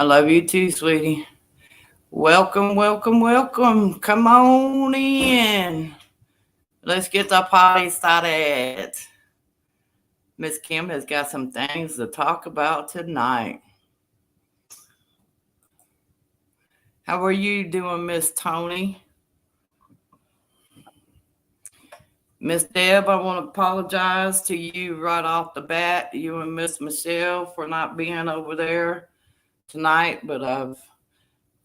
I love you too, sweetie. Welcome, welcome, welcome. Come on in. Let's get the party started. Miss Kim has got some things to talk about tonight. How are you doing, Miss Tony? Miss Deb, I want to apologize to you right off the bat, you and Miss Michelle, for not being over there tonight, but I've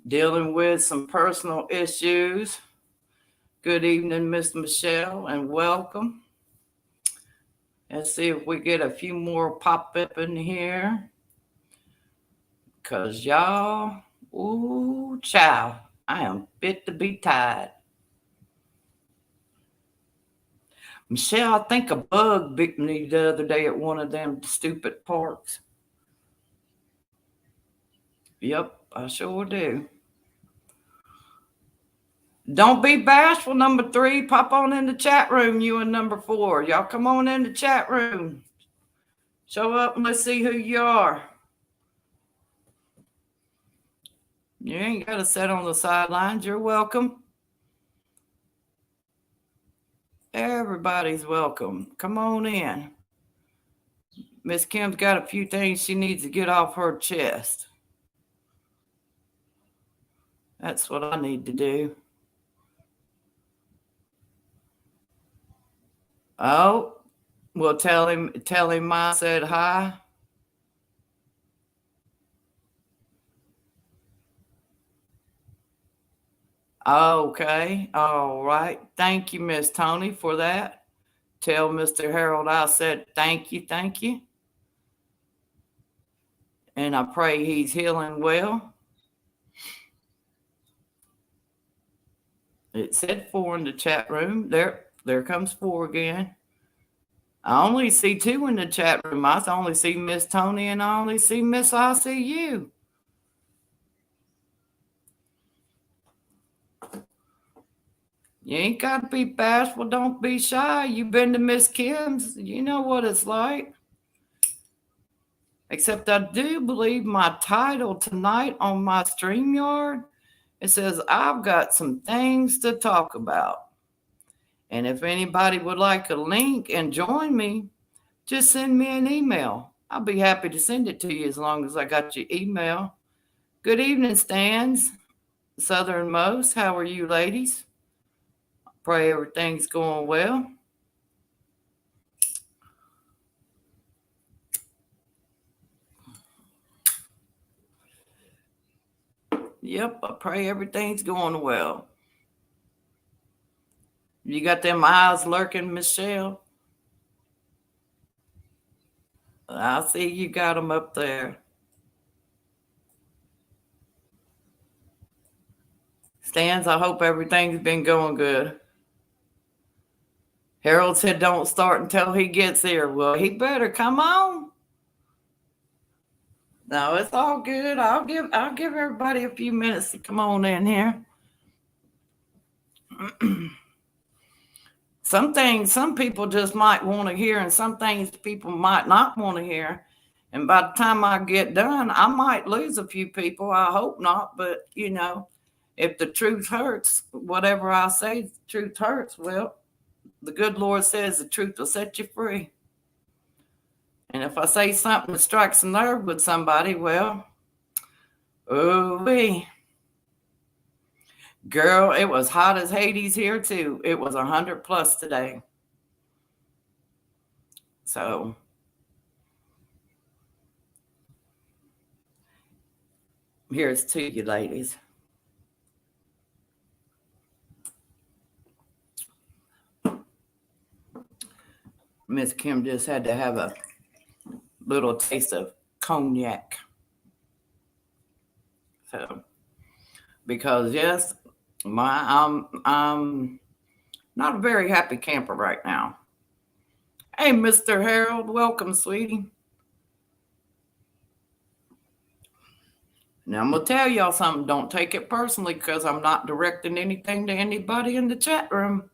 dealing with some personal issues. Good evening, Miss Michelle, and welcome. Let's see if we get a few more pop up in here. Cause y'all, ooh, child, I am fit to be tied. Michelle, I think a bug bit me the other day at one of them stupid parks. Yep, I sure do. Don't be bashful, number 3. Pop on in the chat room, you and number 4. Y'all come on in the chat room. Show up and let's see who you are. You ain't got to sit on the sidelines. You're welcome. Everybody's welcome. Come on in. Miss Kim's got a few things she needs to get off her chest. That's what I need to do. Oh, well, tell him I said hi. Okay, all right. Thank you, Miss Tony, for that. Tell Mr. Harold I said thank you. And I pray he's healing well. It said 4 in the chat room. There comes 4 again. I only see 2 in the chat room. I only see Miss Tony and I only see Miss ICU. You ain't got to be bashful. Don't be shy. You've been to Miss Kim's. You know what it's like. Except I do believe my title tonight on my StreamYard, it says I've got some things to talk about. And if anybody would like a link and join me, just send me an email. I'll be happy to send it to you as long as I got your email. Good evening, Stans. Southernmost. How are you, ladies? Pray everything's going well. Yep, I pray everything's going well. You got them eyes lurking, Michelle? I see you got them up there. Stans, I hope everything's been going good. Harold said don't start until he gets here. Well, he better come on. No, it's all good. I'll give everybody a few minutes to come on in here. Some people just might want to hear, and some things people might not want to hear. And by the time I get done, I might lose a few people. I hope not, but if the truth hurts, whatever I say, the truth hurts. Well, the good Lord says the truth will set you free. And if I say something that strikes a nerve with somebody, well, ooh-wee. Girl, it was hot as Hades here too. It was 100 plus today. So here's to you, ladies. Miss Kim just had to have a little taste of cognac. So, because yes, I'm not a very happy camper right now. Hey, Mr. Harold, welcome, sweetie. Now I'm gonna tell y'all something. Don't take it personally because I'm not directing anything to anybody in the chat room.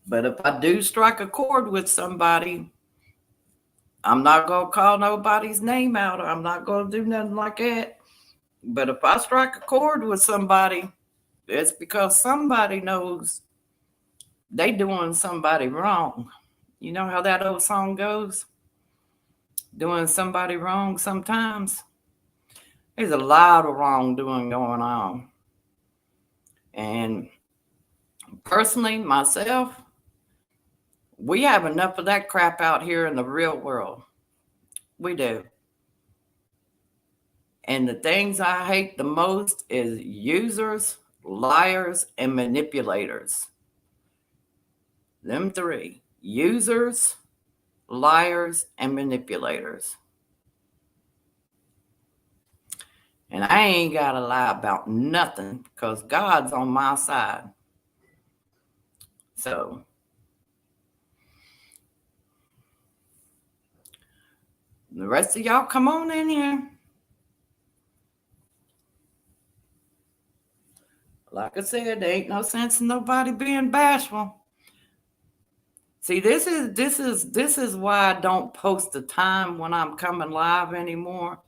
But if I do strike a chord with somebody, I'm not going to call nobody's name out. I'm not going to do nothing like that. But if I strike a chord with somebody, it's because somebody knows they doing somebody wrong. You know how that old song goes? Doing somebody wrong sometimes. There's a lot of wrongdoing going on. And personally, myself, we have enough of that crap out here in the real world. We do. And the things I hate the most is users, liars, and manipulators. Them three: users, liars, and manipulators. And I ain't got to lie about nothing because God's on my side. So, the rest of y'all, come on in here. Like I said, there ain't no sense in nobody being bashful. See, this is why I don't post the time when I'm coming live anymore,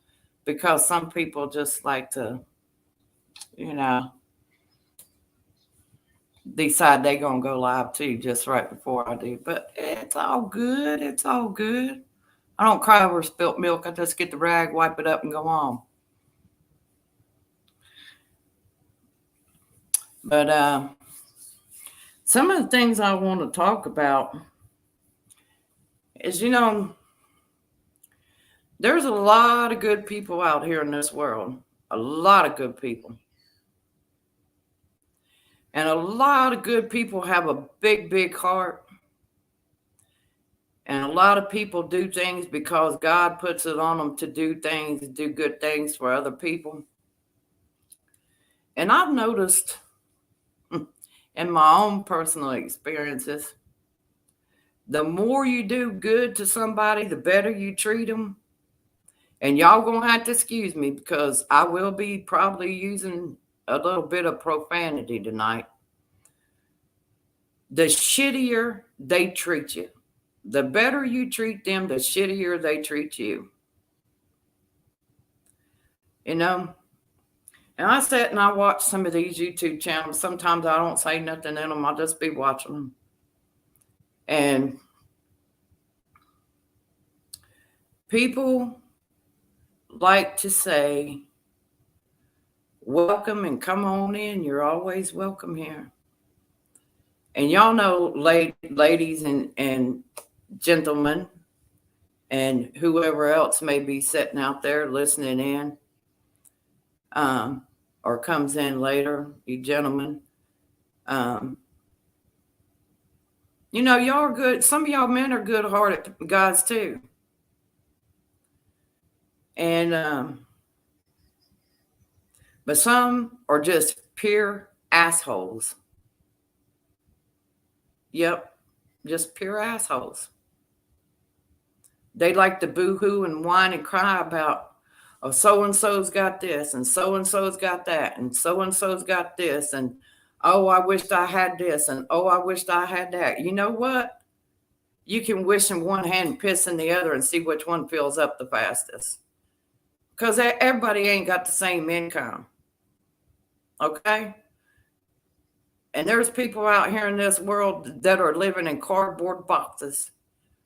because some people just like to, you know, decide they're gonna go live too just right before I do. But it's all good. It's all good. I don't cry over spilt milk. I just get the rag, wipe it up, and go on. But some of the things I want to talk about is, there's a lot of good people out here in this world. A lot of good people. And a lot of good people have a big, big heart. And a lot of people do things because God puts it on them to do things, do good things for other people. And I've noticed in my own personal experiences, the more you do good to somebody, the better you treat them. And y'all gonna have to excuse me because I will be probably using a little bit of profanity tonight. The shittier they treat you. The better you treat them, the shittier they treat you. And I sat and I watched some of these YouTube channels. Sometimes I don't say nothing in them. I'll just be watching them. And people like to say, welcome and come on in. You're always welcome here. And y'all know, ladies and gentlemen, and whoever else may be sitting out there listening in, or comes in later, you gentlemen, y'all are good. Some of y'all men are good-hearted guys too. And but some are just pure assholes. Yep, just pure assholes. They like to boo-hoo and whine and cry about, oh, so-and-so's got this, and so-and-so's got that, and so-and-so's got this, and oh, I wished I had this, and oh, I wished I had that. You know what? You can wish in one hand and piss in the other and see which one fills up the fastest. Because everybody ain't got the same income. Okay? And there's people out here in this world that are living in cardboard boxes.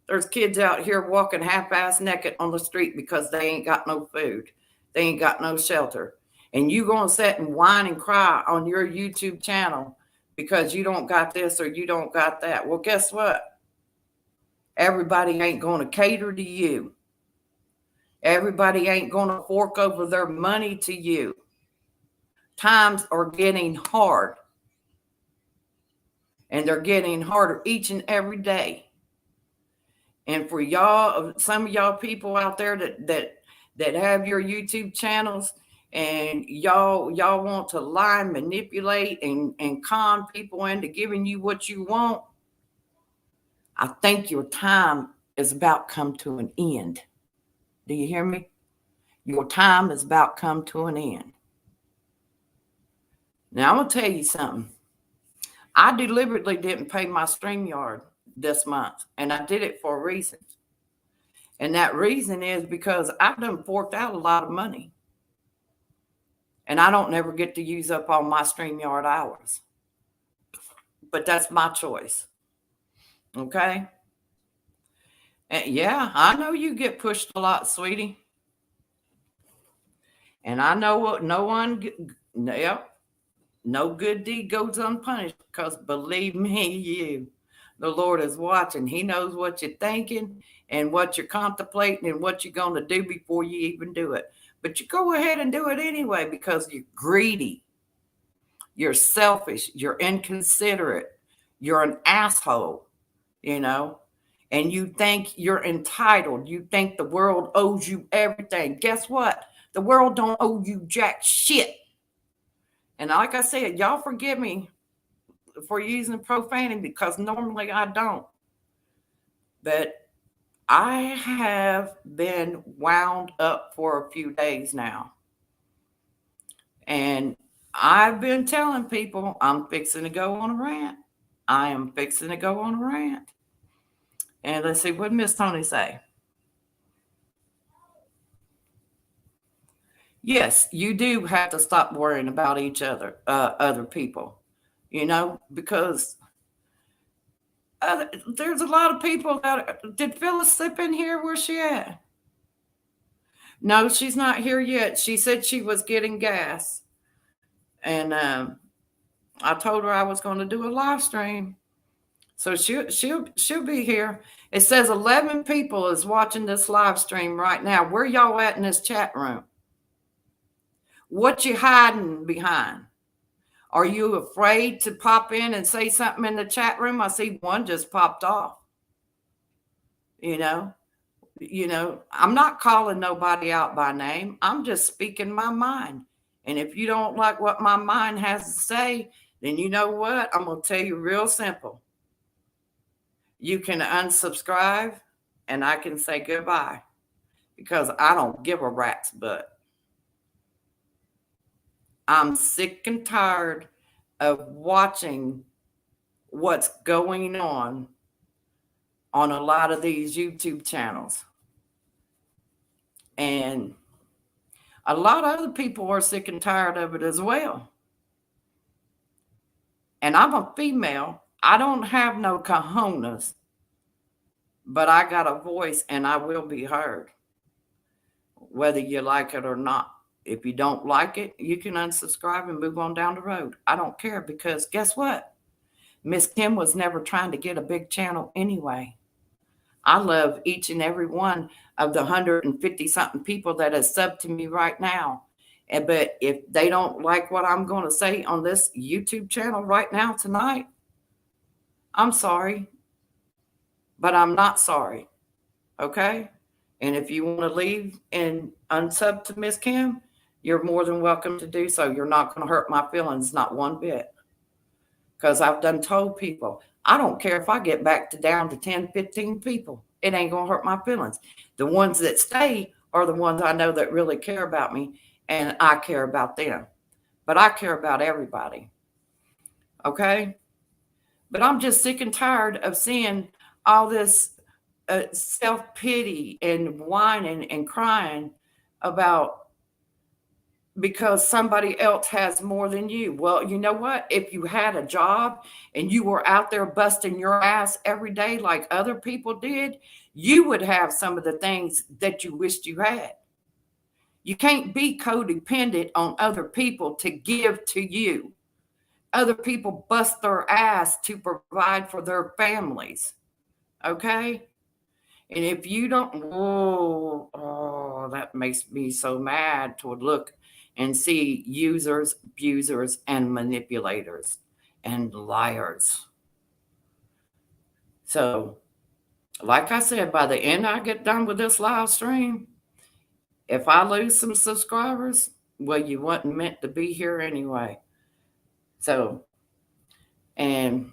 There's kids out here walking half-ass naked on the street because they ain't got no food. They ain't got no shelter. And you going to sit and whine and cry on your YouTube channel because you don't got this or you don't got that. Well, guess what? Everybody ain't going to cater to you. Everybody ain't going to fork over their money to you. Times are getting hard. And they're getting harder each and every day. And for y'all, some of y'all people out there that have your YouTube channels and y'all want to lie, manipulate, and con people into giving you what you want, I think your time is about come to an end. Do you hear me? Your time is about come to an end. Now, I'm going to tell you something. I deliberately didn't pay my StreamYard this month, and I did it for a reason. And that reason is because I've done forked out a lot of money. And I don't never get to use up all my StreamYard hours. But that's my choice. Okay? And yeah, I know you get pushed a lot, sweetie. And I know what no good deed goes unpunished, because believe me, the Lord is watching. He knows what you're thinking and what you're contemplating and what you're going to do before you even do it. But you go ahead and do it anyway because you're greedy, you're selfish, you're inconsiderate, you're an asshole, and you think you're entitled. You think the world owes you everything. Guess what? The world don't owe you jack shit. And like I said, y'all forgive me for using profanity because normally I don't. But I have been wound up for a few days now. And I've been telling people I'm fixing to go on a rant. I am fixing to go on a rant. And let's see, what did Miss Tony say? Yes, you do have to stop worrying about each other people, because there's a lot of people that did Phyllis slip in here? Where's she at? No, she's not here yet. She said she was getting gas, and I told her I was going to do a live stream, so she'll be here. It says 11 people is watching this live stream right now. Where y'all at in this chat room? What you hiding behind? Are you afraid to pop in and say something in the chat room? I see one just popped off. I'm not calling nobody out by name. I'm just speaking my mind. And if you don't like what my mind has to say, then you know what? I'm going to tell you real simple. You can unsubscribe and I can say goodbye because I don't give a rat's butt. I'm sick and tired of watching what's going on a lot of these YouTube channels. And a lot of other people are sick and tired of it as well. And I'm a female. I don't have no cojones, but I got a voice and I will be heard, whether you like it or not. If you don't like it, you can unsubscribe and move on down the road. I don't care because guess what? Miss Kim was never trying to get a big channel anyway. I love each and every one of the 150 something people that have subbed to me right now. But if they don't like what I'm going to say on this YouTube channel right now tonight, I'm sorry, but I'm not sorry. Okay? And if you want to leave and unsub to Miss Kim, you're more than welcome to do so. You're not going to hurt my feelings, not one bit. Because I've done told people, I don't care if I get back to down to 10, 15 people. It ain't going to hurt my feelings. The ones that stay are the ones I know that really care about me, and I care about them. But I care about everybody. Okay? But I'm just sick and tired of seeing all this self-pity and whining and crying about because somebody else has more than you. Well, you know what? If you had a job and you were out there busting your ass every day like other people did, you would have some of the things that you wished you had. You can't be codependent on other people to give to you. Other people bust their ass to provide for their families. Okay? And if you don't, that makes me so mad to look and see users, abusers, and manipulators and liars. So, like I said, by the end I get done with this live stream, if I lose some subscribers, well, you wasn't meant to be here anyway. So, and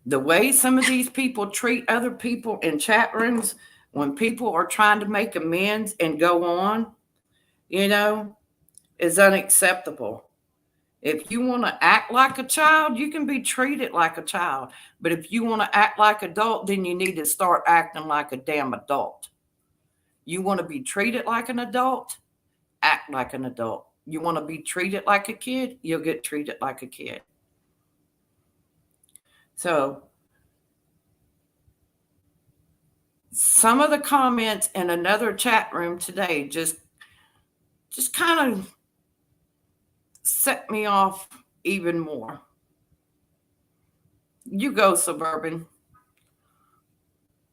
the way some of these people treat other people in chat rooms when people are trying to make amends and go on, is unacceptable. If you want to act like a child, you can be treated like a child. But if you want to act like adult, then you need to start acting like a damn adult. You want to be treated like an adult, act like an adult. You want to be treated like a kid, you'll get treated like a kid. So some of the comments in another chat room today just kind of set me off even more. You go, Suburban.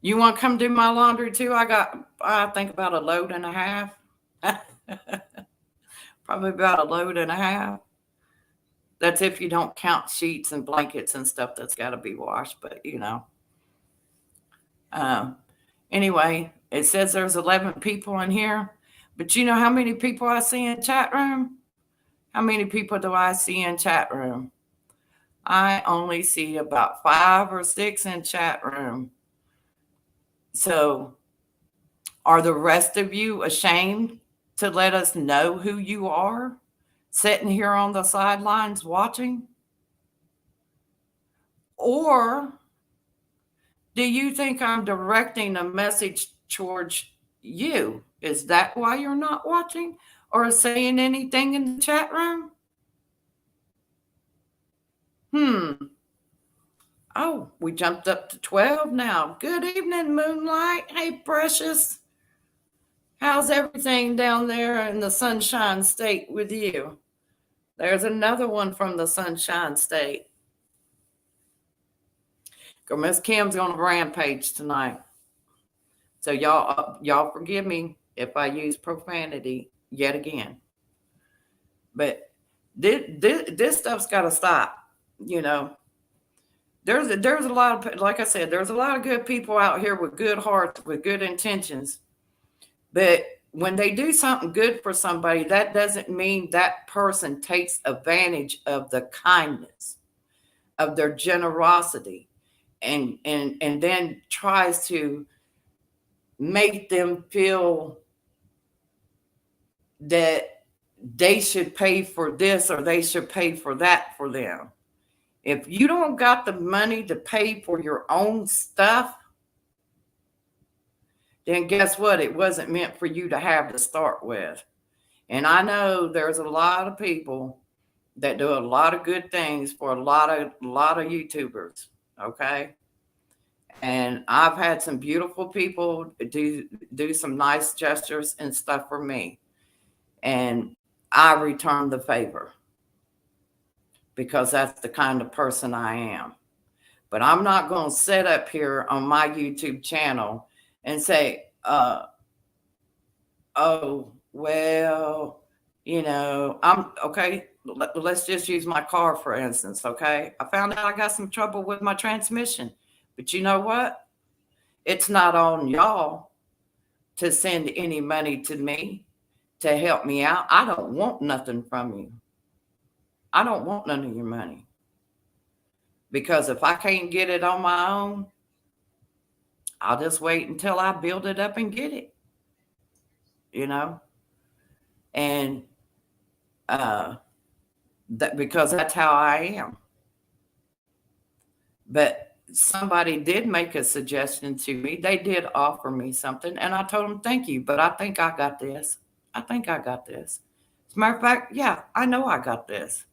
You want to come do my laundry too? I think, about a load and a half. Probably about a load and a half. That's if you don't count sheets and blankets and stuff that's got to be washed. But, anyway, it says there's 11 people in here. But you know how many people I see in chat room? How many people do I see in chat room? I only see about 5 or 6 in chat room. So are the rest of you ashamed to let us know who you are, sitting here on the sidelines watching? Or do you think I'm directing a message towards you? Is that why you're not watching or saying anything in the chat room? Oh, we jumped up to 12 now. Good evening, Moonlight. Hey, Precious. How's everything down there in the Sunshine State with you? There's another one from the Sunshine State. Miss Kim's on a rampage tonight. So y'all forgive me if I use profanity yet again. But this stuff's got to stop, There's a lot of, like I said, there's a lot of good people out here with good hearts, with good intentions. But when they do something good for somebody, that doesn't mean that person takes advantage of the kindness, of their generosity, and then tries to make them feel that they should pay for this or they should pay for that for them. If you don't got the money to pay for your own stuff, then guess what? It wasn't meant for you to have to start with. And I know there's a lot of people that do a lot of good things for a lot of YouTubers, okay? And I've had some beautiful people do some nice gestures and stuff for me. And I return the favor because that's the kind of person I am. But I'm not going to sit up here on my YouTube channel and say, oh, well, I'm okay. Let's just use my car, for instance. Okay. I found out I got some trouble with my transmission, but you know what? It's not on y'all to send any money to me to help me out. I don't want nothing from you. I don't want none of your money. Because if I can't get it on my own, I'll just wait until I build it up and get it. And that because that's how I am. But somebody did make a suggestion to me. They did offer me something, and I told them thank you, but I think I got this. I think I got this. As a matter of fact, yeah, I know I got this.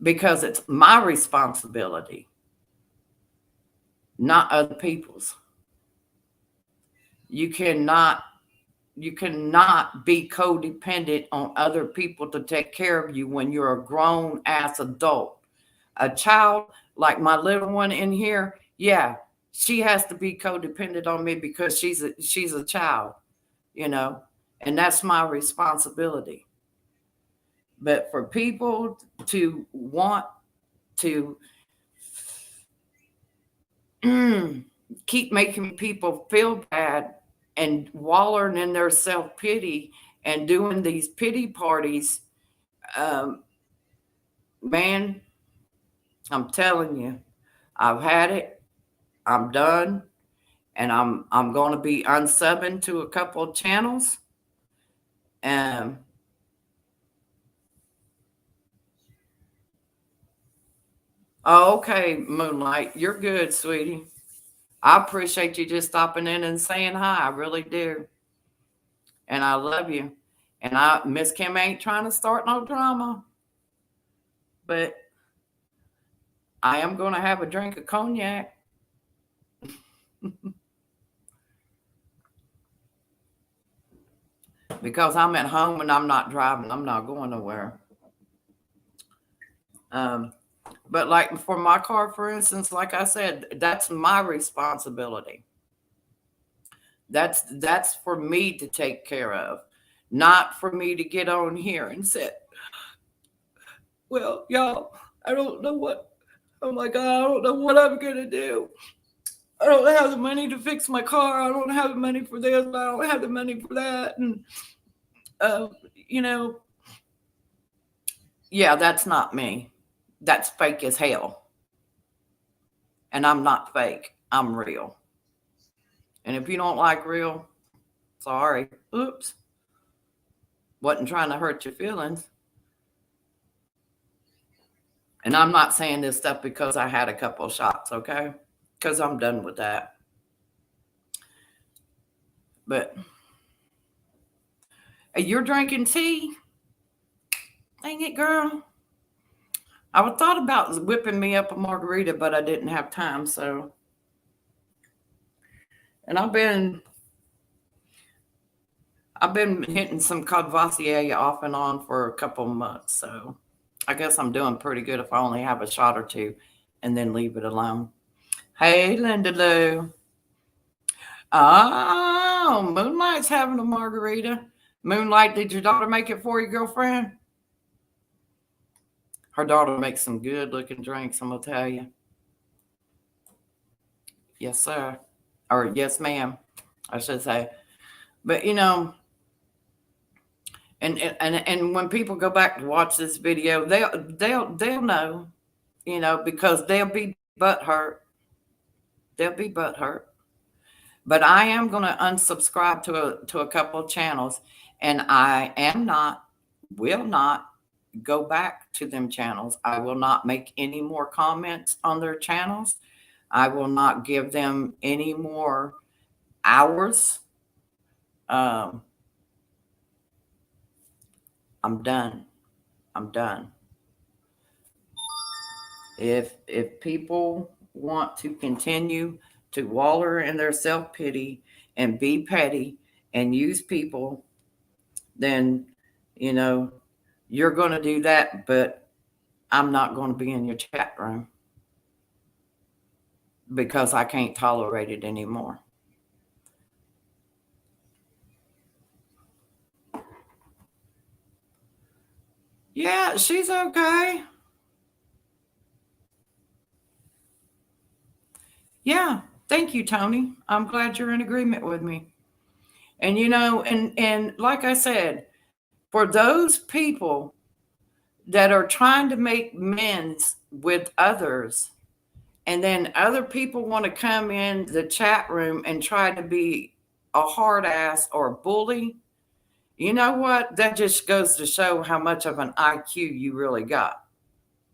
Because it's my responsibility, not other people's. You cannot be codependent on other people to take care of you when you're a grown ass adult. A child like my little one in here, yeah, she has to be codependent on me because she's a child, and that's my responsibility. But for people to want to keep making people feel bad and wallowing in their self-pity and doing these pity parties, man, I'm telling you, I've had it. I'm done. And I'm going to be unsubbing to a couple of channels. Oh, okay, Moonlight. You're good, sweetie. I appreciate you just stopping in and saying hi. I really do. And I love you. And Miss Kim ain't trying to start no drama, but I am going to have a drink of cognac. Because I'm at home and I'm not driving. I'm not going nowhere. Um, but like for my car, for instance, like I said, that's my responsibility. That's for me to take care of, not for me to get on here and say, well, y'all, I don't know what. Oh my God, I don't know what I'm gonna do. I don't have the money to fix my car. I don't have the money for this. I don't have the money for that. And uh, you know, yeah, that's not me. That's fake as hell. And I'm not fake. I'm real. And if you don't like real, sorry. Oops. Wasn't trying to hurt your feelings. And I'm not saying this stuff because I had a couple of shots, okay? Because I'm done with that. But hey, you're drinking tea? Dang it, girl. I thought about whipping me up a margarita, but I didn't have time. So, and I've been hitting some Courvoisier off and on for a couple of months. So, I guess I'm doing pretty good if I only have a shot or two, and then leave it alone. Hey, Linda Lou. Oh, Moonlight's having a margarita. Moonlight, did your daughter make it for you, girlfriend? Her daughter makes some good looking drinks, I'm going to tell you. Yes, sir. Or yes, ma'am, I should say. But, and when people go back to watch this video, they'll know, because they'll be butthurt. They'll be butthurt. But I am going to unsubscribe to a couple of channels, and I will not go back to them channels. I will not make any more comments on their channels. I will not give them any more hours. I'm done. I'm done. If people want to continue to waller in their self-pity and be petty and use people, then you're going to do that, but I'm not going to be in your chat room because I can't tolerate it anymore. Yeah, she's okay. Yeah, thank you, Tony. I'm glad you're in agreement with me. And and like I said, for those people that are trying to make amends with others, and then other people want to come in the chat room and try to be a hard ass or a bully, you know what? That just goes to show how much of an IQ you really got.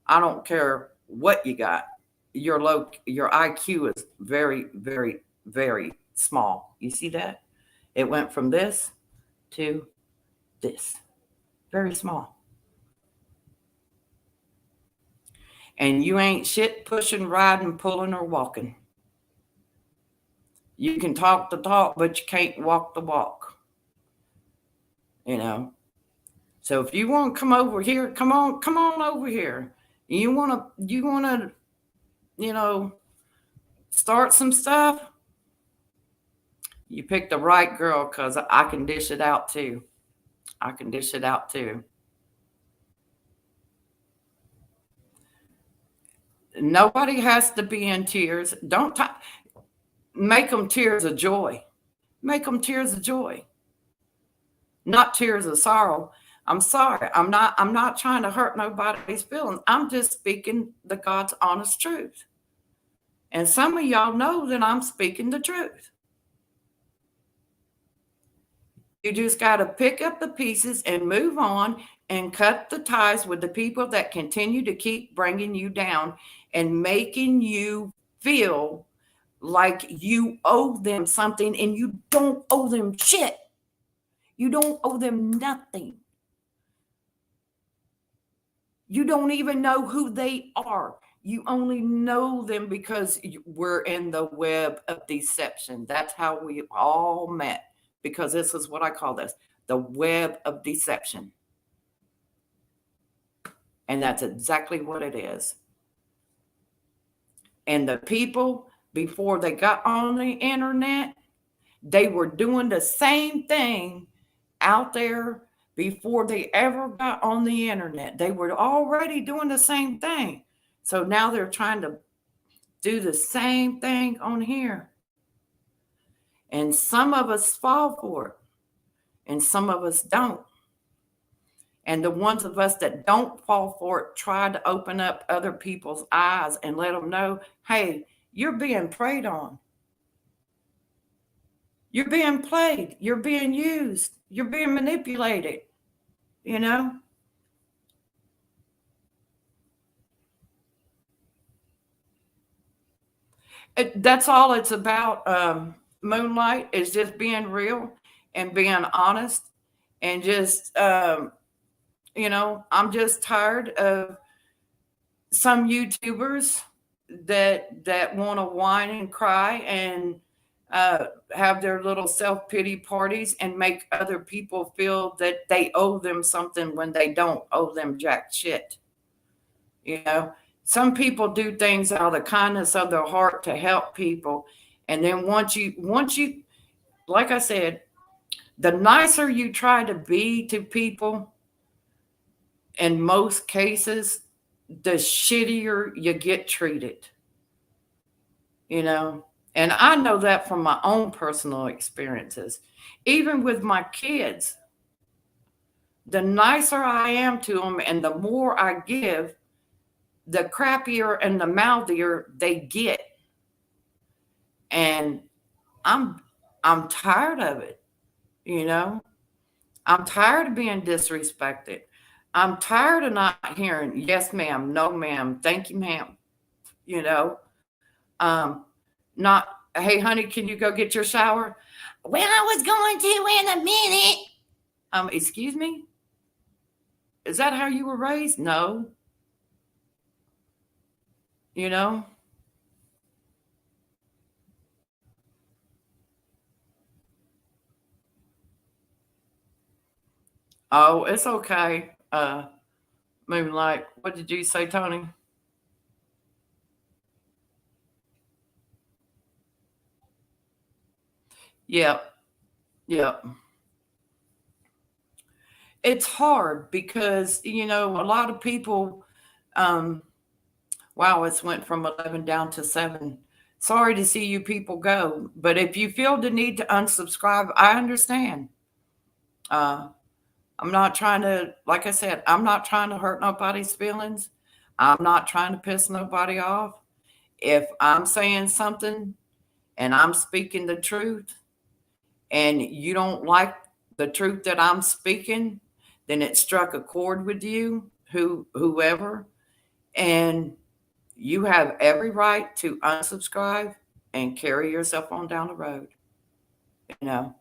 I don't care what you got. Your IQ is very, very, very small. You see that? It went from this to this. Very small. And you ain't shit pushing, riding, pulling, or walking. You can talk the talk, but you can't walk the walk. So if you want to come over here, come on over here. You want to, start some stuff. You pick the right girl, because I can dish it out too. I can dish it out too. Nobody has to be in tears. Don't make them tears of joy. Make them tears of joy, not tears of sorrow. I'm sorry. I'm not trying to hurt nobody's feelings. I'm just speaking the God's honest truth. And some of y'all know that I'm speaking the truth. You just got to pick up the pieces and move on and cut the ties with the people that continue to keep bringing you down and making you feel like you owe them something, and you don't owe them shit. You don't owe them nothing. You don't even know who they are. You only know them because we're in the web of deception. That's how we all met, because this is what I call this, the web of deception. And that's exactly what it is. And the people, before they got on the internet, they were doing the same thing out there before they ever got on the internet. They were already doing the same thing. So now they're trying to do the same thing on here. And some of us fall for it, and some of us don't. And the ones of us that don't fall for it try to open up other people's eyes and let them know, hey, you're being preyed on. You're being played. You're being used. You're being manipulated, you know? That's all it's about. Moonlight is just being real and being honest, and just, I'm just tired of some YouTubers that want to whine and cry and have their little self pity parties and make other people feel that they owe them something when they don't owe them jack shit. You know, some people do things out of the kindness of their heart to help people, and then once you, like I said, the nicer you try to be to people, in most cases, the shittier you get treated. You know, and I know that from my own personal experiences. Even with my kids, the nicer I am to them and the more I give, the crappier and the mouthier they get. And I'm I'm tired of it, you know. I'm tired of being disrespected. I'm tired of not hearing yes ma'am, no ma'am, thank you ma'am, you know. Um not, hey honey, can you go get your shower? Well, I was going to in a minute. Excuse me? Is that how you were raised? No, you know. Oh, it's okay. Moonlight. What did you say, Tony? Yep. Yep. It's hard because, a lot of people, um, wow, it's went from 11 down to 7. Sorry to see you people go, but if you feel the need to unsubscribe, I understand. Uh, I'm not trying to, like I said, I'm not trying to hurt nobody's feelings. I'm not trying to piss nobody off. If I'm saying something and I'm speaking the truth and you don't like the truth that I'm speaking, then it struck a chord with you, whoever, and you have every right to unsubscribe and carry yourself on down the road. You know,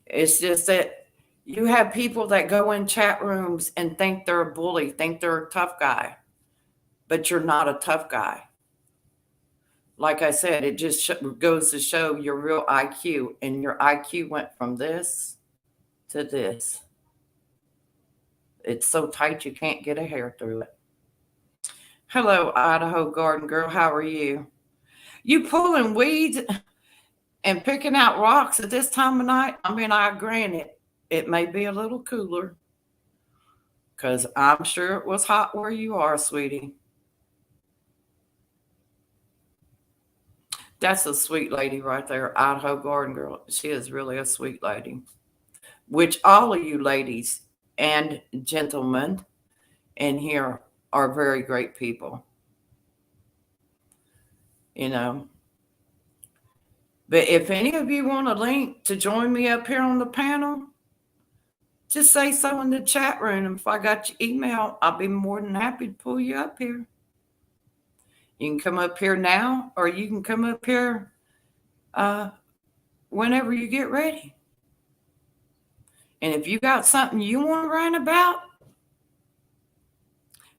it's just that you have people that go in chat rooms and think they're a bully, think they're a tough guy, but you're not a tough guy. Like I said, it just goes to show your real IQ, and your IQ went from this to this. It's so tight you can't get a hair through it. Hello, Idaho Garden Girl. How are you? You pulling weeds and picking out rocks at this time of night? I mean, I grant it may be a little cooler because I'm sure it was hot where you are, sweetie. That's a sweet lady right there, Idaho Garden Girl. She is really a sweet lady, which all of you ladies and gentlemen in here are very great people, you know. But if any of you want a link to join me up here on the panel, just say so in the chat room. If I got your email, I'll be more than happy to pull you up here. You can come up here now, or you can come up here uh, whenever you get ready. And if you got something you want to rant about,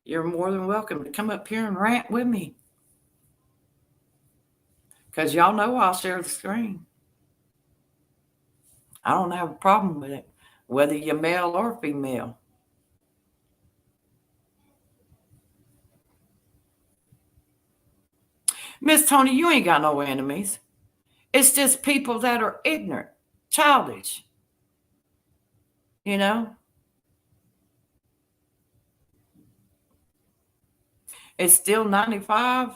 you're more than welcome to come up here and rant with me. Because y'all know I'll share the screen. I don't have a problem with it, whether you're male or female. Miss Tony, you ain't got no enemies. It's just people that are ignorant, childish. You know? It's still 95.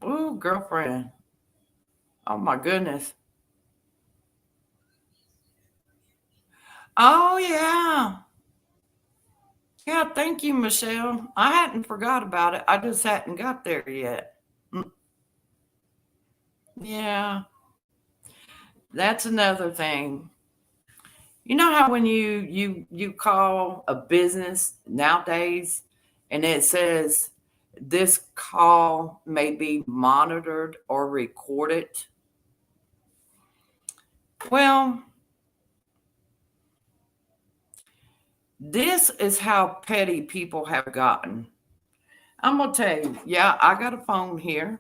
Ooh, girlfriend. Oh my goodness. Oh yeah. Yeah, thank you, Michelle. I hadn't forgot about it. I just hadn't got there yet. Mm, yeah, that's another thing. You know how when you call a business nowadays and it says this call may be monitored or recorded? Well, this is how petty people have gotten. I'm going to tell you, yeah, I got a phone here.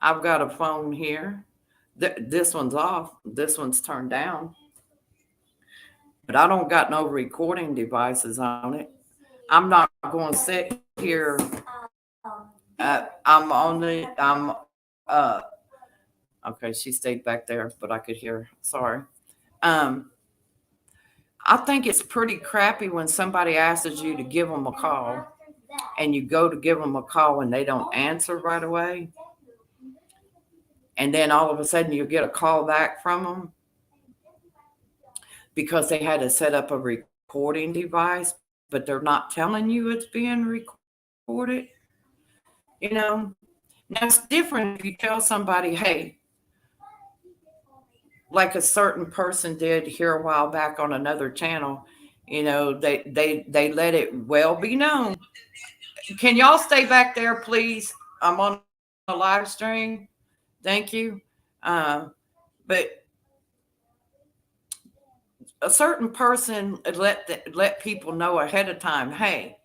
I've got a phone here. This one's off. This one's turned down. But I don't got no recording devices on it. I'm not going to sit here. I'm on the. I'm. Uh. Okay, she stayed back there, but I could hear. Sorry. Um. I think it's pretty crappy when somebody asks you to give them a call, and you go to give them a call and they don't answer right away, and then all of a sudden you get a call back from them because they had to set up a recording device, but they're not telling you it's being recorded. You know, now it's different if you tell somebody, hey, like a certain person did here a while back on another channel. You know, they let it well be known. Can y'all stay back there, please? I'm on a live stream. Thank you. But a certain person let people know ahead of time, hey,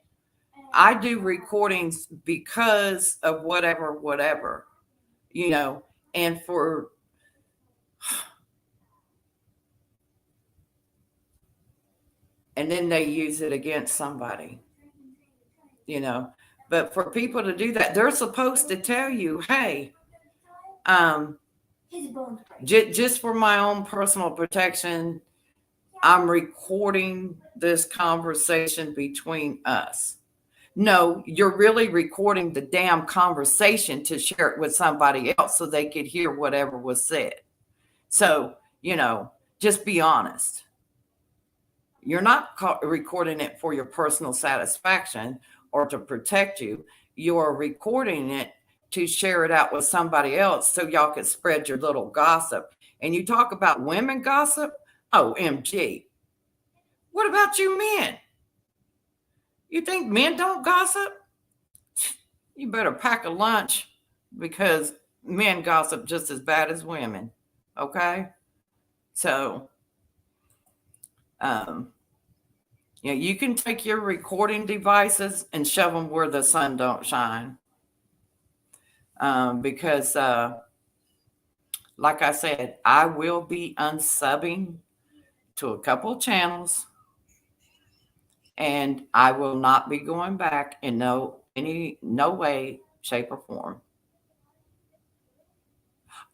I do recordings because of whatever, you know, and for and then they use it against somebody, you know. But for people to do that, they're supposed to tell you, hey, um, just for my own personal protection, I'm recording this conversation between us. No, you're really recording the damn conversation to share it with somebody else so they could hear whatever was said. So, you know, just be honest. You're not recording it for your personal satisfaction or to protect you. You're recording it to share it out with somebody else so y'all can spread your little gossip. And you talk about women gossip? OMG. What about you men? You think men don't gossip? You better pack a lunch because men gossip just as bad as women. Okay? So, you know, you can take your recording devices and shove them where the sun don't shine. Because, like I said, I will be unsubbing to a couple of channels, and I will not be going back in no way, shape, or form.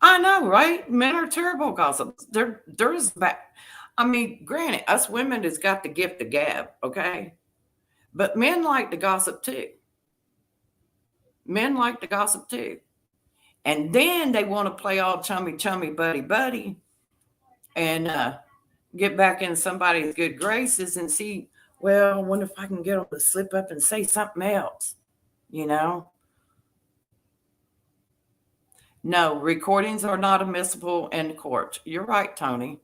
I know, right? Men are terrible gossips. There's bad. I mean, granted, us women has got the gift of gab, okay? But men like to gossip too. Men like to gossip too. And then they want to play all chummy, chummy, buddy, buddy, and get back in somebody's good graces and see, well, I wonder if I can get them to slip up and say something else, you know? No, recordings are not admissible in court. You're right, Tony.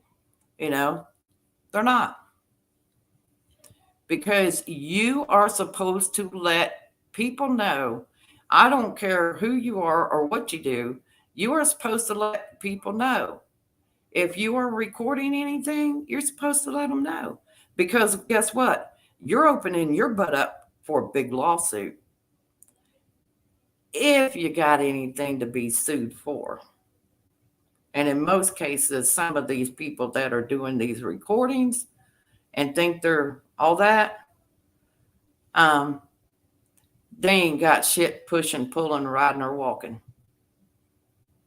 You know, they're not. Because you are supposed to let people know. I don't care who you are or what you do. You are supposed to let people know. If you are recording anything, you're supposed to let them know. Because guess what? You're opening your butt up for a big lawsuit if you got anything to be sued for. And in most cases, some of these people that are doing these recordings and think they're all that, they ain't got shit pushing, pulling, riding, or walking.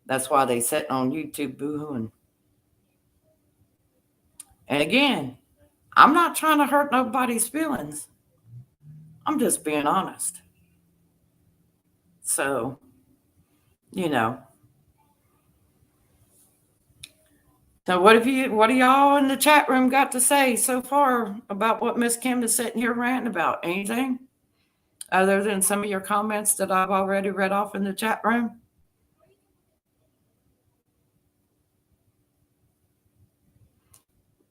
That's why they sitting on YouTube boohooing. And again, I'm not trying to hurt nobody's feelings. I'm just being honest. So, you know. So what do y'all in the chat room got to say so far about what Miss Kim is sitting here ranting about? Anything? Other than some of your comments that I've already read off in the chat room?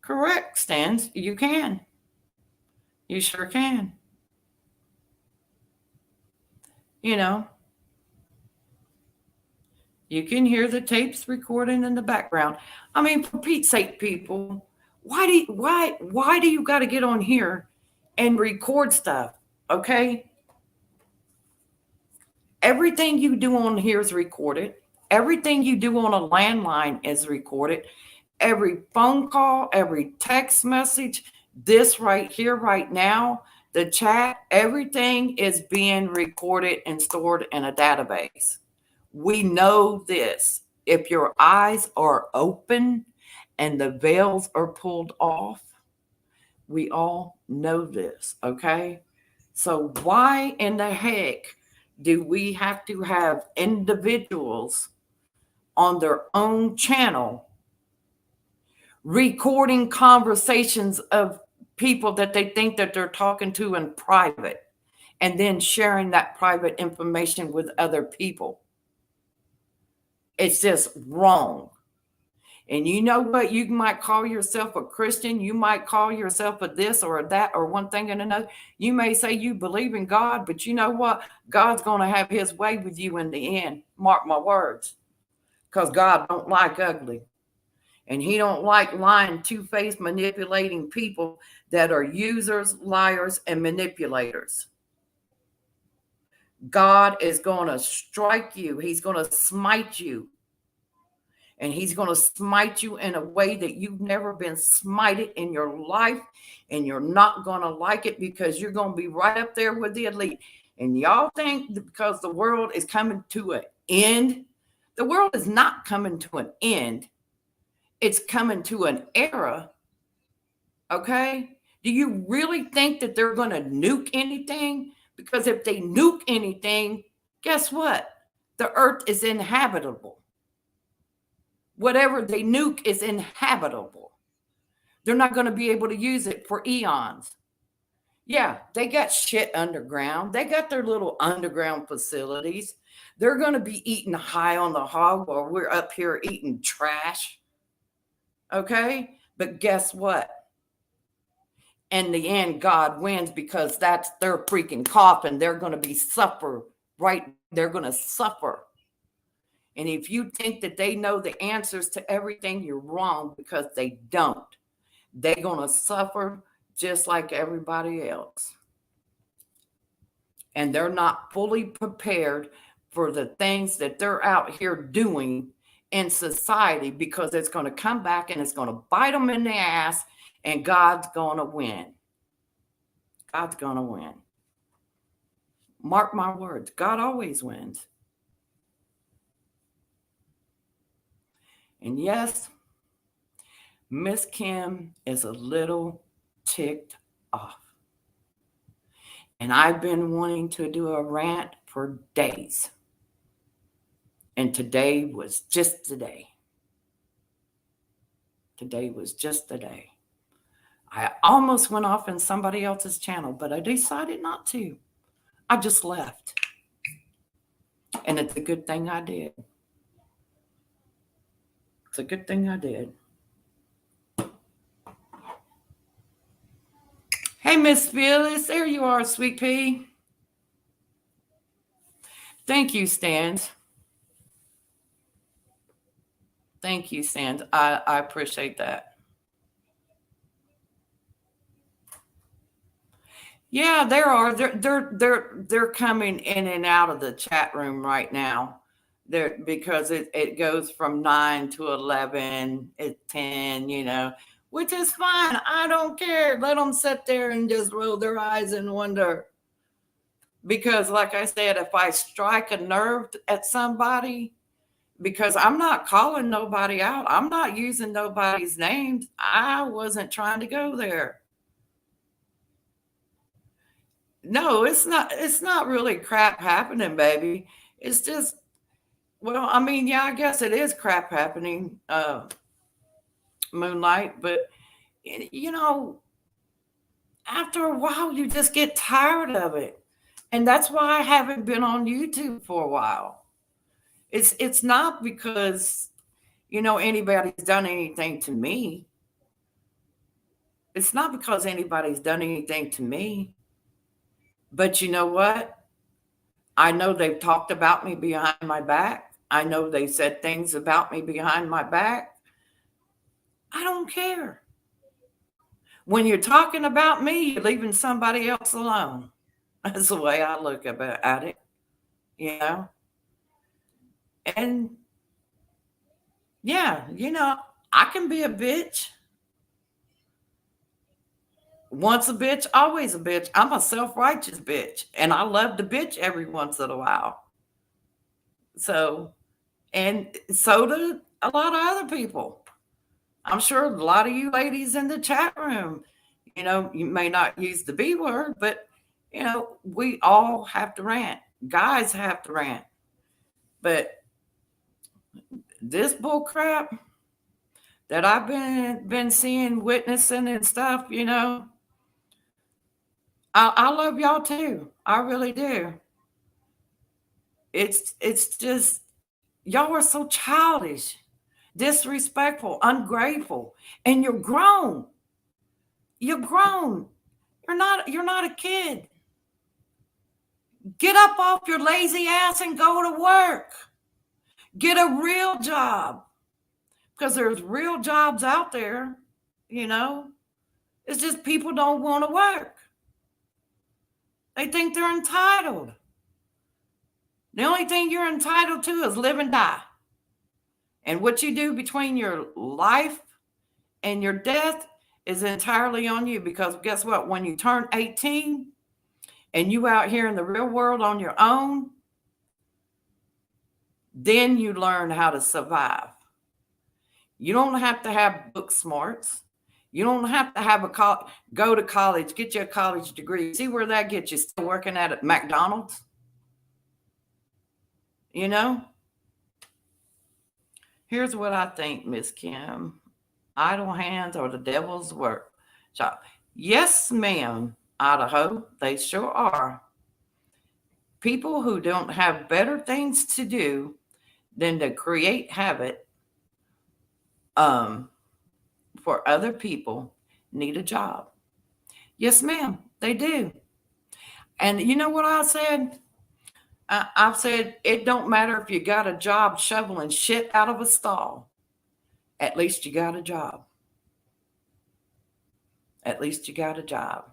Correct, Stans. You can. You sure can. You know, you can hear the tapes recording in the background. I mean, for Pete's sake, people, why do you got to get on here and record stuff? Okay? Everything you do on here is recorded. Everything you do on a landline is recorded. Every phone call, every text message, this right here, right now, the chat, everything is being recorded and stored in a database. We know this. If your eyes are open and the veils are pulled off, we all know this, okay? So why in the heck do we have to have individuals on their own channel recording conversations of people that they think that they're talking to in private and then sharing that private information with other people? It's just wrong. And you know what? You might call yourself a Christian. You might call yourself a this or a that or one thing and another. You may say you believe in God, but you know what? God's going to have his way with you in the end. Mark my words. Because God don't like ugly. And he don't like lying, two-faced, manipulating people that are users, liars, and manipulators. God is going to strike you. He's going to smite you. And he's going to smite you in a way that you've never been smited in your life. And you're not going to like it because you're going to be right up there with the elite. And y'all think that because the world is coming to an end, the world is not coming to an end. It's coming to an era. Okay? Do you really think that they're going to nuke anything? Because if they nuke anything, guess what? The earth is inhabitable. Whatever they nuke is inhabitable. They're not going to be able to use it for eons. Yeah, they got shit underground. They got their little underground facilities. They're going to be eating high on the hog while we're up here eating trash. Okay? But guess what? In the end, God wins because that's their freaking coffin. They're going to be suffer, right? They're going to suffer. And if you think that they know the answers to everything, you're wrong because they don't. They're going to suffer just like everybody else. And they're not fully prepared for the things that they're out here doing in society because it's going to come back and it's going to bite them in the ass and God's going to win. God's going to win. Mark my words. God always wins. And yes, Miss Kim is a little ticked off. And I've been wanting to do a rant for days. And today was just the day. Today was just the day. I almost went off in somebody else's channel, but I decided not to. I just left. And it's a good thing I did. It's a good thing I did. Hey, Miss Phyllis, there you are, sweet pea. Thank you, Stan. Thank you, Stan. I appreciate that. Yeah, there are. They're coming in and out of the chat room right now. There because it goes from 9 to 11, it's 10, which is fine. I don't care. Let them sit there and just roll their eyes and wonder. Because, like I said, if I strike a nerve at somebody, because I'm not calling nobody out, I'm not using nobody's names. I wasn't trying to go there. No, it's not really crap happening, baby. It's just, well, I mean, yeah, I guess it is crap happening, Moonlight, but you know, after a while you just get tired of it. And that's why I haven't been on YouTube for a while. It's not because, anybody's done anything to me. It's not because anybody's done anything to me. But you know what? I know they've talked about me behind my back. I know they said things about me behind my back. I don't care. When you're talking about me, you're leaving somebody else alone. That's the way I look at it, you know? And yeah, I can be a bitch. Once a bitch, always a bitch. I'm a self righteous bitch. And I love to bitch every once in a while. So, and so do a lot of other people. I'm sure a lot of you ladies in the chat room, you may not use the B word, but we all have to rant. Guys have to rant. But this bull crap that I've been seeing, witnessing and stuff, I love y'all too. I really do. It's just y'all are so childish, disrespectful, ungrateful, and you're grown. You're grown. You're not a kid. Get up off your lazy ass and go to work. Get a real job. Because there's real jobs out there, you know. It's just people don't want to work. They think they're entitled. The only thing you're entitled to is live and die. And what you do between your life and your death is entirely on you, because guess what? When you turn 18 and you out here in the real world on your own, then you learn how to survive. You don't have to have book smarts. You don't have to have go to college, get you a college degree. See where that gets you? Still working at McDonald's? You know? Here's what I think, Miss Kim. Idle hands are the devil's work. Shop. Yes, ma'am, Idaho. They sure are. People who don't have better things to do than to create habit um, for other people need a job. Yes, ma'am, they do. And you know what I said? I've said it don't matter if you got a job shoveling shit out of a stall. At least you got a job. At least you got a job.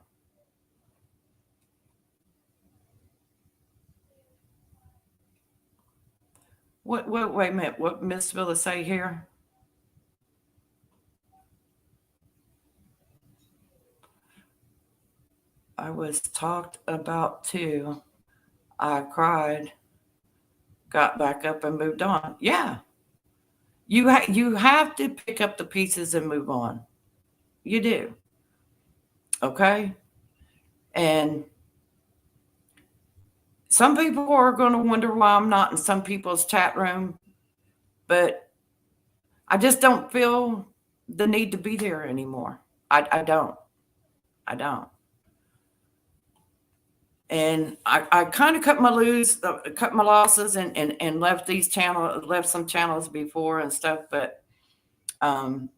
What wait a minute. What Miss Villa say here? I was talked about too. I cried, got back up and moved on. Yeah. You have to pick up the pieces and move on. You do. Okay? And some people are going to wonder why I'm not in some people's chat room, but I just don't feel the need to be there anymore. I don't. I don't. And I kind of cut my losses, and left some channels before and stuff, but um,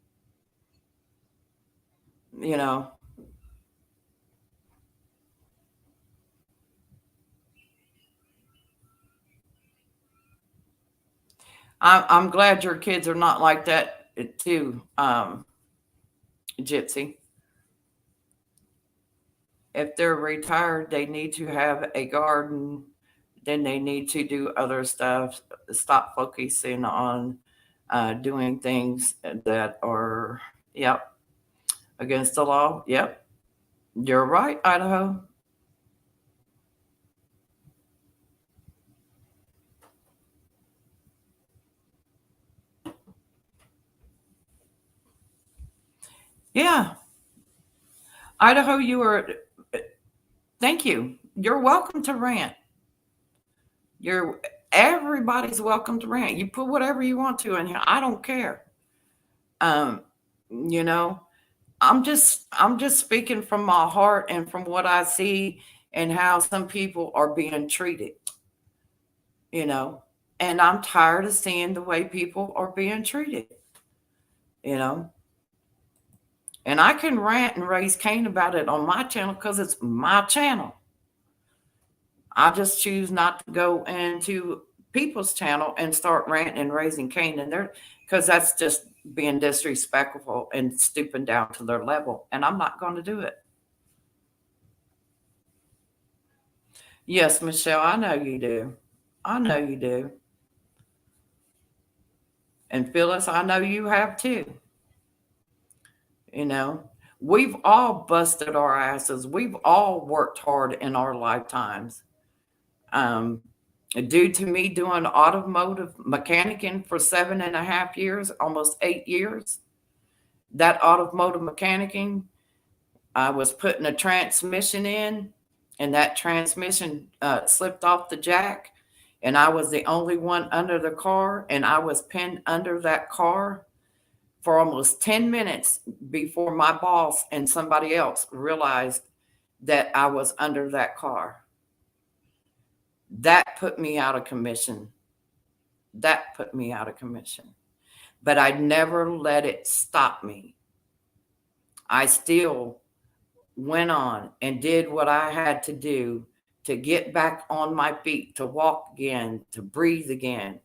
you know, I'm glad your kids are not like that too, Gypsy. If they're retired, they need to have a garden. Then they need to do other stuff. Stop focusing on doing things that are, yep, against the law. Yep, you're right, Idaho. Yeah, Idaho, you are. Thank you. You're welcome to rant. You're everybody's welcome to rant. You put whatever you want to in here. I don't care. Um, you know, I'm just speaking from my heart and from what I see and how some people are being treated, you know. And I'm tired of seeing the way people are being treated, you know. And I can rant and raise Cain about it on my channel because it's my channel. I just choose not to go into people's channel and start ranting and raising Cain in there because that's just being disrespectful and stooping down to their level. And I'm not going to do it. Yes, Michelle, I know you do. I know you do. And Phyllis, I know you have too. You know, we've all busted our asses. We've all worked hard in our lifetimes. Um, Due to me doing automotive mechanicing for 7.5 years, almost 8 years, that automotive mechanicing, I was putting a transmission in, and that transmission slipped off the jack, and I was the only one under the car, and I was pinned under that car for almost 10 minutes before my boss and somebody else realized that I was under that car. That put me out of commission. That put me out of commission. But I never let it stop me. I still went on and did what I had to do to get back on my feet, to walk again, to breathe again.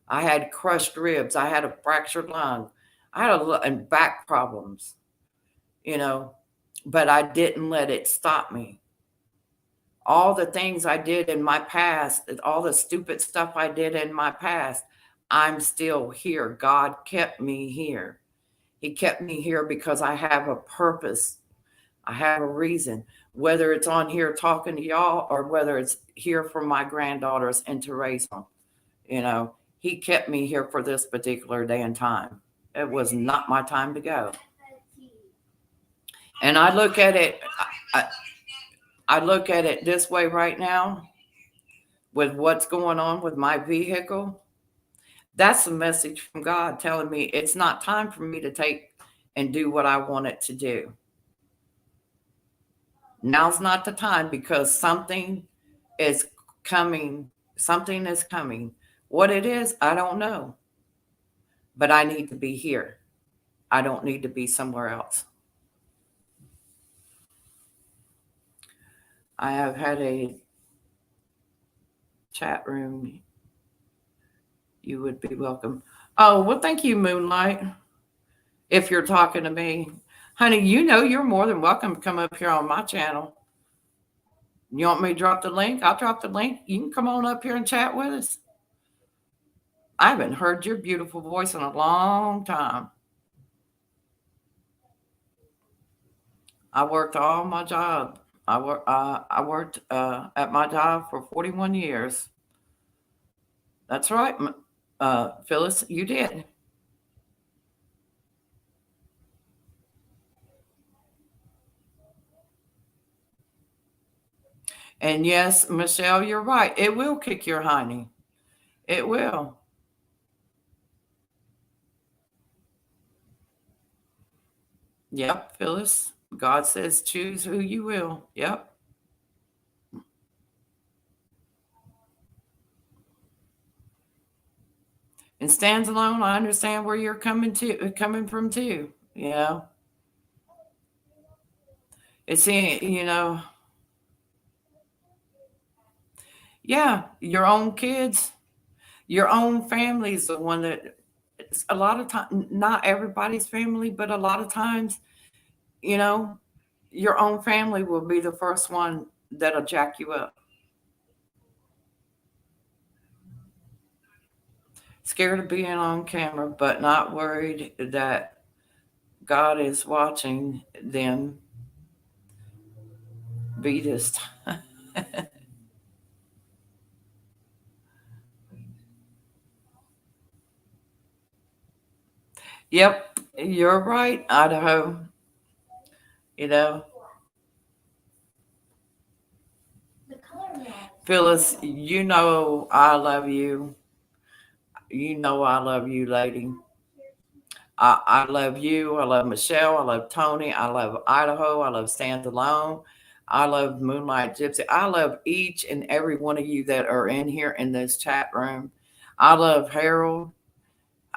I had crushed ribs. I had a fractured lung. I had and back problems, you know, but I didn't let it stop me. All the things I did in my past, all the stupid stuff I did in my past, I'm still here. God kept me here. He kept me here because I have a purpose. I have a reason, whether it's on here talking to y'all or whether it's here for my granddaughters and to raise them. You know, he kept me here for this particular day and time. It was not my time to go. And I look at it, I, I look at it this way right now with what's going on with my vehicle. That's a message from God telling me it's not time for me to take and do what I want it to do. Now's not the time because something is coming. Something is coming. What it is, I don't know. But I need to be here. I don't need to be somewhere else. I have had a chat room. You would be welcome. Oh, well, thank you, Moonlight. If you're talking to me, honey, you know you're more than welcome to come up here on my channel. You want me to drop the link? I'll drop the link. You can come on up here and chat with us. I haven't heard your beautiful voice in a long time. I worked all my job. I worked at my job for 41 years. That's right, Phyllis. You did. And yes, Michelle, you're right. It will kick your honey. It will. Yep, Phyllis. God says choose who you will. Yep. And stands alone, I understand where you're coming from too. You know, it's yeah, your own kids. Your own family is the one that a lot of time, not everybody's family, but a lot of times, you know, your own family will be the first one that'll jack you up. Scared of being on camera, but not worried that God is watching them beat us. Yep, you're right, Idaho. You know, Phyllis, you know I love you. You know I love you, lady. I love you. I love Michelle. I love Tony. I love Idaho. I love Stand Alone. I love Moonlight Gypsy. I love each and every one of you that are in here in this chat room. I love Harold.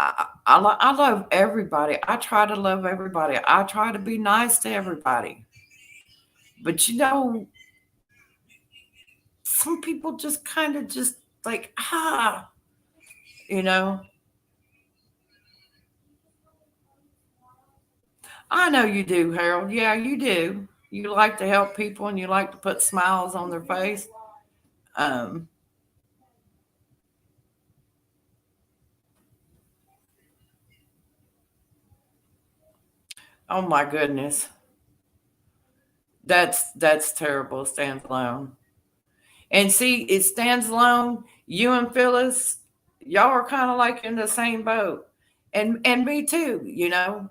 I love everybody. I try to love everybody. I try to be nice to everybody. But you know, some people just kind of just like, you know, I know you do, Harold. Yeah, you do. You like to help people and you like to put smiles on their face. Um, oh my goodness. That's terrible, stands alone. And see, it stands alone. You and Phyllis, y'all are kind of like in the same boat. And me too, you know.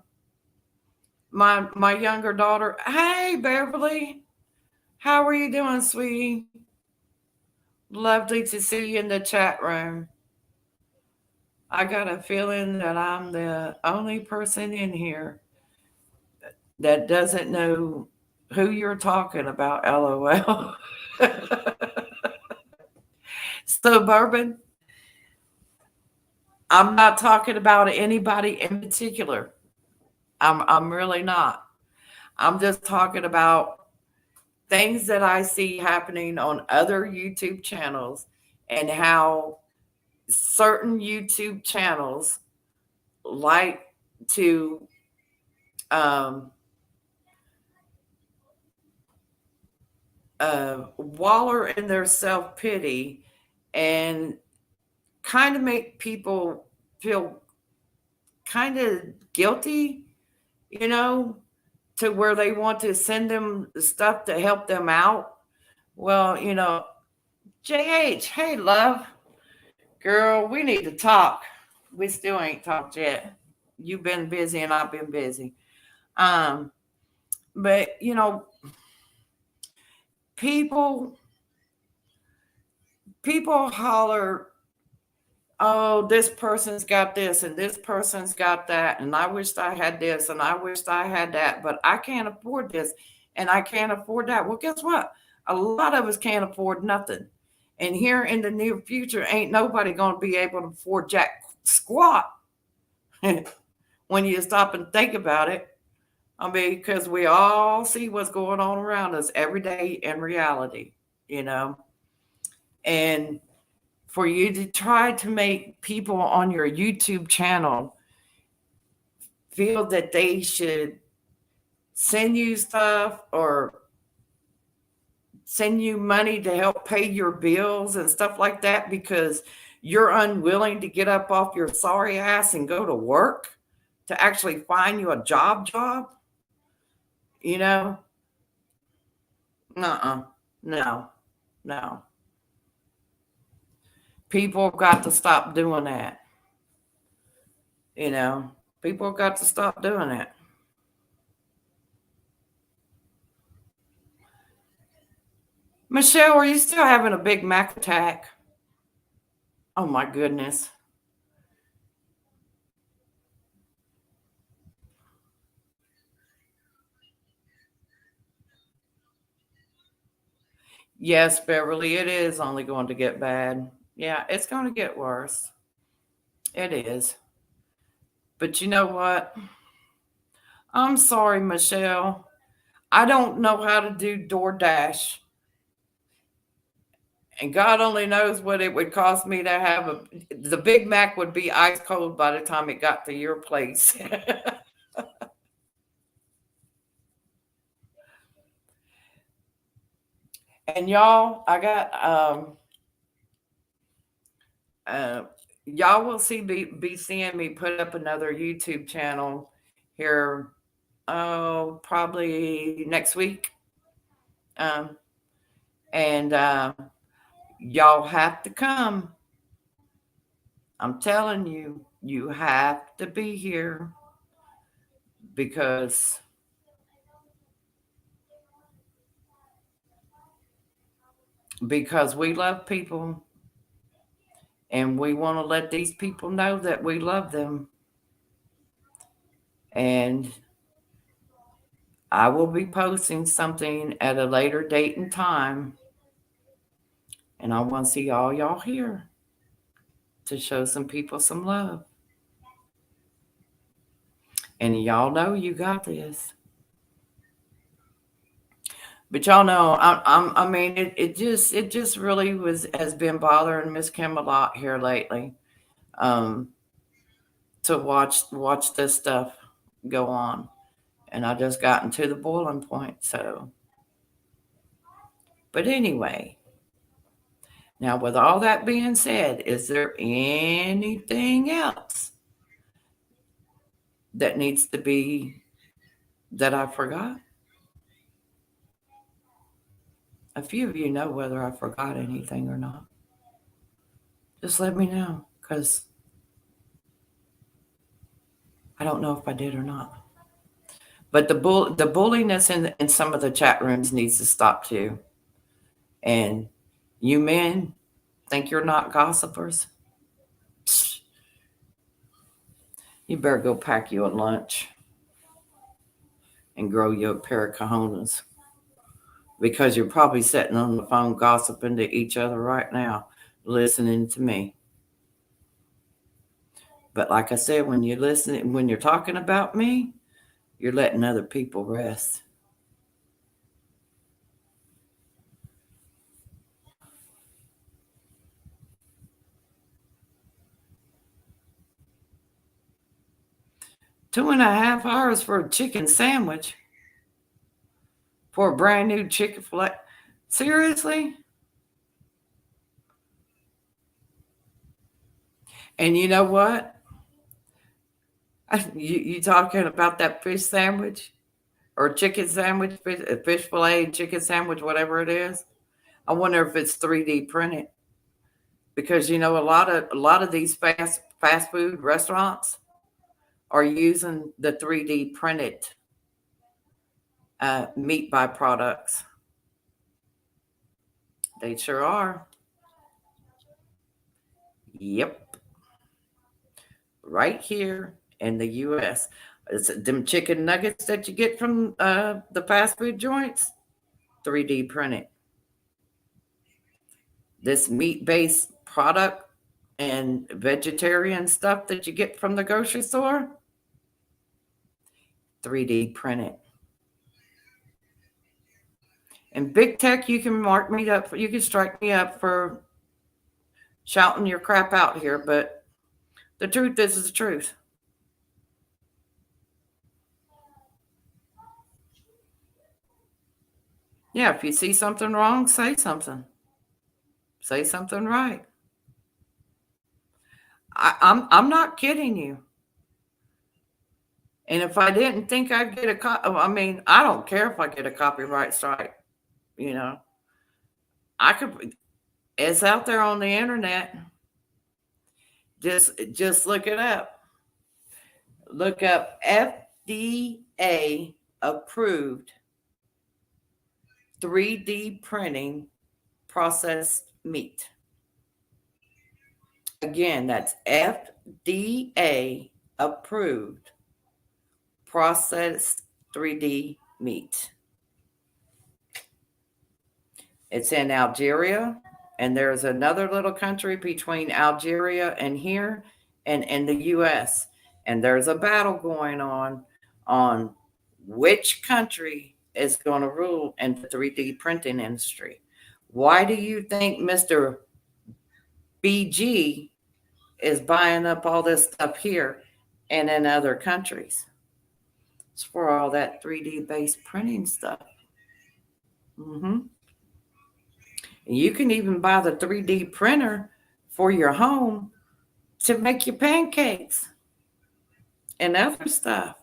My younger daughter, hey Beverly, how are you doing, sweetie? Lovely to see you in the chat room. I got a feeling that I'm the only person in here that doesn't know who you're talking about, LOL. So, Bourbon, I'm not talking about anybody in particular. I'm really not. I'm just talking about things that I see happening on other YouTube channels and how certain YouTube channels like to um, waller in their self pity and kind of make people feel kind of guilty, you know, to where they want to send them stuff to help them out. Well, you know, JH, hey, love, girl, we need to talk. We still ain't talked yet. You've been busy and I've been busy. Um, but, you know, people people holler, oh, this person's got this and this person's got that, and I wished I had this and I wished I had that, but I can't afford this and I can't afford that. Well, guess what? A lot of us can't afford nothing. And here in the near future, ain't nobody going to be able to afford jack squat when you stop and think about it. I mean, because we all see what's going on around us every day in reality, you know. And for you to try to make people on your YouTube channel feel that they should send you stuff or send you money to help pay your bills and stuff like that because you're unwilling to get up off your sorry ass and go to work to actually find you a job, you know? Uh-uh. No, no. People got to stop doing that, you know? People got to stop doing that. Michelle, are you still having a Big Mac attack? Oh my goodness. Yes, Beverly, it is only going to get bad. Yeah, it's going to get worse. It is. But you know what? I'm sorry, Michelle. I don't know how to do DoorDash. And God only knows what it would cost me to have the Big Mac would be ice cold by the time it got to your place. And y'all, I got uh y'all will be seeing me put up another YouTube channel here, oh, probably next week. Um and y'all have to come. I'm telling you, you have to be here because we love people and we want to let these people know that we love them. And I will be posting something at a later date and time. And I want to see all y'all here to show some people some love. And y'all know you got this. But y'all know, I mean, it just really has been bothering Miss Kim a lot here lately, um, to watch this stuff go on, and I just gotten to the boiling point. So, but anyway, now with all that being said, is there anything else that needs to be that I forgot? A few of you know whether I forgot anything or not. Just let me know, because I don't know if I did or not. But the bulliness in some of the chat rooms needs to stop too. And you men think you're not gossipers? Psst, you better go pack you a lunch and grow you a pair of cojones, because you're probably sitting on the phone gossiping to each other right now, listening to me. But like I said, when you're talking about me, you're letting other people rest. Two and a half hours for a chicken sandwich, for a brand new chicken fillet. Seriously? And you know what? You talking about that fish sandwich or chicken sandwich, fish fillet, chicken sandwich, whatever it is? I wonder if it's 3D printed, because you know a lot of these fast food restaurants are using the 3D printed meat byproducts. They sure are. Yep, right here in the U.S. It's them chicken nuggets that you get from the fast food joints, 3D printed. This meat-based product and vegetarian stuff that you get from the grocery store, 3D printed. And big tech, you can mark me up. You can strike me up for shouting your crap out here, but the truth is the truth. Yeah, if you see something wrong, say something. Say something right. I'm not kidding you. And if I didn't think I'd get I mean, I don't care if I get a copyright strike. You know, I could. It's out there on the internet. Just look it up. Look up FDA approved 3D printing processed meat. Again, that's FDA approved processed 3D meat. It's in Algeria, and there's another little country between Algeria and here and the US. And there's a battle going on which country is going to rule in the 3D printing industry. Why do you think Mr. BG is buying up all this stuff here and in other countries? It's for all that 3D based printing stuff. Mm-hmm. And you can even buy the 3D printer for your home to make your pancakes and other stuff.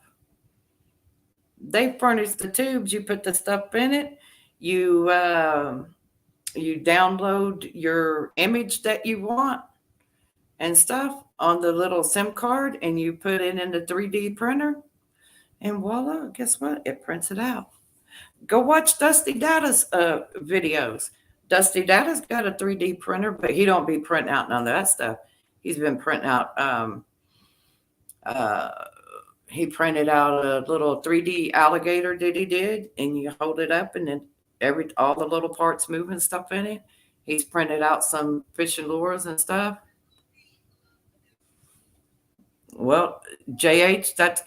They furnish the tubes. You put the stuff in it. You you download your image that you want and stuff on the little SIM card, and you put it in the 3D printer, and voila! Guess what? It prints it out. Go watch Dusty Data's videos. Dusty Data's got a 3D printer, but he don't be printing out none of that stuff. He's been printing out. Uh, he printed out a little 3D alligator that he did, and you hold it up, and then all the little parts move and stuff in it. He's printed out some fishing lures and stuff. Well, JH,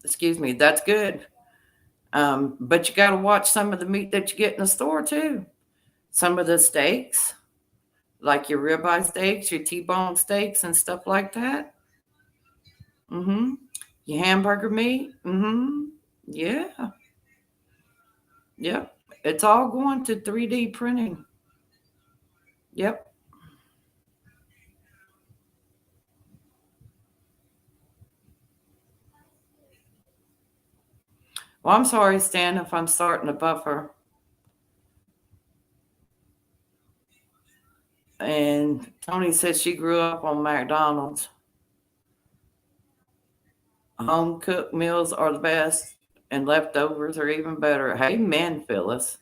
excuse me, that's good. But you got to watch some of the meat that you get in the store too. Some of the steaks, like your ribeye steaks, your T-bone steaks, and stuff like that. Mm-hmm. Your hamburger meat. Mm-hmm. Yeah. Yep. It's all going to 3D printing. Yep. Well, I'm sorry, Stan, if I'm starting to buffer. And Tony says she grew up on McDonald's. Home cooked meals are the best, and leftovers are even better. Amen, Phyllis.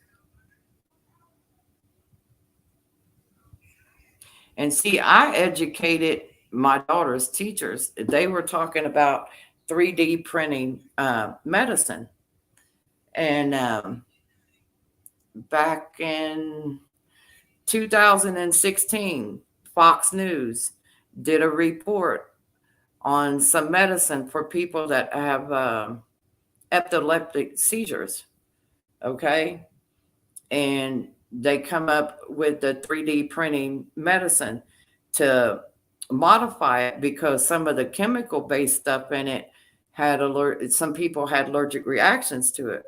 And see, I educated my daughter's teachers. They were talking about 3D printing medicine. And back in 2016, Fox News did a report on some medicine for people that have epileptic seizures. Okay. And they come up with the 3D printing medicine to modify it because some of the chemical based stuff in it had some people had allergic reactions to it.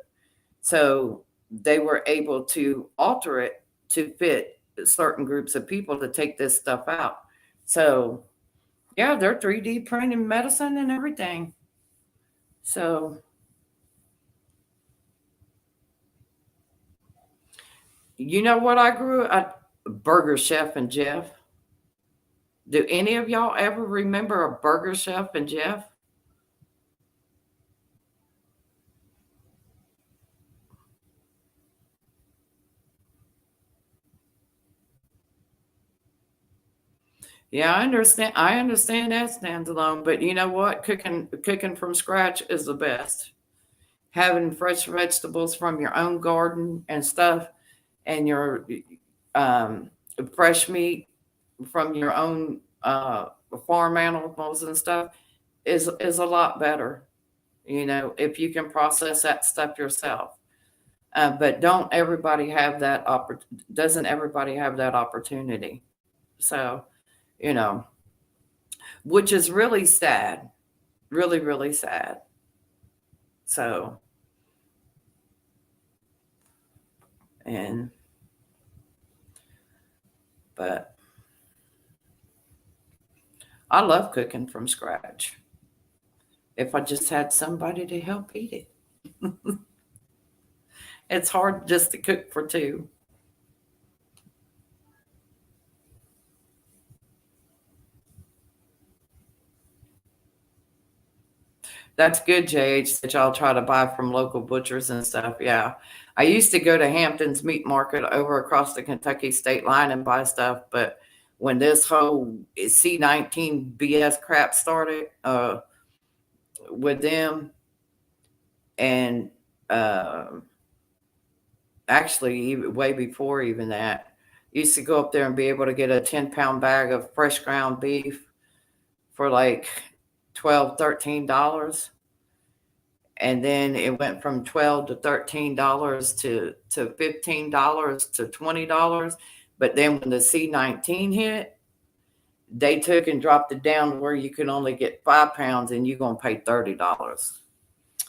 So they were able to alter it to fit certain groups of people to take this stuff out. So yeah, they're 3D printing medicine and everything. So you know what I grew at? Burger Chef and Jeff. Do any of y'all ever remember a Burger Chef and Jeff? Yeah, I understand. I understand that stands alone, but you know what? Cooking from scratch is the best. Having fresh vegetables from your own garden and stuff, and your um, fresh meat from your own farm animals and stuff is a lot better. You know, if you can process that stuff yourself. But don't everybody have that doesn't everybody have that opportunity? So, you know, which is really sad, really, really sad. So, and, but I love cooking from scratch. If I just had somebody to help eat it, it's hard just to cook for two. That's good, JH, that y'all try to buy from local butchers and stuff. Yeah. I used to go to Hampton's Meat Market over across the Kentucky state line and buy stuff, but when this whole C-19 BS crap started with them, and actually even way before even that, used to go up there and be able to get a 10-pound bag of fresh ground beef for like $12, $13. and then it went from $12 to $13 to $15 to $20. But then when the C-19 hit, they took and dropped it down to where you can only get 5 pounds and you're going to pay $30.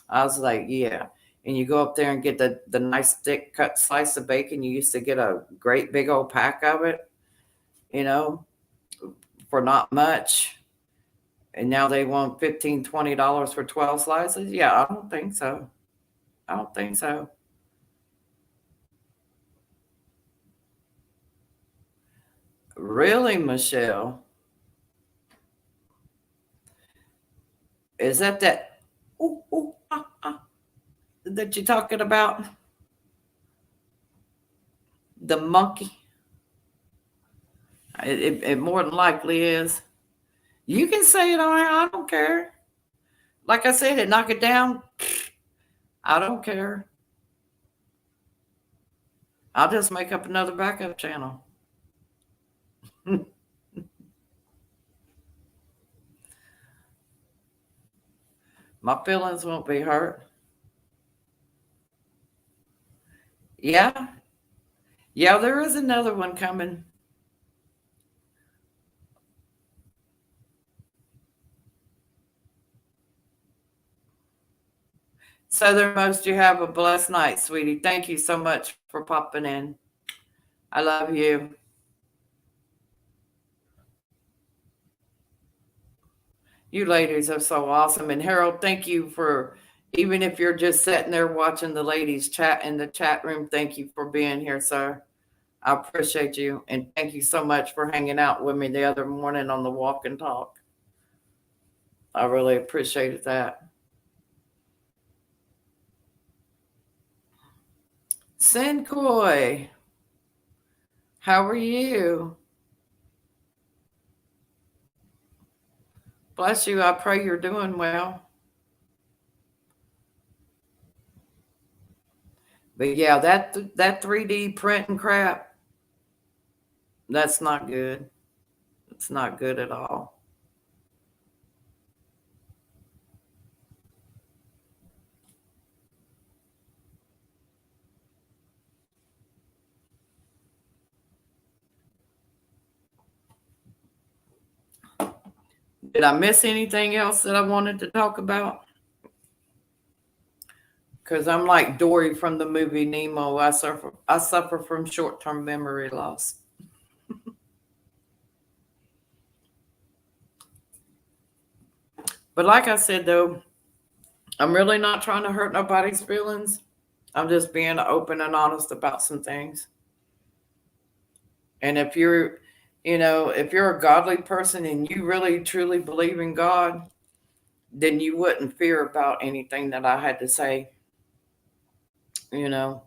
I was like, yeah. And you go up there and get the nice thick cut slice of bacon. You used to get a great big old pack of it, you know, for not much. And now they want $15, $20 for 12 slices. Yeah, I don't think so. I don't think so. Really, Michelle? Is that ooh, ooh, that you're talking about? The monkey? It more than likely is. You can say it on here. I don't care. Like I said, it knock it down. I don't care. I'll just make up another backup channel. My feelings won't be hurt. Yeah. Yeah, there is another one coming. Southernmost, you have a blessed night, sweetie. Thank you so much for popping in. I love you. You ladies are so awesome. And Harold, thank you for, even if you're just sitting there watching the ladies chat in the chat room, thank you for being here, sir. I appreciate you. And thank you so much for hanging out with me the other morning on the walk and talk. I really appreciated that. Sinkoy, how are you? Bless you. I pray you're doing well. But yeah, that 3D printing crap, that's not good. It's not good at all. Did I miss anything else that I wanted to talk about? Because I'm like Dory from the movie Nemo. I suffer from short-term memory loss. But like I said, though, I'm really not trying to hurt nobody's feelings. I'm just being open and honest about some things. And if you're a godly person and you really truly believe in God, then you wouldn't fear about anything that I had to say, you know,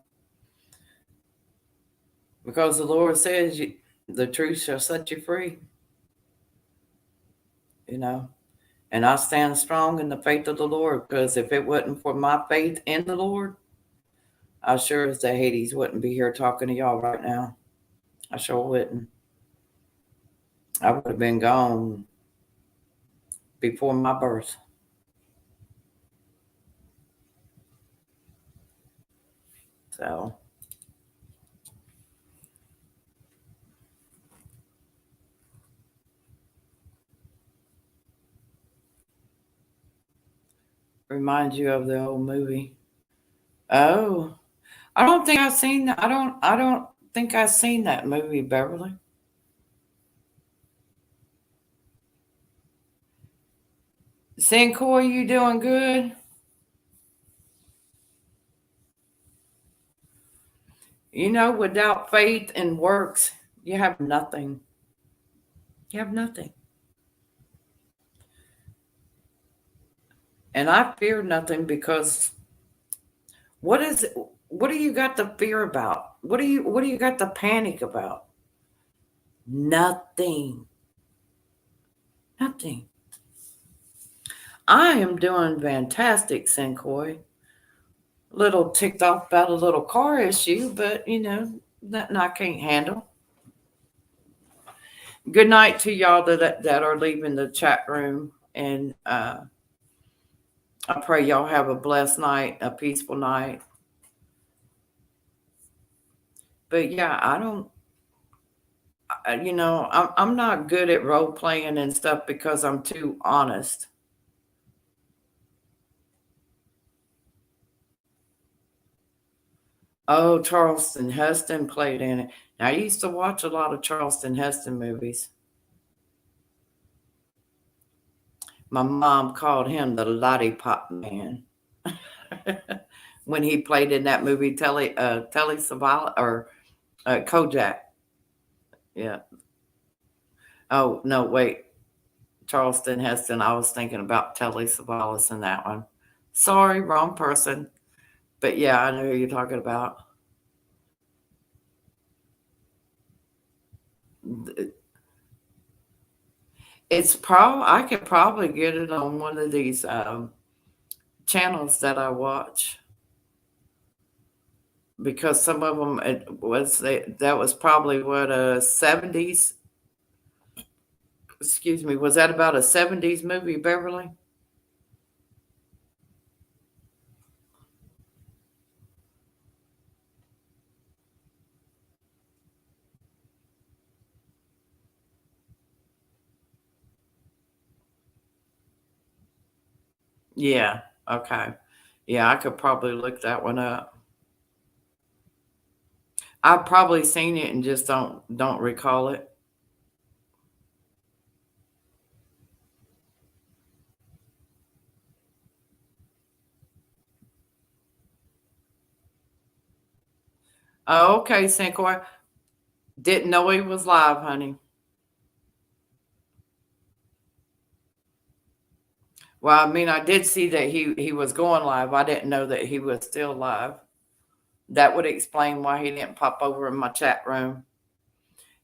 because the Lord says the truth shall set you free, you know. And I stand strong in the faith of the Lord, because if it wasn't for my faith in the Lord, I sure as the Hades wouldn't be here talking to y'all right now. I sure wouldn't. I would have been gone before my birth. So remind you of the old movie. Oh, I don't think I've seen that. I don't think I've seen that movie, Beverly. Sancoy, you doing good? Without faith and works, you have nothing. You have nothing. And I fear nothing, because what is it? What do you got to fear about? What do you got to panic about? Nothing. Nothing. I am doing fantastic, Sancoy. Little ticked off about a little car issue, but nothing I can't handle. Good night to y'all that are leaving the chat room, and I pray y'all have a blessed night, a peaceful night. But yeah, I don't, I'm not good at role playing and stuff because I'm too honest. Oh, Charleston Heston played in it. Now, I used to watch a lot of Charleston Heston movies. My mom called him the lollipop man when he played in that movie Telly Savalas or Kojak. Yeah. Oh no, wait, Charleston Heston. I was thinking about Telly Savalas in that one. Sorry, wrong person. But yeah, I know who you're talking about. It's I could probably get it on one of these channels that I watch because some of them that was probably what a 70s. Excuse me, was that about a 70s movie, Beverly? Yeah. Okay. Yeah, I could probably look that one up. I've probably seen it and just don't recall it. Oh, okay, Cinco. Didn't know he was live, honey. Well, I mean, I did see that he was going live. I didn't know that he was still live. That would explain why he didn't pop over in my chat room.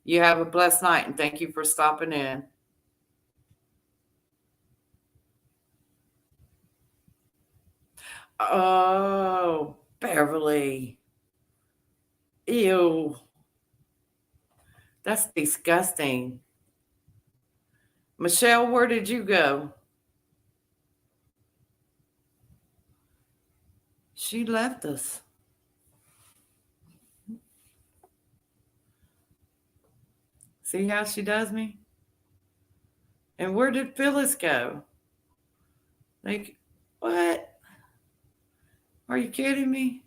You have a blessed night and thank you for stopping in. Oh, Beverly. Ew. That's disgusting. Michelle, where did you go? She left us. See how she does me? And where did Phyllis go? Like, what? Are you kidding me?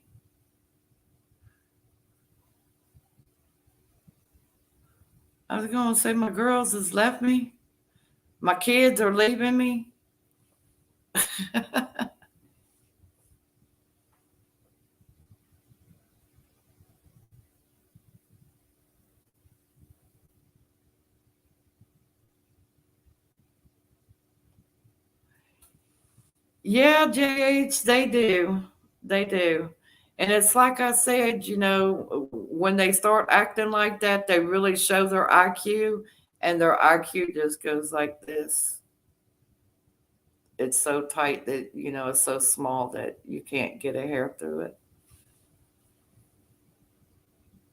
I was going to say my girls has left me. My kids are leaving me. Yeah, JH, they do. They do. And it's like I said, when they start acting like that, they really show their IQ, and their IQ just goes like this. It's so tight that, it's so small that you can't get a hair through it.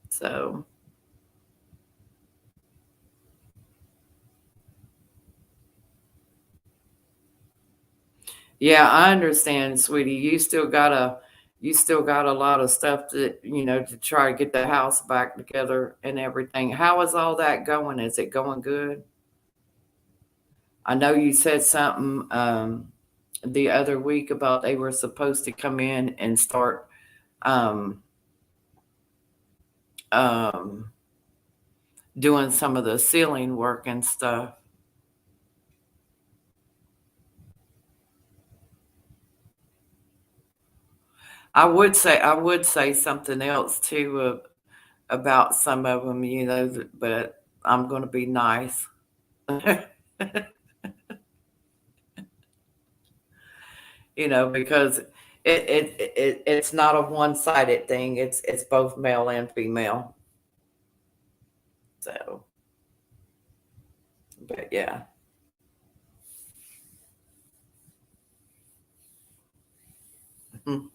So, yeah, I understand, sweetie. You still got a lot of stuff to try to get the house back together and everything. How is all that going? Is it going good? I know you said something the other week about they were supposed to come in and start um, um, doing some of the ceiling work and stuff. I would say something else too about some of them, but I'm going to be nice. Because it's not a one-sided thing. It's both male and female. So, but yeah. Mm.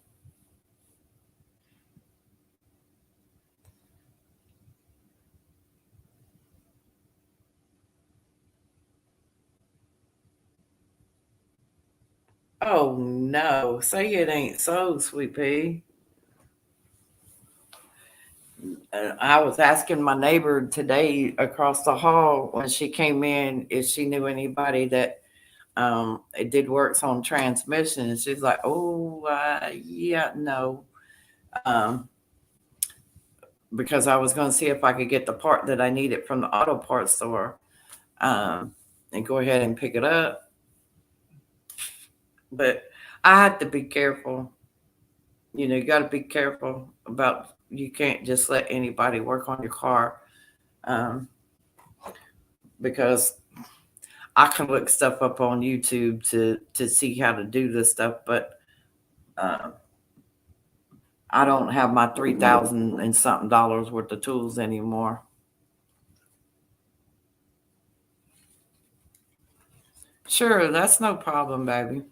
Oh no, say it ain't so, sweet pea. I was asking my neighbor today across the hall when she came in if she knew anybody that it did works on transmission, and she's like, "Oh, yeah, no," um, because I was going to see if I could get the part that I needed from the auto parts store, um, and go ahead and pick it up. But I had to be careful. You got to be careful about. You can't just let anybody work on your car, um, because I can look stuff up on YouTube to see how to do this stuff, but uh, I don't have my 3,000 and something dollars worth of tools anymore. Sure, that's no problem, baby.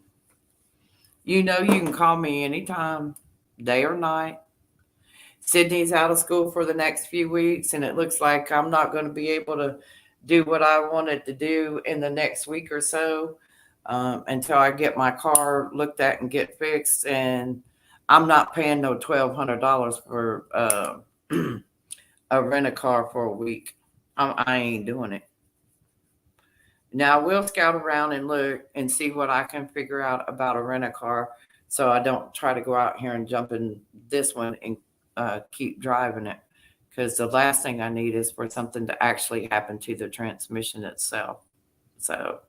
You can call me anytime, day or night. Sydney's out of school for the next few weeks, and it looks like I'm not going to be able to do what I wanted to do in the next week or so, until I get my car looked at and get fixed. And I'm not paying no $1,200 for a rent a car for a week. I ain't doing it. Now, we'll scout around and look and see what I can figure out about a rent a car, so I don't try to go out here and jump in this one and keep driving it. Because the last thing I need is for something to actually happen to the transmission itself. So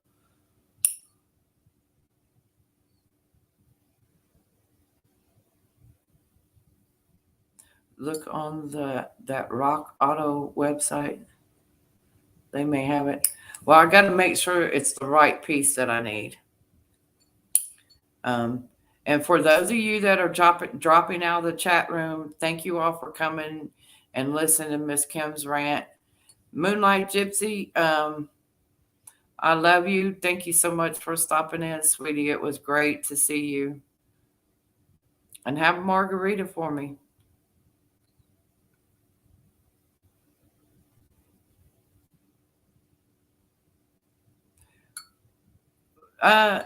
look on that Rock Auto website. They may have it. Well, I got to make sure it's the right piece that I need. Um, and for those of you that are dropping out of the chat room, thank you all for coming and listening to Miss Kim's rant. Moonlight Gypsy, I love you. Thank you so much for stopping in, sweetie. It was great to see you. And have a margarita for me.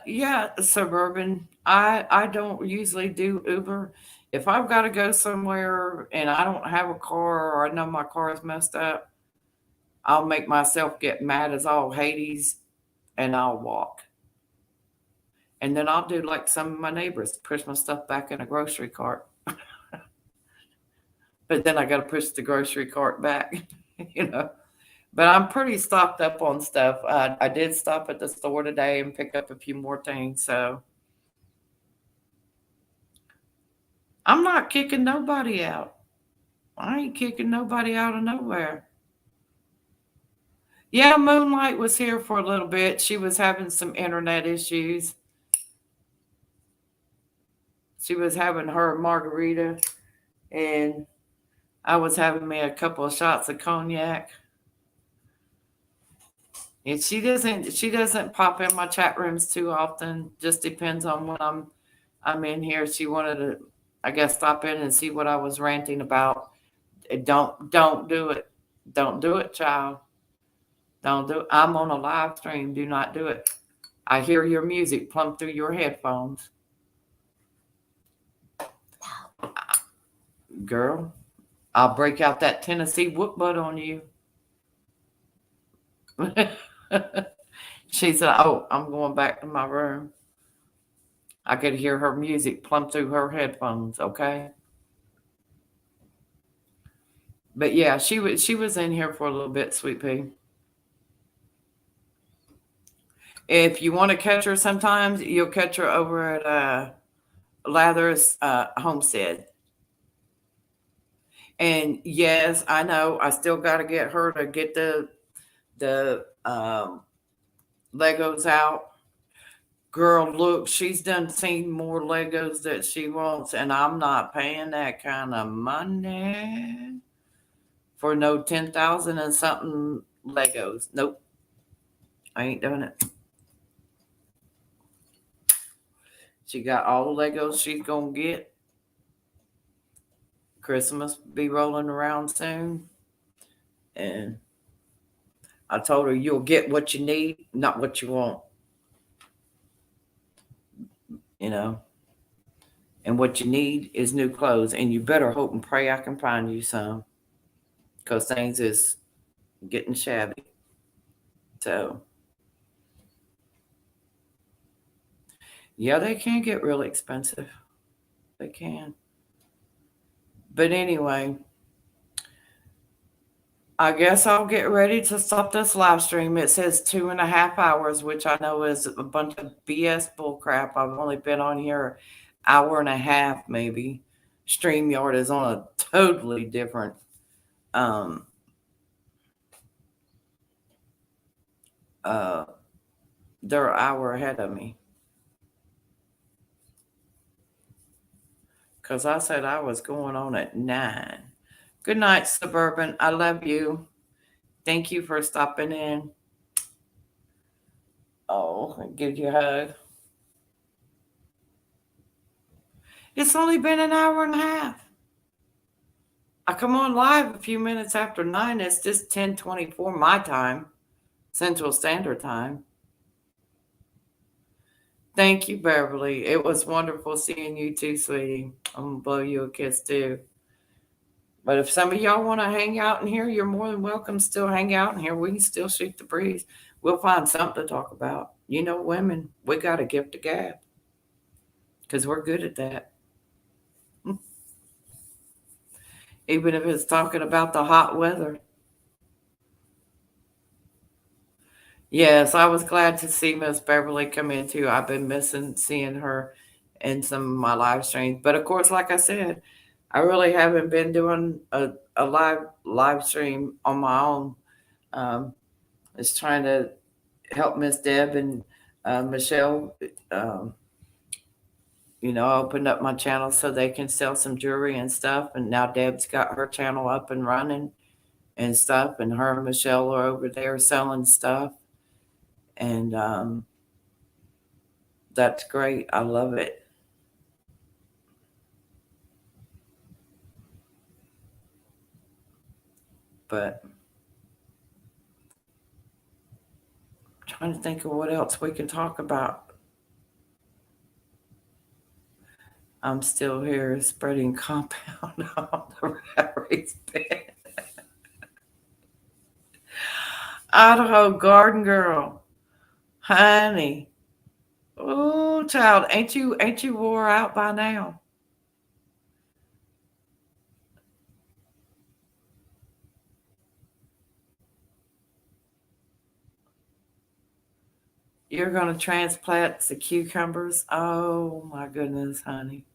Yeah, Suburban. I don't usually do Uber. If I've got to go somewhere and I don't have a car or I know my car is messed up, I'll make myself get mad as all Hades and I'll walk. And then I'll do like some of my neighbors, push my stuff back in a grocery cart. But then I got to push the grocery cart back, you know. But I'm pretty stocked up on stuff. I did stop at the store today and pick up a few more things. So I'm not kicking nobody out. I ain't kicking nobody out of nowhere. Yeah, Moonlight was here for a little bit. She was having some internet issues. She was having her margarita, and I was having me a couple of shots of cognac. And she doesn't pop in my chat rooms too often. Just depends on when I'm in here. She wanted to, I guess, stop in and see what I was ranting about. Don't do it. Don't do it, child. Don't do it. I'm on a live stream. Do not do it. I hear your music plumb through your headphones. Girl, I'll break out that Tennessee whoop butt on you. She said, "Oh, I'm going back to my room." I could hear her music plumb through her headphones. Okay, but yeah, she was in here for a little bit, sweet pea. If you want to catch her, sometimes you'll catch her over at Lather's Homestead. And yes, I know I still got to get her to get the Legos out. Girl, look, she's done seen more Legos that she wants, and I'm not paying that kind of money for no 10,000 and something Legos. Nope, I ain't doing it. She got all the Legos she's gonna get. Christmas be rolling around soon, and I told her you'll get what you need, not what you want. you know. And what you need is new clothes, and you better hope and pray I can find you some, because things is getting shabby. So yeah, they can get really expensive. They can. But anyway, I guess I'll get ready to stop this live stream. It says 2.5 hours, which I know is a bunch of BS bull crap. I've only been on here hour and a half, maybe. StreamYard is on a totally different um uh they're an hour ahead of me. Because I said I was going on at 9. Good night, Suburban. I love you. Thank you for stopping in. Oh, I give you a hug. It's only been an hour and a half. I come on live a few minutes after 9. It's just 10:24 my time, Central Standard Time. Thank you, Beverly. It was wonderful seeing you too, sweetie. I'm gonna blow you a kiss too. But if some of y'all want to hang out in here, you're more than welcome. Still hang out in here. We can still shoot the breeze. We'll find something to talk about. You know, women, we got a gift to gab because we're good at that. Even if it's talking about the hot weather. Yes, I was glad to see Miss Beverly come in too. I've been missing seeing her in some of my live streams. But of course, like I said, I really haven't been doing a live stream on my own. It's trying to help Miss Deb and Michelle. I opened up my channel so they can sell some jewelry and stuff. And now Deb's got her channel up and running and stuff. And her and Michelle are over there selling stuff. And that's great. I love it. But I'm trying to think of what else we can talk about. I'm still here spreading compound on the raised bed. Idaho garden girl, honey. Oh, child, ain't you wore out by now? You're gonna transplant the cucumbers. Oh my goodness, honey.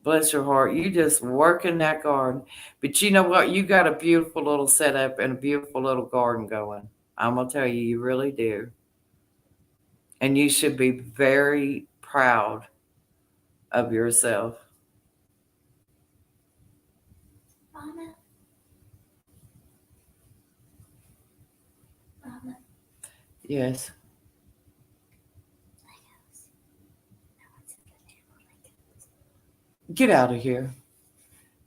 Bless your heart. You just work in that garden. But you know what? You got a beautiful little setup and a beautiful little garden going. I'm gonna tell you, you really do. And you should be very proud of yourself. Mama, Mama, Yes. Get out of here.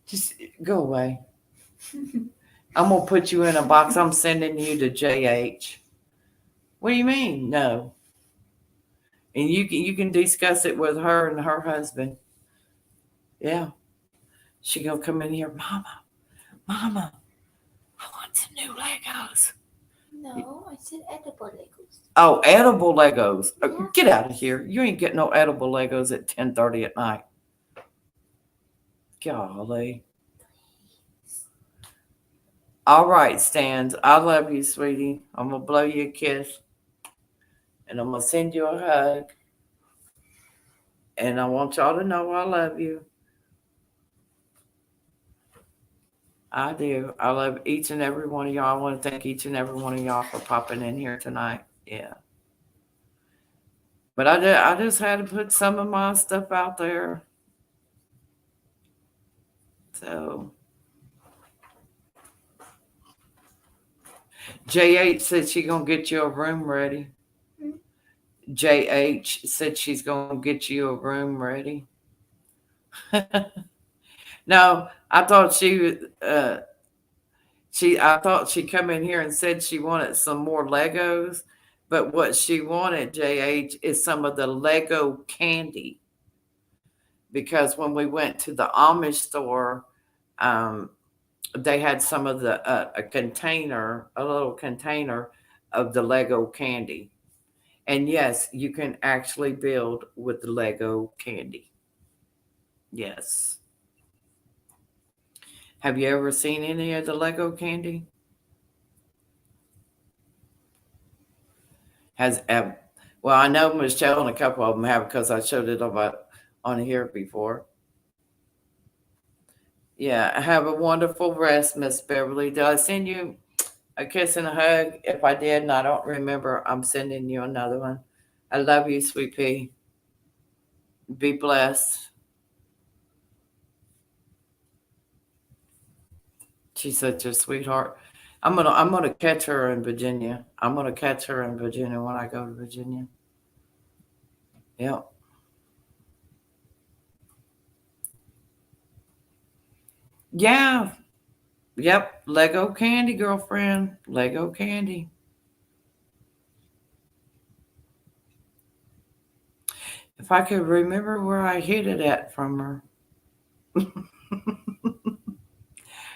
Just go away. I'm gonna put you in a box. I'm sending you to JH. What do you mean? No. And you can discuss it with her and her husband. Yeah. She gonna come in here, Mama, I want some new Legos. no, I said edible Legos. Oh, edible Legos. Yeah. Get out of here. You ain't getting no edible Legos at 10:30 at night. Golly. All right, Stans. I love you, sweetie. I'm gonna blow you a kiss. And I'm gonna send you a hug. And I want y'all to know I love you. I do. I love each and every one of y'all. I want to thank each and every one of y'all for popping in here tonight. Yeah. But I just had to put some of my stuff out there. So JH said she gonna get you a room ready. JH said she's gonna get you a room ready. No, I thought I thought she come in here and said she wanted some more Legos, but what she wanted, JH, is some of the Lego candy. because when we went to the Amish store, um, they had some of the a little container of the Lego candy. And yes, you can actually build with the Lego candy. Yes. Have you ever seen any of the Lego candy? Has well, I know Michelle and a couple of them have because I showed it on here before. Yeah, have a wonderful rest, Miss Beverly. Did I send you a kiss and a hug? If I did and I don't remember, I'm sending you another one. I love you, sweet pea. Be blessed. She's such a sweetheart. I'm gonna catch her in Virginia. I'm gonna catch her in Virginia when I go to Virginia. Yep. Yeah. Yep. Lego candy, girlfriend. Lego candy. If I could remember where I hid it at from her.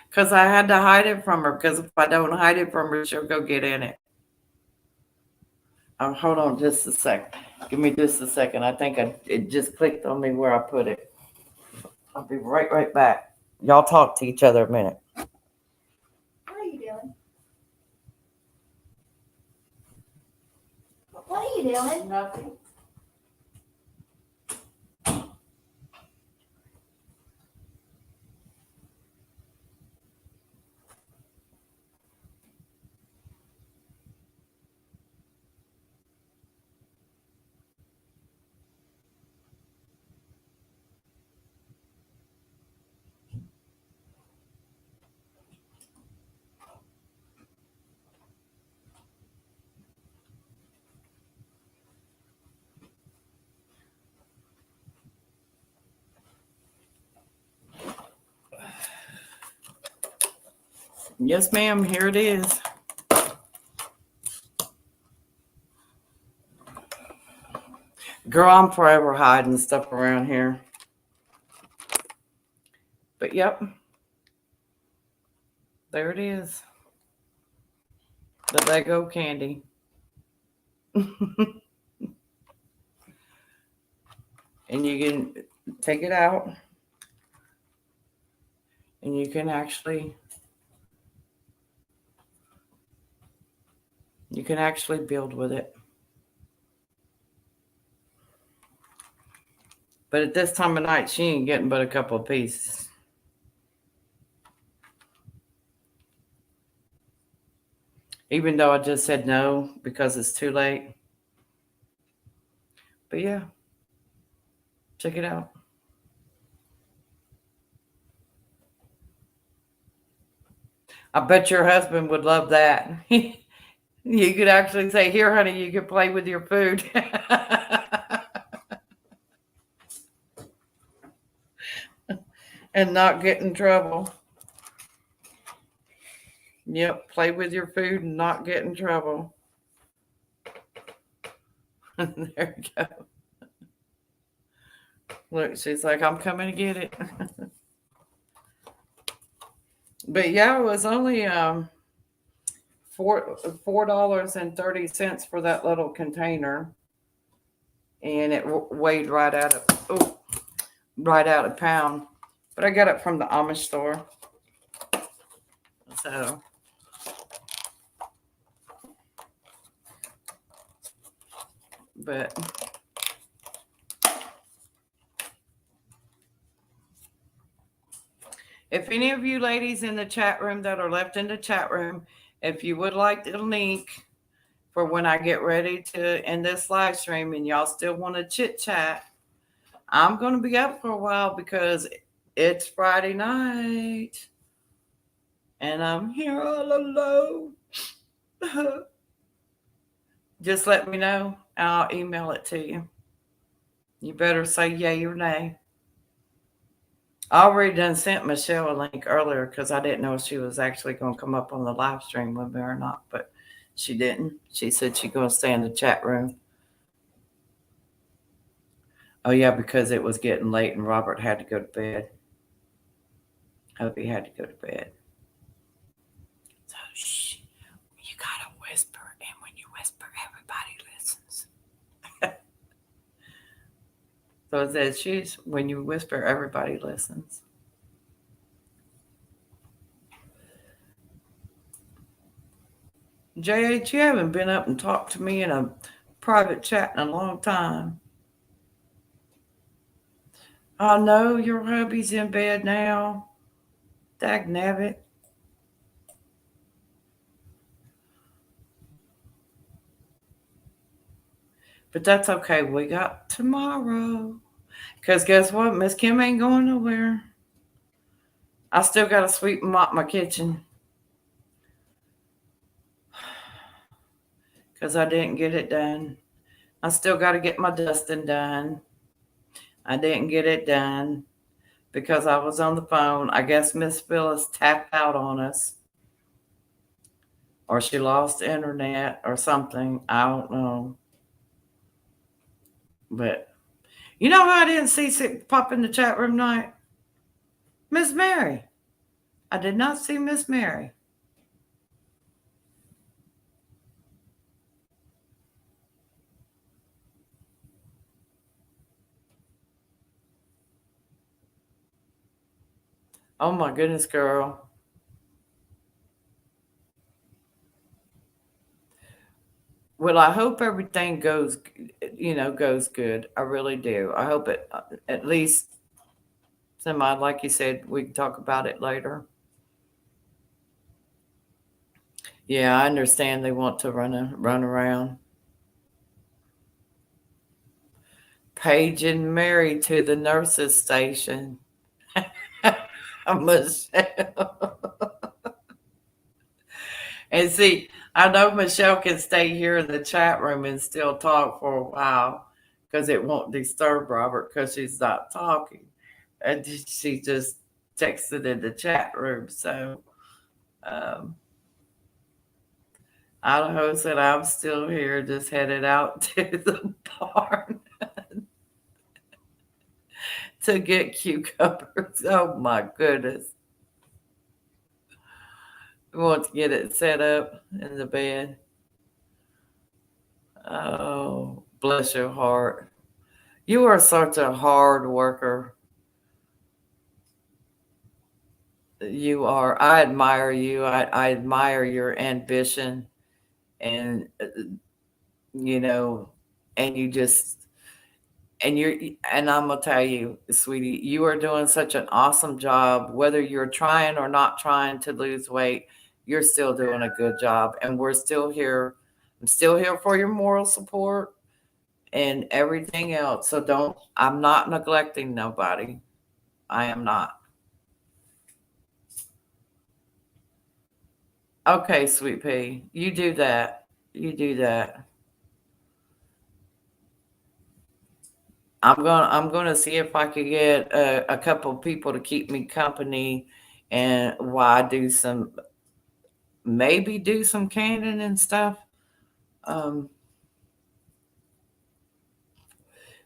Because I had to hide it from her. Because if I don't hide it from her, she'll go get in it. Hold on just a sec. Give me just a second. I think it just clicked on me where I put it. I'll be right back. Y'all talk to each other a minute. What are you doing? What are you doing? Nothing. Yes, ma'am. Here it is. Girl, I'm forever hiding stuff around here. But yep, there it is. The Lego candy. And you can take it out and you can actually build with it. But at this time of night, she ain't getting but a couple of pieces. Even though I just said no because it's too late. But yeah, check it out. I bet your husband would love that. You could actually say, "Here, honey, you can play with your food." And not get in trouble. Yep, play with your food and not get in trouble. There you go. Look, she's like, I'm coming to get it. But yeah, it was only $4.30 for that little container, and it weighed right out a pound. But I got it from the Amish store, so. But if any of you ladies in the chat room that are left in the chat room, if you would like the link for when I get ready to end this live stream and y'all still want to chit chat, I'm going to be up for a while because it's Friday night and I'm here all alone. Just let me know and I'll email it to you. You better say yay or nay. I already done sent Michelle a link earlier because I didn't know if she was actually going to come up on the live stream with me or not, but she didn't. She said she's going to stay in the chat room. Oh yeah, because it was getting late and Robert had to go to bed. Hope he had to go to bed. So shh, you gotta whisper, and when you whisper, everybody listens. So it says, "She's when you whisper, everybody listens." JH, you haven't been up and talked to me in a private chat in a long time. Oh no, your hubby's in bed now. Dag nabbit. But that's okay. We got tomorrow. Because guess what? Miss Kim ain't going nowhere. I still got to sweep and mop my kitchen. Because I didn't get it done. I still got to get my dusting done. I didn't get it done because I was on the phone. I guess Miss Phyllis tapped out on us. Or she lost internet or something. I don't know. But you know how I didn't see pop in the chat room tonight? Miss Mary. I did not see Miss Mary. Oh my goodness, girl. Well, I hope everything goes good. I really do. I hope it, at least, semi, like you said, we can talk about it later. Yeah, I understand they want to run around. Paige and Mary to the nurses station. Michelle. And see, I know Michelle can stay here in the chat room and still talk for a while because it won't disturb Robert because she's not talking. And she just texted in the chat room. So um, Idaho said, I'm still here, just headed out to the barn to get cucumbers. Oh my goodness. We want to get it set up in the bed. Oh, bless your heart. You are such a hard worker. You are. I admire you. I admire your ambition and, you know, and you just, and you're, and I'm going to tell you, sweetie, you are doing such an awesome job. Whether you're trying or not trying to lose weight, you're still doing a good job. And we're still here. I'm still here for your moral support and everything else. So I'm not neglecting nobody. I am not. Okay, sweet pea. You do that. You do that. I'm gonna see if I could get a couple people to keep me company, and while I do maybe do some canning and stuff. Um,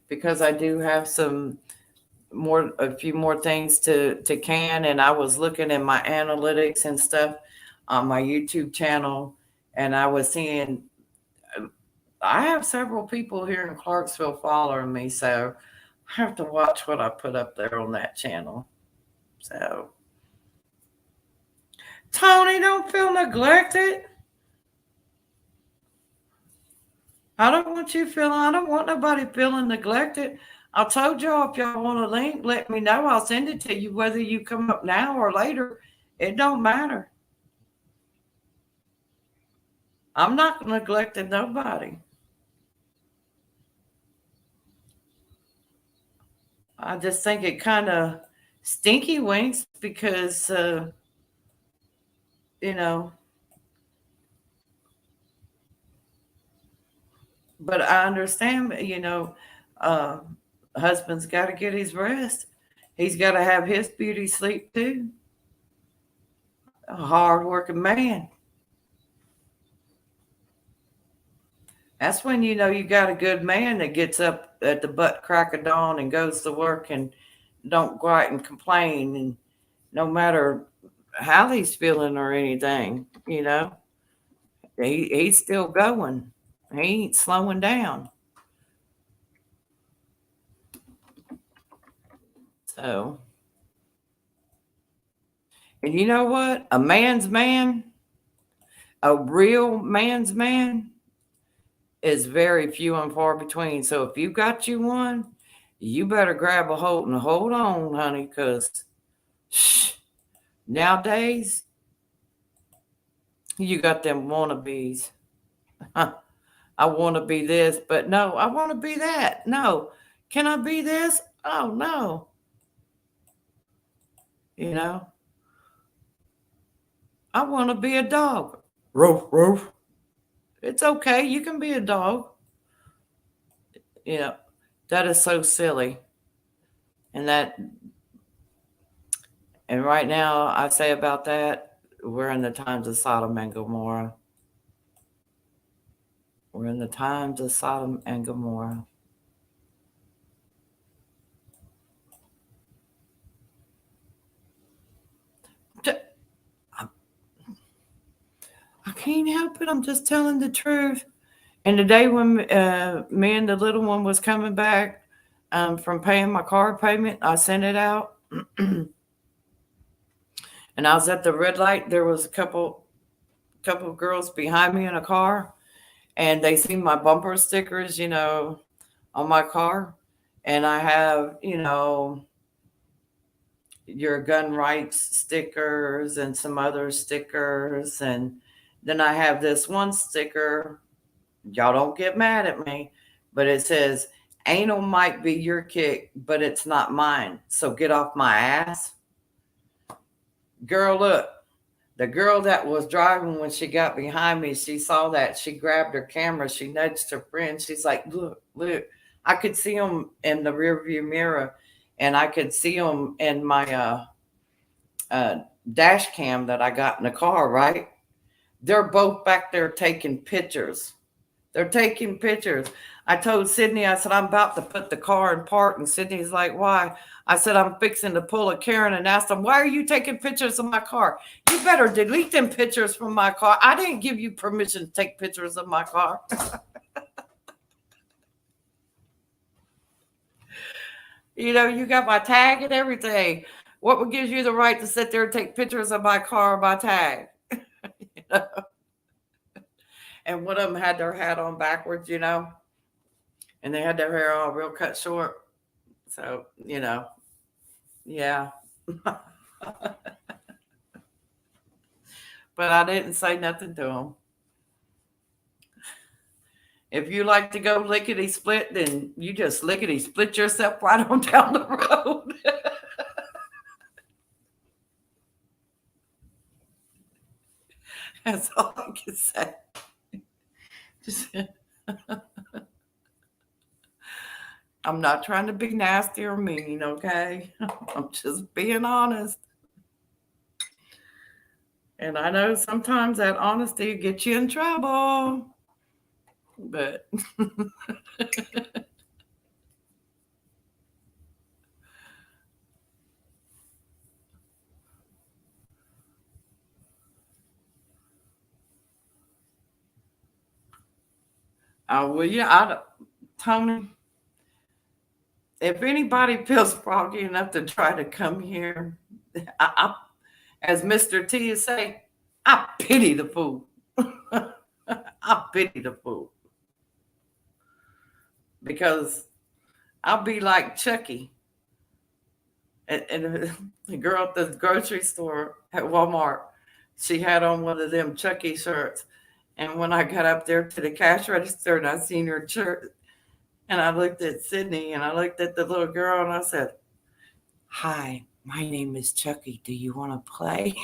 because I do have a few more things to can, and I was looking at my analytics and stuff on my YouTube channel, and I was seeing I have several people here in Clarksville following me, so I have to watch what I put up there on that channel. So, Tony, don't feel neglected. I don't want nobody feeling neglected. I told y'all if y'all want a link, let me know. I'll send it to you whether you come up now or later. It don't matter. I'm not neglecting nobody. I just think it kind of stinky winks because, you know, but I understand, uh, husband's got to get his rest. He's got to have his beauty sleep too. A hard working man. That's when you know you got a good man that gets up at the butt crack of dawn and goes to work and don't go out and complain, and no matter how he's feeling or anything, he's still going. He ain't slowing down. So, and you know what? A man's man, a real man's man, is very few and far between. So if you got you one, you better grab a hold and hold on, honey, because nowadays you got them wannabes. I want to be this, but no, I want to be that. No, can I be this? Oh no, you know, I want to be a dog. Roof, roof. It's okay. You can be a dog. You know, that is so silly. And and right now I say about that, we're in the times of Sodom and Gomorrah. We're in the times of Sodom and Gomorrah. I can't help it. I'm just telling the truth. And the day when me and the little one was coming back from paying my car payment, I sent it out. And I was at the red light. There was a couple of girls behind me in a car, and they seen my bumper stickers, on my car. And I have, your gun rights stickers and some other stickers. And then I have this one sticker. Y'all don't get mad at me, but it says, anal might be your kick, but it's not mine. So get off my ass. Girl, look, the girl that was driving when she got behind me, she saw that. She grabbed her camera. She nudged her friend. She's like, look, look. I could see them in the rearview mirror, and I could see them in my dash cam that I got in the car, right? They're both back there taking pictures. They're taking pictures. I told Sydney, I said, I'm about to put the car in park. And Sydney's like, why? I said, I'm fixing to pull a Karen and asked them, why are you taking pictures of my car? You better delete them pictures from my car. I didn't give you permission to take pictures of my car. You got my tag and everything. What gives you the right to sit there and take pictures of my car or my tag? you know? And one of them had their hat on backwards, and they had their hair all real cut short. So, yeah. But I didn't say nothing to them. If you like to go lickety split, then you just lickety split yourself right on down the road. That's all I can say. I'm not trying to be nasty or mean, okay? I'm just being honest. And I know sometimes that honesty gets you in trouble. But Tony, if anybody feels froggy enough to try to come here, as Mr. T is say, I pity the fool. I pity the fool. Because I'll be like Chucky. And the girl at the grocery store at Walmart, she had on one of them Chucky shirts. And when I got up there to the cash register and I seen her shirt, and I looked at Sydney and I looked at the little girl and I said, hi, my name is Chucky. Do you want to play?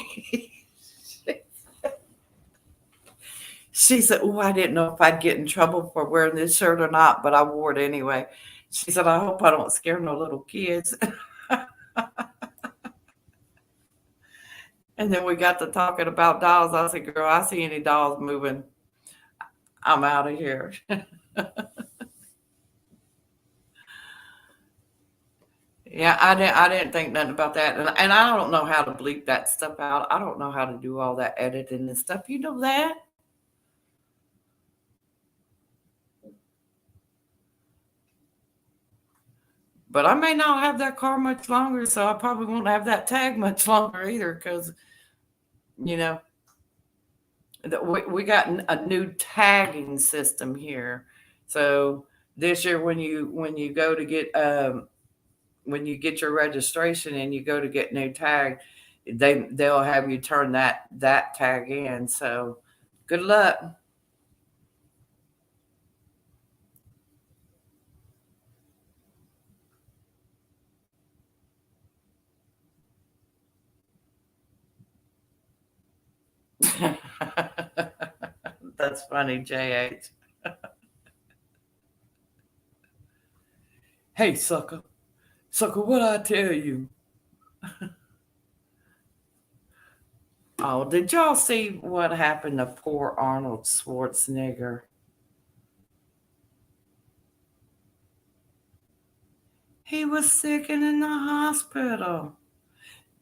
She said, oh, I didn't know if I'd get in trouble for wearing this shirt or not, but I wore it anyway. She said, I hope I don't scare no little kids. And then we got to talking about dolls. I said, girl, I see any dolls moving, I'm out of here. Yeah, I didn't think nothing about that, and I don't know how to bleep that stuff out. I don't know how to do all that editing and stuff. You know that? But I may not have that car much longer, so I probably won't have that tag much longer either. Because you know, we got a new tagging system here. So this year, when you go to get when you get your registration and you go to get new tag, they'll have you turn that tag in. So good luck. That's funny, JH. Hey, sucker. Sucker, what I tell you? Oh, did y'all see what happened to poor Arnold Schwarzenegger? He was sick and in the hospital.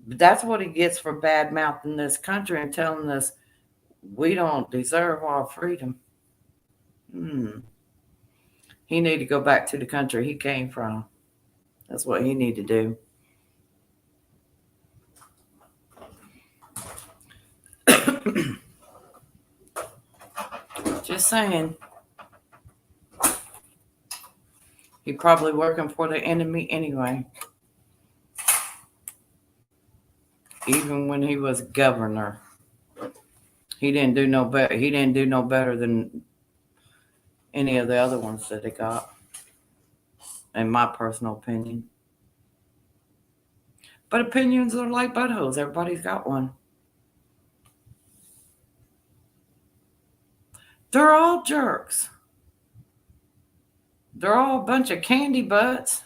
That's what he gets for bad mouthing this country and telling us we don't deserve our freedom. Hmm. He need to go back to the country he came from. That's what he need to do. Just saying. He probably working for the enemy anyway. Even when he was governor, he didn't do no better. He didn't do no better than any of the other ones that they got, in my personal opinion. But opinions are like buttholes. Everybody's got one. They're all jerks. They're all a bunch of candy butts.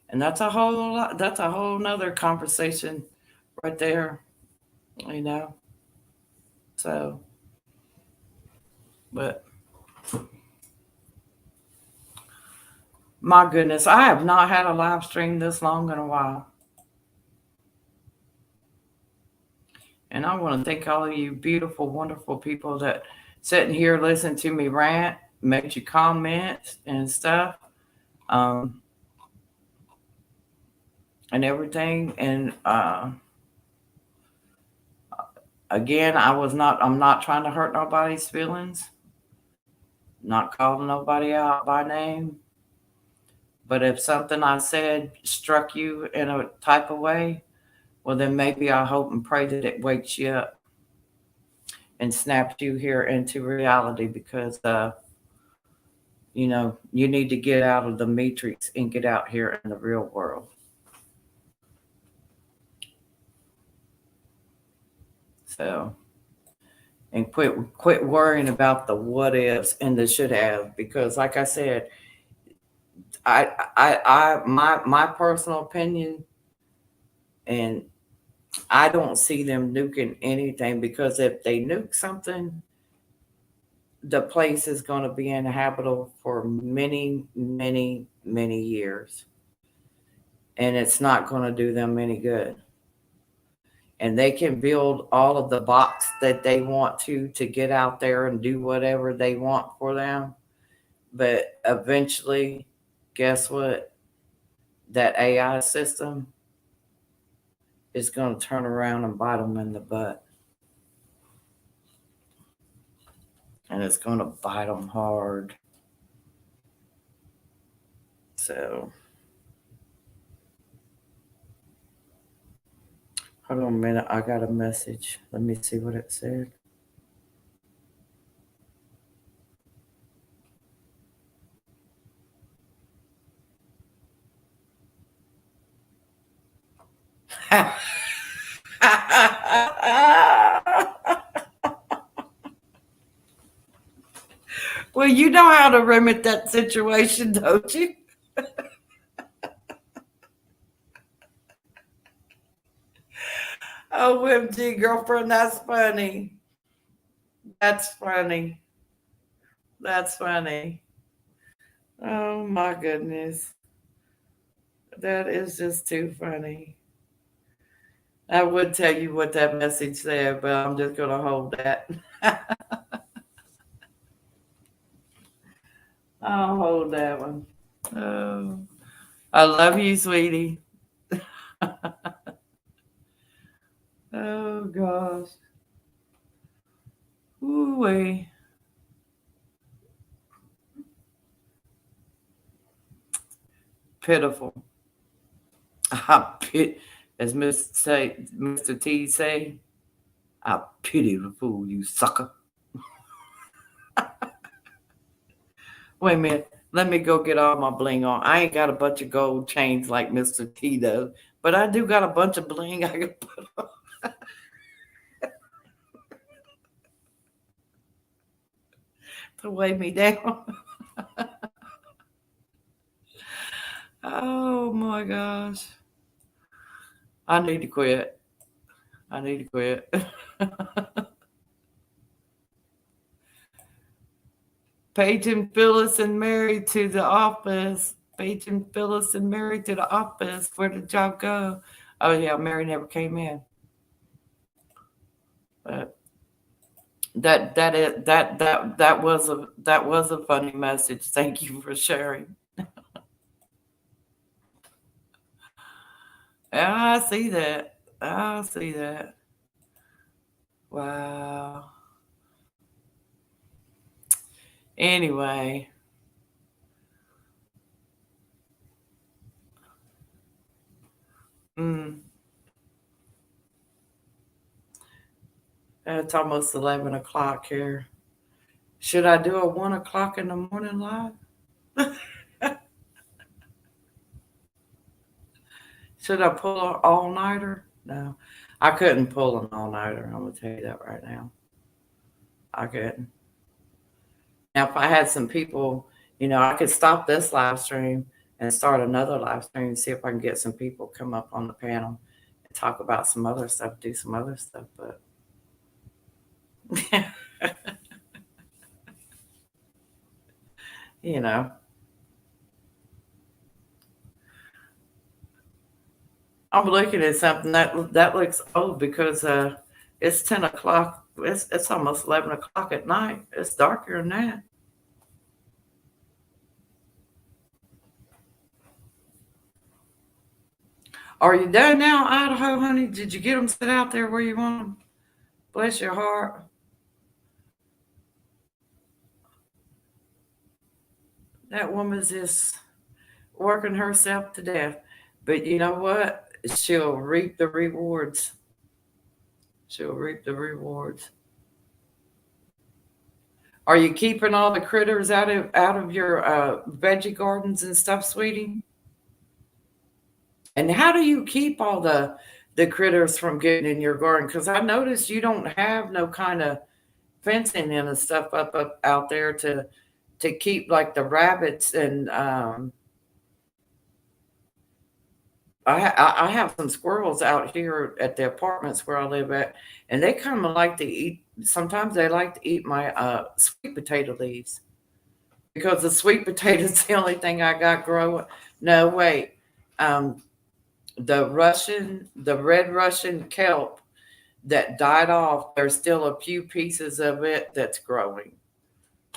And that's a whole nother conversation right there, you know. So but my goodness, I have not had a live stream this long in a while. And I want to thank all of you beautiful, wonderful people that sitting here listen to me rant, make you comments and stuff, um, and everything. And again, I'm not trying to hurt nobody's feelings, not calling nobody out by name. But if something I said struck you in a type of way, well, then maybe I hope and pray that it wakes you up and snaps you here into reality because you need to get out of the matrix and get out here in the real world. So, and quit worrying about the what ifs and the should have, because like I said, my personal opinion, and I don't see them nuking anything, because if they nuke something, the place is going to be inhabitable for many, many, many years, and it's not going to do them any good. And they can build all of the bots that they want to get out there and do whatever they want for them, but eventually, guess what? That AI system is going to turn around and bite them in the butt, and it's going to bite them hard. So hold on a minute. I got a message. Let me see what it said. Well, you know how to remedy that situation, don't you? OMG, girlfriend, that's funny. That's funny. That's funny. Oh my goodness. That is just too funny. I would tell you what that message said, but I'm just going to hold that. I'll hold that one. Oh, I love you, sweetie. Oh, gosh. Ooh, pitiful. I pit, as Mr. T say, I pity the fool, you sucker. Wait a minute. Let me go get all my bling on. I ain't got a bunch of gold chains like Mr. T does, but I do got a bunch of bling I can put on to weigh me down. Oh my gosh. I need to quit. I need to quit. Paige and Phyllis and Mary to the office. Paige and Phyllis and Mary to the office. Where did y'all go? Oh yeah, Mary never came in. But that was a funny message. Thank you for sharing. Yeah, I see that. I see that. Wow. Anyway, mm, it's almost 11 o'clock here. Should I do a 1 o'clock in the morning live? Should I pull an all nighter? No, I couldn't pull an all nighter. I'm gonna tell you that right now. I couldn't. Now, if I had some people, I could stop this live stream and start another live stream and see if I can get some people come up on the panel and talk about some other stuff, do some other stuff. But you know, I'm looking at something that looks old because it's 10 o'clock. It's almost 11 o'clock at night. It's darker than that. Are you done now, Idaho, honey? Did you get them set out there where you want them? Bless your heart. That woman's just working herself to death. But you know what? She'll reap the rewards. She'll reap the rewards. Are you keeping all the critters out of your veggie gardens and stuff, sweetie? And how do you keep all the critters from getting in your garden? Because I noticed you don't have no kind of fencing and stuff up out there to keep like the rabbits and I have some squirrels out here at the apartments where I live at, and they kind of like to eat. Sometimes they like to eat my sweet potato leaves because the sweet potato is the only thing I got growing. No, wait, um, the red Russian kelp that died off. There's still a few pieces of it that's growing.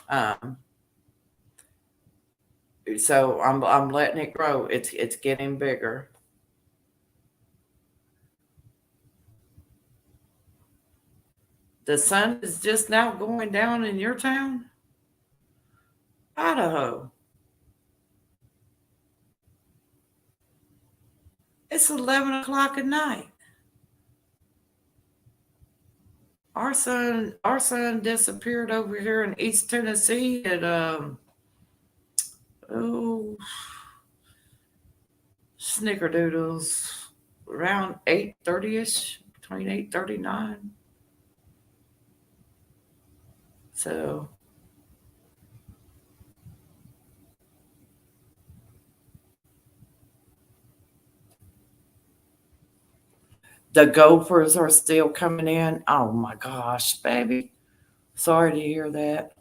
Um, so I'm letting it grow. It's getting bigger. The sun is just now going down in your town, Idaho. It's 11 o'clock at night. Our son disappeared over here in East Tennessee at oh snickerdoodles around 8:30ish, between 8:39. So the gophers are still coming in. Oh my gosh, baby. Sorry to hear that.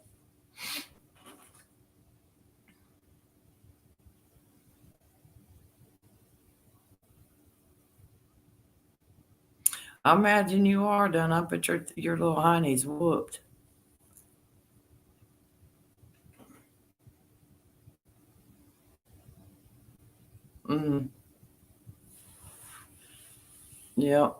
I imagine you are done up at your little honey's whooped. Mm, yep.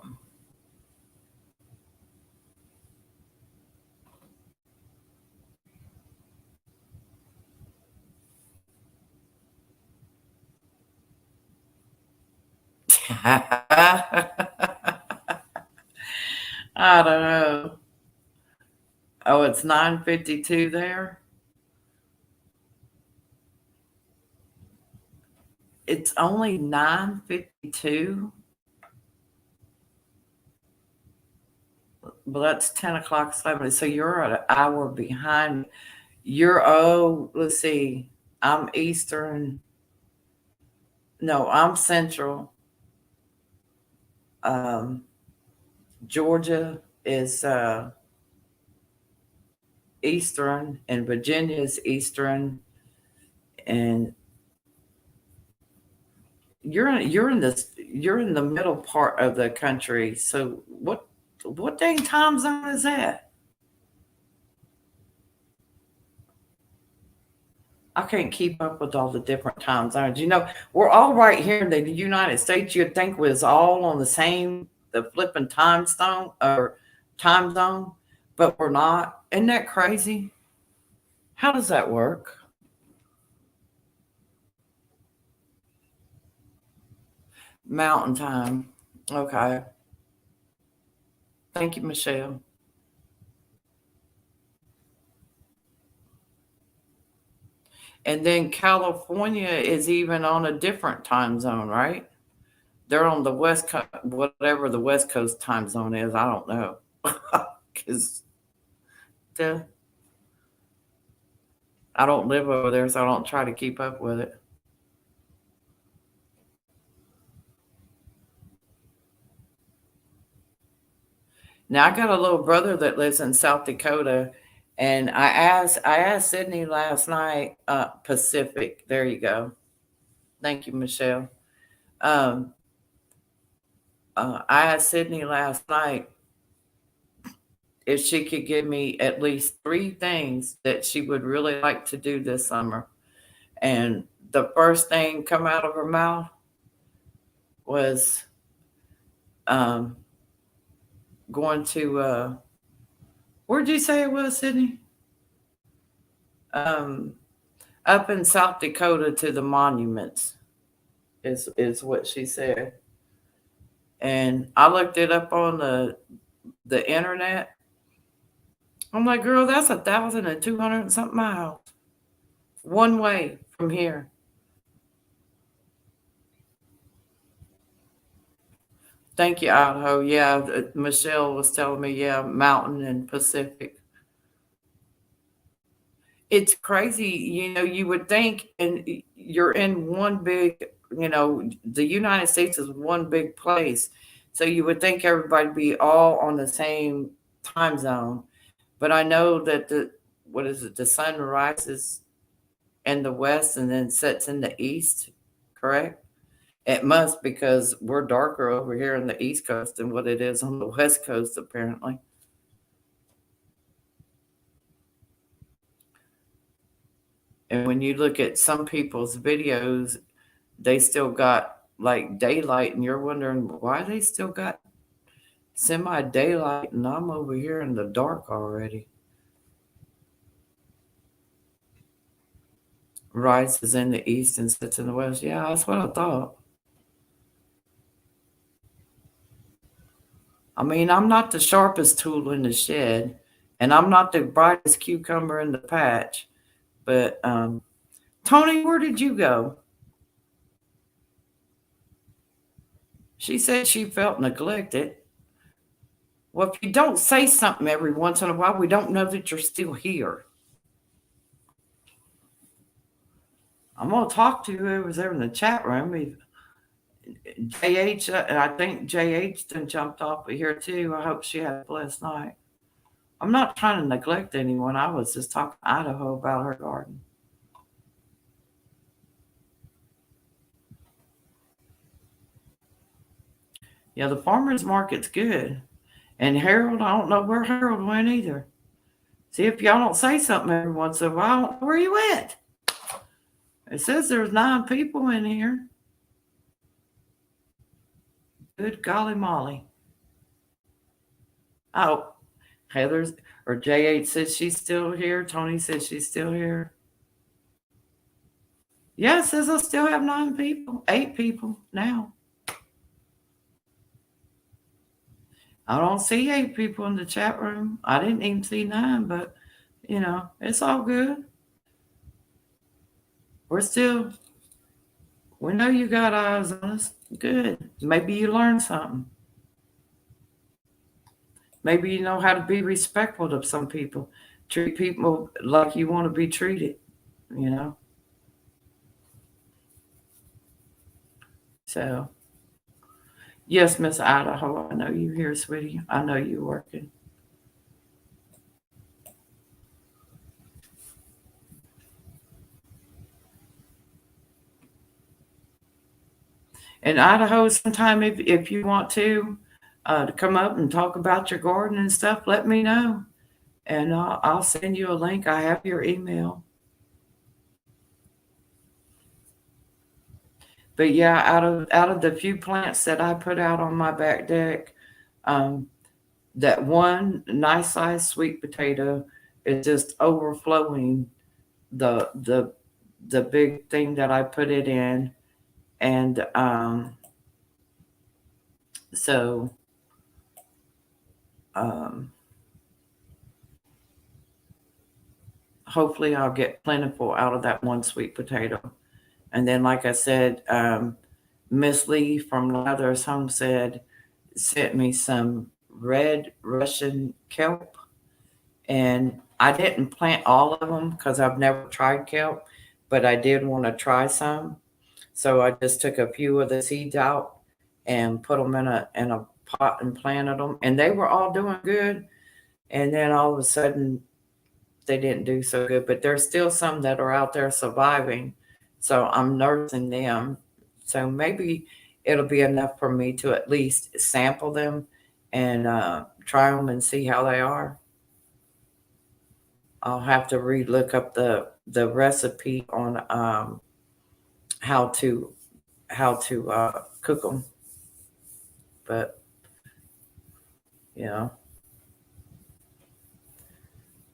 I don't know. Oh, it's 9:52 there. It's only 9:52. Well, that's 10 o'clock 7. So you're an hour behind. Let's see. I'm Eastern. No, I'm Central. Um, Georgia is Eastern, and Virginia is Eastern, and you're in the middle part of the country. So what dang time zone is that? I can't keep up with all the different time zones. We're all right here in the United States. You'd think was all on the flipping time zone, but we're not. Isn't that crazy? How does that work? Mountain time. Okay. Thank you, Michelle. And then California is even on a different time zone, right? They're on the West Coast, whatever the West Coast time zone is. I don't know. Because I don't live over there, so I don't try to keep up with it. Now I got a little brother that lives in South Dakota, and I asked Sydney last night. Pacific. There you go. Thank you, Michelle. Um, I asked Sydney last night if she could give me at least three things that she would really like to do this summer, and the first thing come out of her mouth was um, going to where'd you say it was, Sydney? Um, Up in South Dakota to the monuments is what she said. And I looked it up on the internet. I'm like, girl, that's 1,200 and something miles one way from here. Thank you, Idaho. Yeah, Michelle was telling me, yeah, Mountain and Pacific. It's crazy, you would think, and you're in one big, the United States is one big place. So you would think everybody'd be all on the same time zone. But I know that what is it, the sun rises in the west and then sets in the east, correct? It must, because we're darker over here in the East Coast than what it is on the West Coast, apparently. And when you look at some people's videos, they still got like daylight, and you're wondering why they still got semi daylight, and I'm over here in the dark already. Rises in the east and sets in the west. Yeah, that's what I thought. I mean, I'm not the sharpest tool in the shed, and I'm not the brightest cucumber in the patch. But Tony, where did you go? She said she felt neglected. Well, if you don't say something every once in a while, we don't know that you're still here. I'm gonna talk to whoever's there in the chat room. JH, I think JH then jumped off of here too. I hope she had a blessed night. I'm not trying to neglect anyone. I was just talking to Idaho about her garden. Yeah, the farmer's market's good. And Harold, I don't know where Harold went either. See if y'all don't say something every once in a while. I don't know where you went. It says there's 9 people in here. Good golly molly. Oh, Heather's or J8 says she's still here. Tony says she's still here. Yeah, it says I still have 9 people, 8 people now. I don't see 8 people in the chat room. I didn't even see 9, but it's all good. We know you got eyes on us. Good. Maybe you learned something. Maybe you know how to be respectful to some people. Treat people like you want to be treated, you know. So, yes, Miss Idaho, I know you here, sweetie. I know you working. In Idaho, sometime if you want to come up and talk about your garden and stuff, let me know, and I'll send you a link. I have your email. But yeah, out of the few plants that I put out on my back deck, um, that one nice sized sweet potato is just overflowing the the the big thing that I put it in, and so um, hopefully I'll get plentiful out of that one sweet potato. And then, like I said, Miss Lee from Leather's Homestead sent me some red Russian kelp, and I didn't plant all of them because I've never tried kelp, but I did want to try some. So I just took a few of the seeds out and put them in a pot and planted them, and they were all doing good. And then all of a sudden, they didn't do so good. But there's still some that are out there surviving, so I'm nursing them. So maybe it'll be enough for me to at least sample them and try them and see how they are. I'll have to re-look up the recipe on how to cook them. But you know,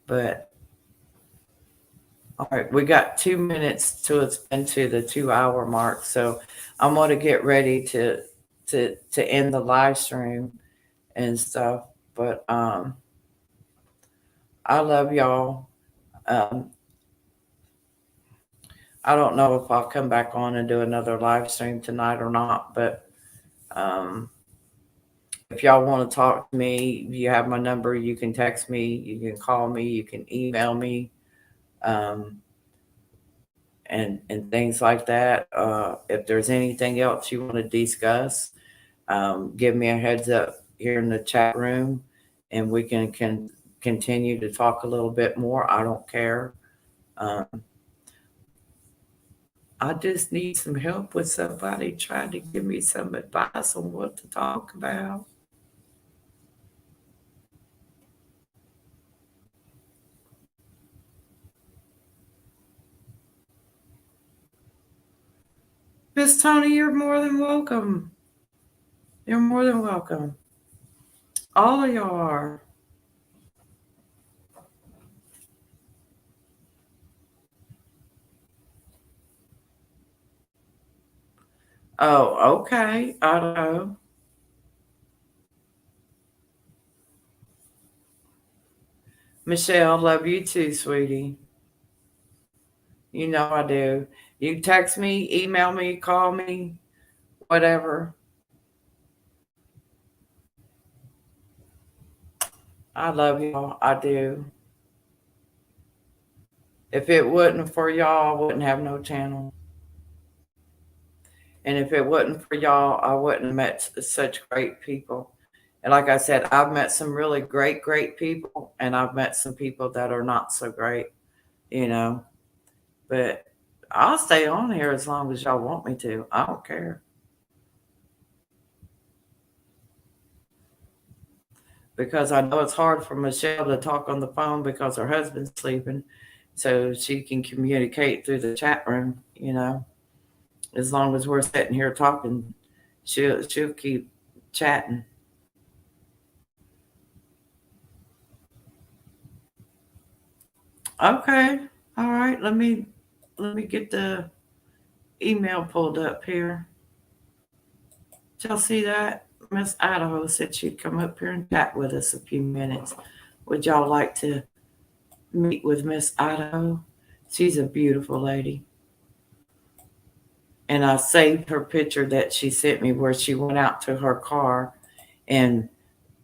but all right, we got 2 minutes till it's into the 2 hour mark, so I'm gonna get ready to end the live stream and stuff. But I love y'all. Um, I don't know if I'll come back on and do another live stream tonight or not, but um, if y'all want to talk to me, you have my number. You can text me, you can call me, you can email me, um, and things like that. If there's anything else you want to discuss, give me a heads up here in the chat room, and we can continue to talk a little bit more. I don't care. Um, I just need some help with somebody trying to give me some advice on what to talk about. Miss Tony, you're more than welcome. You're more than welcome. All of y'all are. Oh, okay. I don't know. Michelle, love you too, sweetie. You know I do. You text me, email me, call me, whatever. I love y'all. I do. If it wasn't for y'all, I wouldn't have no channel. And if it wasn't for y'all, I wouldn't have met such great people. And like I said, I've met some really great people, and I've met some people that are not so great, you know. But I'll stay on here as long as y'all want me to. I don't care. Because I know it's hard for Michelle to talk on the phone because her husband's sleeping, so she can communicate through the chat room. As long as we're sitting here talking, she'll keep chatting. Okay, all right. Let me get the email pulled up here. Did y'all see that? Miss Idaho said she'd come up here and chat with us a few minutes. Would y'all like to meet with Miss Idaho? She's a beautiful lady. And I saved her picture that she sent me where she went out to her car and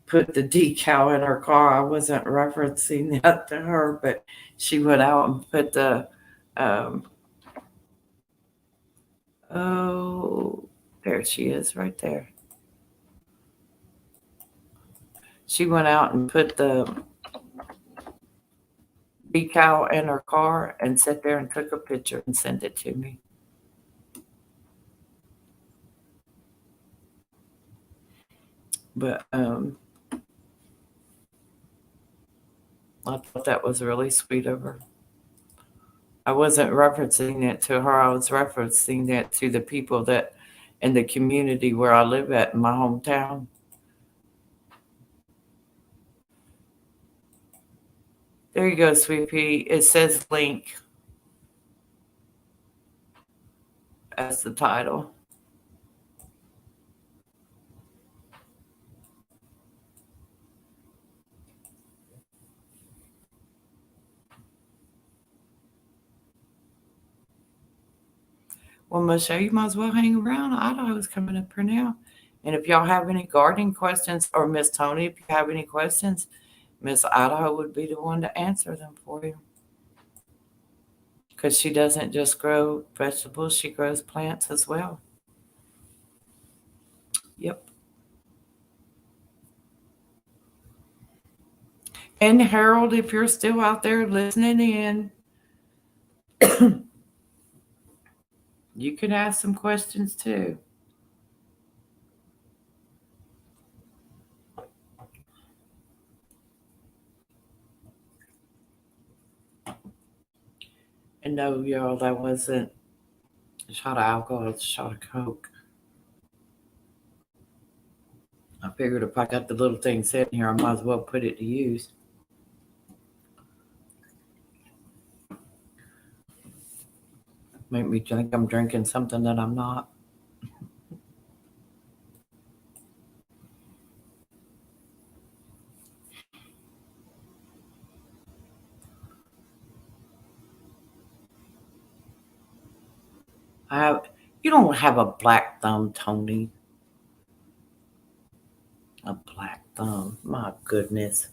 put the decal in her car. I wasn't referencing that to her, but she went out and put the um, oh, there she is right there. She went out and put the decal in her car and sat there and took a picture and sent it to me. But I thought that was really sweet of her. I wasn't referencing it to her. I was referencing that to the people that in the community where I live at in my hometown. There you go, Sweet Pea. It says link as the title. Well, Michelle, you might as well hang around. Idaho's coming up here now. And if y'all have any gardening questions, or Miss Tony, if you have any questions, Miss Idaho would be the one to answer them for you. Because she doesn't just grow vegetables, she grows plants as well. Yep. And Harold, if you're still out there listening in, you can ask some questions too. And no, y'all, that wasn't a shot of alcohol, it's a shot of Coke. I figured if I got the little thing sitting here, I might as well put it to use. Make me think I'm drinking something that I'm not. I have, you don't have a black thumb, Tony. A black thumb. My goodness.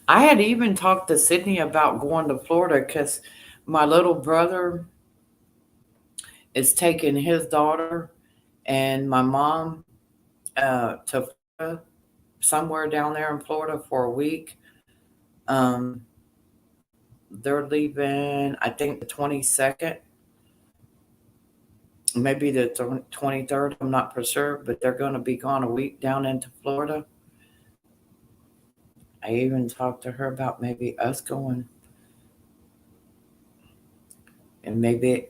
I had even talked to Sydney about going to Florida because my little brother is taking his daughter and my mom to Florida, somewhere down there in Florida for a week. Um, they're leaving, I think, the 22nd, maybe the 23rd. I'm not for sure, but they're going to be gone a week down into Florida. I even talked to her about maybe us going, and maybe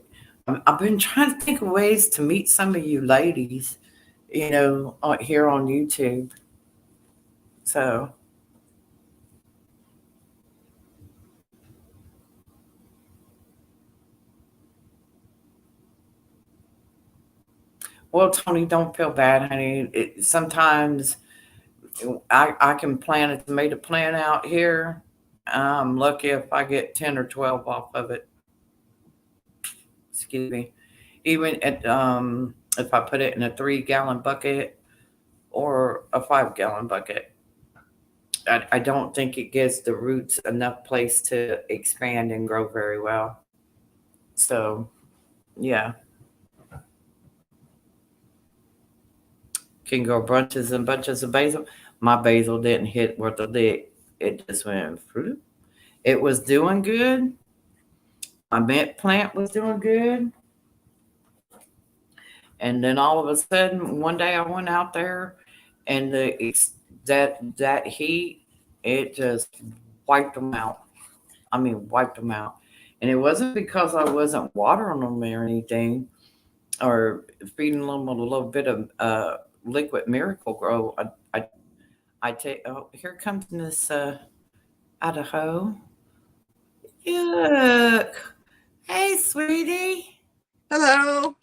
I've been trying to think of ways to meet some of you ladies, here on YouTube. So, well, Tony, don't feel bad, honey. Sometimes I can plan it, made a plan out here. I'm lucky if I get 10 or 12 off of it. Excuse me. Even if I put it in a 3-gallon bucket or a 5-gallon bucket, I don't think it gives the roots enough place to expand and grow very well. So, yeah. can grow bunches and bunches of basil. My basil didn't hit worth a lick. It just went fruit. It was doing good. My mint plant was doing good. And then all of a sudden, one day I went out there, and that heat, it just wiped them out. I mean, wiped them out. And it wasn't because I wasn't watering them or anything, or feeding them a little bit of liquid miracle grow. I take. Oh, here comes Miss Idaho. Look, hey, sweetie, Hello.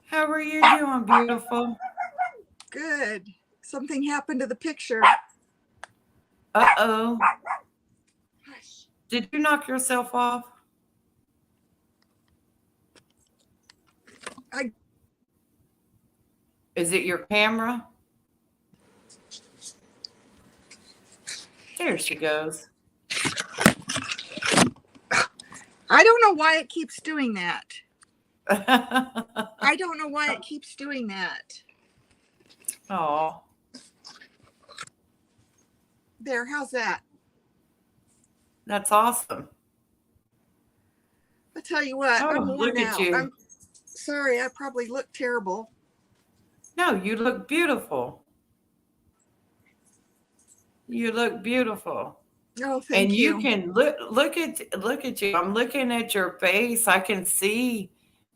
how are you doing, beautiful? Good. Something happened to the picture. Uh-oh. Hush. Did you knock yourself off? I Is it your camera? There she goes. don't know why it keeps doing that. I don't know why it keeps doing that. Oh, There, how's that? that's awesome. I tell you what, Oh, I'm look worn at out. you. I'm sorry, I probably look terrible. No, you look beautiful. You look beautiful. Oh, thank And you you. can look at you. I'm looking at your face. I can see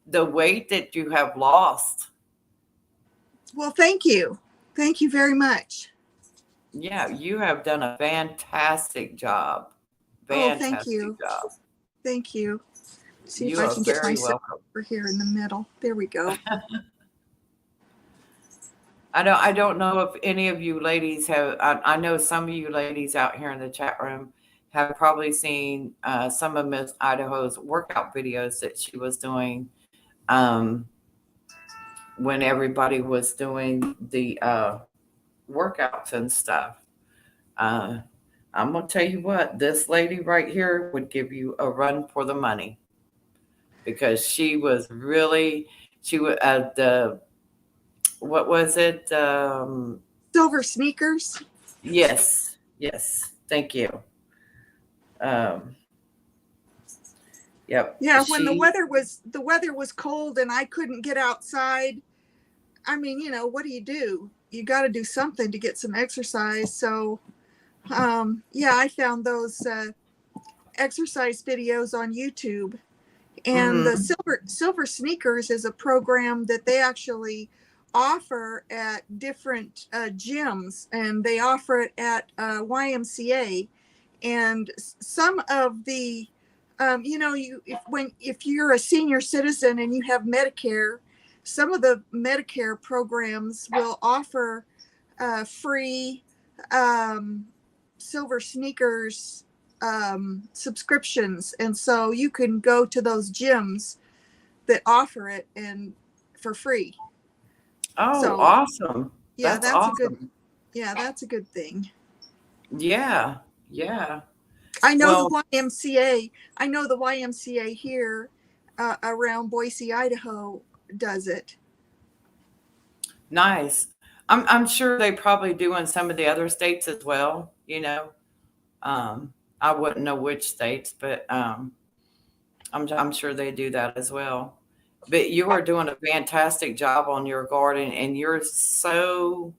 the weight that you have lost. Well, thank you. Thank you very much. Yeah, you have done a fantastic job. Oh, thank Fantastic you. job. Thank you. See if You I are can get very myself welcome. over here in the middle. There we go. I don't know if any of you ladies have. I know some of you ladies out here in the chat room have probably seen some of Miss Idaho's workout videos that she was doing um, when everybody was doing the workouts and stuff. Uh, I'm gonna tell you what, this lady right here would give you a run for the money, because she was the what was it? Silver sneakers. Yes, yes. Thank you. Um, yep. Yeah, when the She. weather was cold and I couldn't get outside. I mean, what do? You got to do something to get some exercise. So, yeah, I found those exercise videos on YouTube. And the Mhm. Silver Sneakers is a program that they actually offer at different gyms, and they offer it at YMCA. And some of the, if you're a senior citizen and you have Medicare, some of the Medicare programs will offer free um, Silver Sneakers subscriptions, and so you can go to those gyms that offer it and for free. Oh, So awesome. yeah, That's awesome. that's a good thing. Yeah, yeah. I know the Well, YMCA. I know the YMCA here around Boise, Idaho, does it. nice. I'm sure they probably do in some of the other states as well. I wouldn't know which states, but I'm sure they do that as well. But you are doing a fantastic job on your garden, and you're so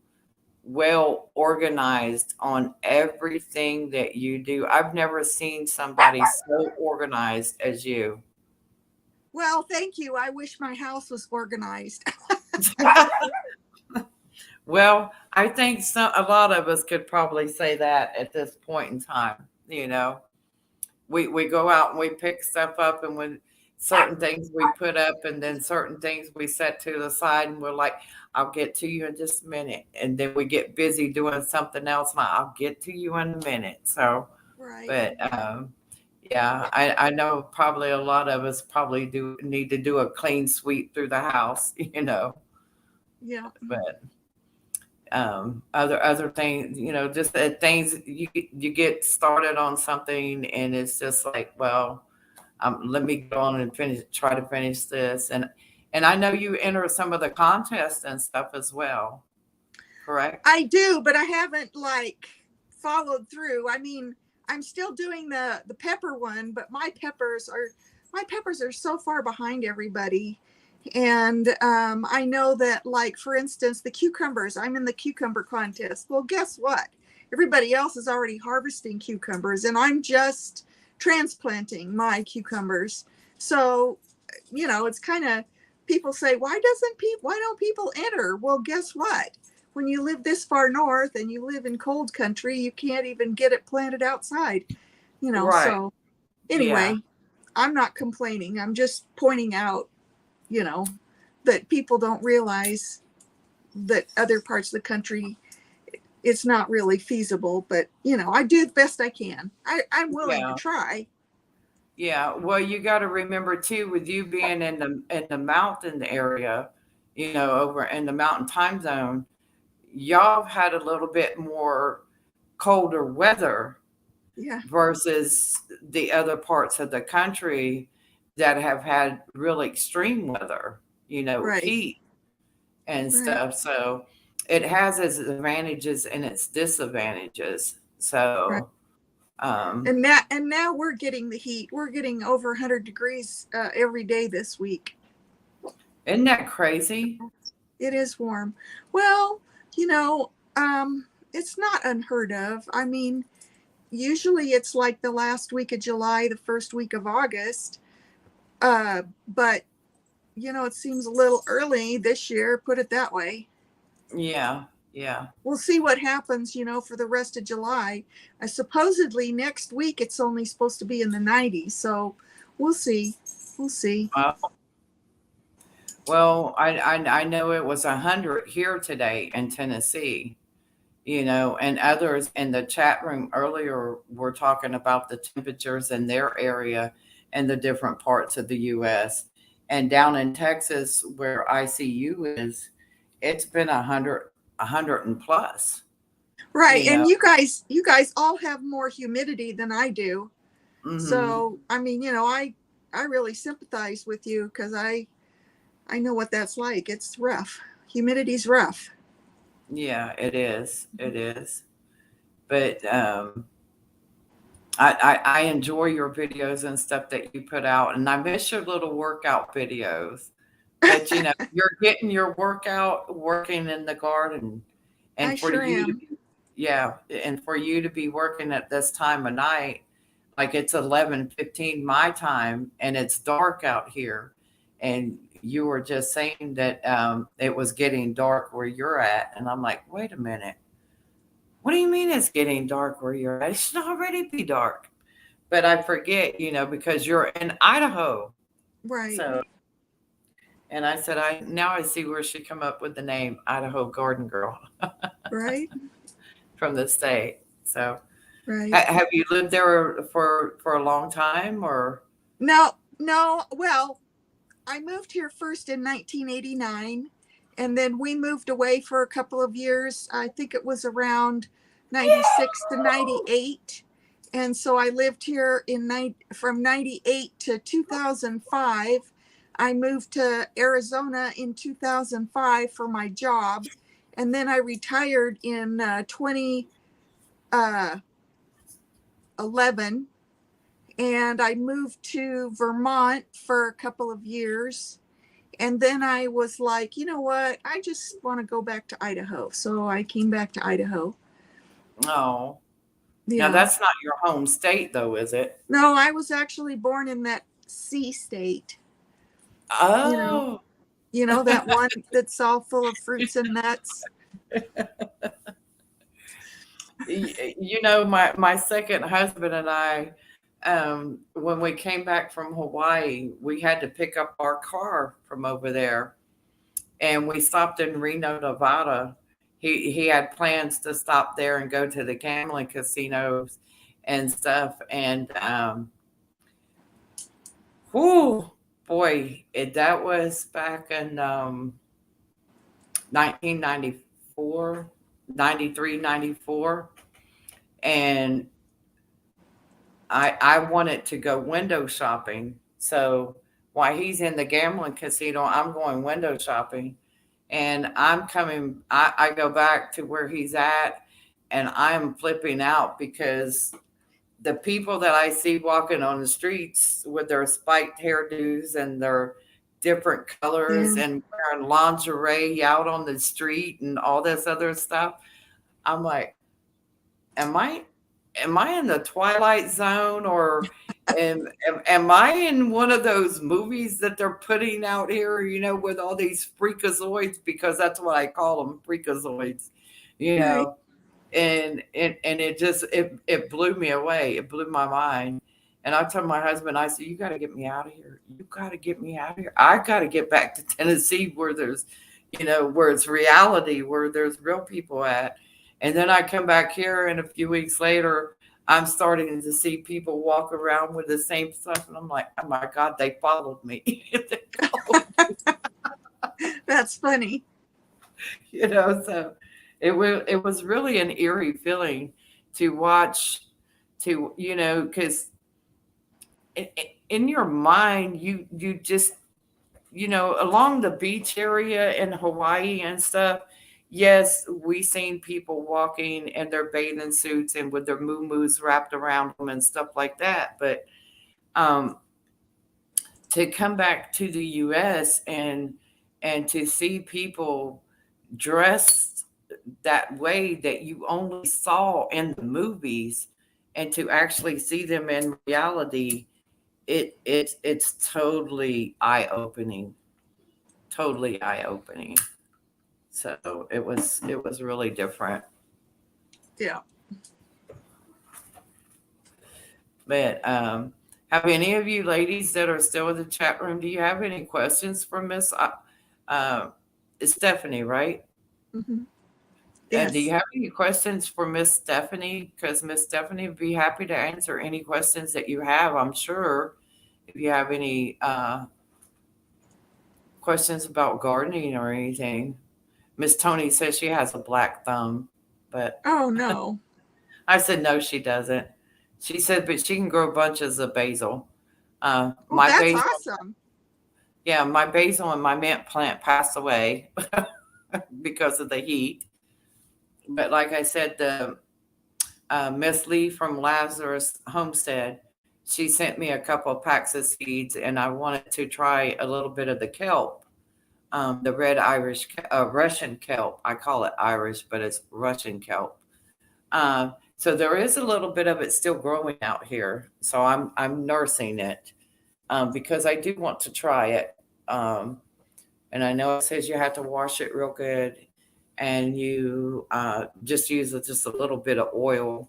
well organized on everything that you do. I've never seen somebody so organized as you. Well, thank you. I wish my house was organized. Well, I think a lot of us could probably say that at this point in time. You know, we go out and we pick stuff up, and when certain things we put up, and then certain things we set to the side, and we're like, I'll get to you in just a minute. And then we get busy doing something else, and I'll get to you in a minute. So, Right. but yeah, I know probably a lot of us probably do need to do a clean sweep through the house, Yeah. but other things, just things you get started on something, and it's just like, well, let me go on and try to finish this. And I know you enter some of the contests and stuff as well. correct? I do, but I haven't like followed through. I mean, I'm still doing the pepper one, but my peppers are so far behind everybody. And I know that, like, for instance, the cucumbers, I'm in the cucumber contest. Well, guess what? Everybody else is already harvesting cucumbers, and I'm just transplanting my cucumbers. So, it's kind of, people say, why don't people enter? Well, guess what? When you live this far north and you live in cold country, you can't even get it planted outside, Right. so Yeah. anyway, I'm not complaining. I'm just pointing out, that people don't realize that other parts of the country, it's not really feasible, but I do the best I can. I'm willing to Yeah. try. Yeah. Well, you got to remember too, with you being in the mountain area, over in the mountain time zone, y'all have had a little bit more colder weather Yeah, versus the other parts of the country that have had really extreme weather, right, heat and right. stuff. So it has its advantages and its disadvantages. Right. So, And now we're getting the heat. We're getting over 100 degrees every day this week. isn't that crazy? It is warm. Well, it's not unheard of. I mean, usually it's like the last week of July, the first week of August. But it seems a little early this year, put it that way. Yeah. Yeah. We'll see what happens, for the rest of July. Supposedly next week it's only supposed to be in the 90s, so we'll see. We'll see. Well, I know it was 100 here today in Tennessee, and others in the chat room earlier were talking about the temperatures in their area and the different parts of the U.S. And down in Texas, where ICU is, it's been 100 and plus, Right. you And know. you guys all have more humidity than I do. Hmm. So, I mean, I really sympathize with you because I know what that's like. It's rough. Humidity's rough. Yeah, it is. It is. But I enjoy your videos and stuff that you put out, and I miss your little workout videos. But you're getting your workout working in the garden, I and for sure you to am. be, yeah, and for you to be working at this time of night, like it's 11:15 my time, and it's dark out here, and you were just saying that it was getting dark where you're at, and I'm like, wait a minute, what do you mean it's getting dark where you're at? It should already be dark. But I forget, because you're in Idaho. Right. So, and I said, I see where she come up with the name Idaho Garden Girl Right. from the state. So, Right. have you lived there for a long time, or? No, no. Well, I moved here first in 1989, and then we moved away for a couple of years. I think it was around 96 to 98. And so I lived here from 98 to 2005. I moved to Arizona in 2005 for my job. And then I retired in 2011. And I moved to Vermont for a couple of years. And then I was like, you know what? I just want to go back to Idaho. So I came back to Idaho. Oh, now Yeah. that's not your home state, though, is it? No, I was actually born in that sea state, you know, Oh, that one that's all full of fruits and nuts. my second husband and I, when we came back from Hawaii, we had to pick up our car from over there, and we stopped in Reno, Nevada. He had plans to stop there and go to the gambling casinos and stuff. And whoo, boy, that was back in 1994, 93, 94. And I wanted to go window shopping. So while he's in the gambling casino, I'm going window shopping. And I go back to where he's at, and I'm flipping out because the people that I see walking on the streets with their spiked hairdos and their different colors Yeah. and wearing lingerie out on the street and all this other stuff, I'm like, am I am I in the twilight zone, or am I in one of those movies that they're putting out here, with all these freakazoids, because that's what I call them, freakazoids, you Right. know and it blew me away. It blew my mind. And I told my husband, I said, you got to get me out of here. You got to get me out of here. I got to get back to Tennessee where there's, where it's reality, where there's real people at. And then I come back here, and a few weeks later, I'm starting to see people walk around with the same stuff. And I'm like, oh my God, they followed me. They followed That's funny. so it was really an eerie feeling to watch, because in your mind, you just, along the beach area in Hawaii and stuff. Yes, we seen people walking in their bathing suits and with their moo-moos wrapped around them and stuff like that. But um, to come back to the U.S. and to see people dressed that way that you only saw in the movies, and to actually see them in reality, it's totally eye opening. So it was really different. Yeah. But have any of you ladies that are still in the chat room, do you have any questions for Miss uh, Stephanie, right? Hmm. Do you Yes. have any questions for Miss Stephanie? Because Miss Stephanie would be happy to answer any questions that you have. I'm sure if you have any questions about gardening or anything. Miss Tony says she has a black thumb, but Oh no. I said no, she doesn't. She said, but she can grow bunches of basil. Oh, My that's basil, awesome. yeah, my basil and my mint plant passed away because of the heat. But like I said, the Miss Lee from Lazarus Homestead, she sent me a couple of packs of seeds, and I wanted to try a little bit of the kelp, the red Russian kelp. I call it Irish, but it's Russian kelp. So there is a little bit of it still growing out here. So I'm nursing it, because I do want to try it. Um, and I know it says you have to wash it real good, and you just use just a little bit of oil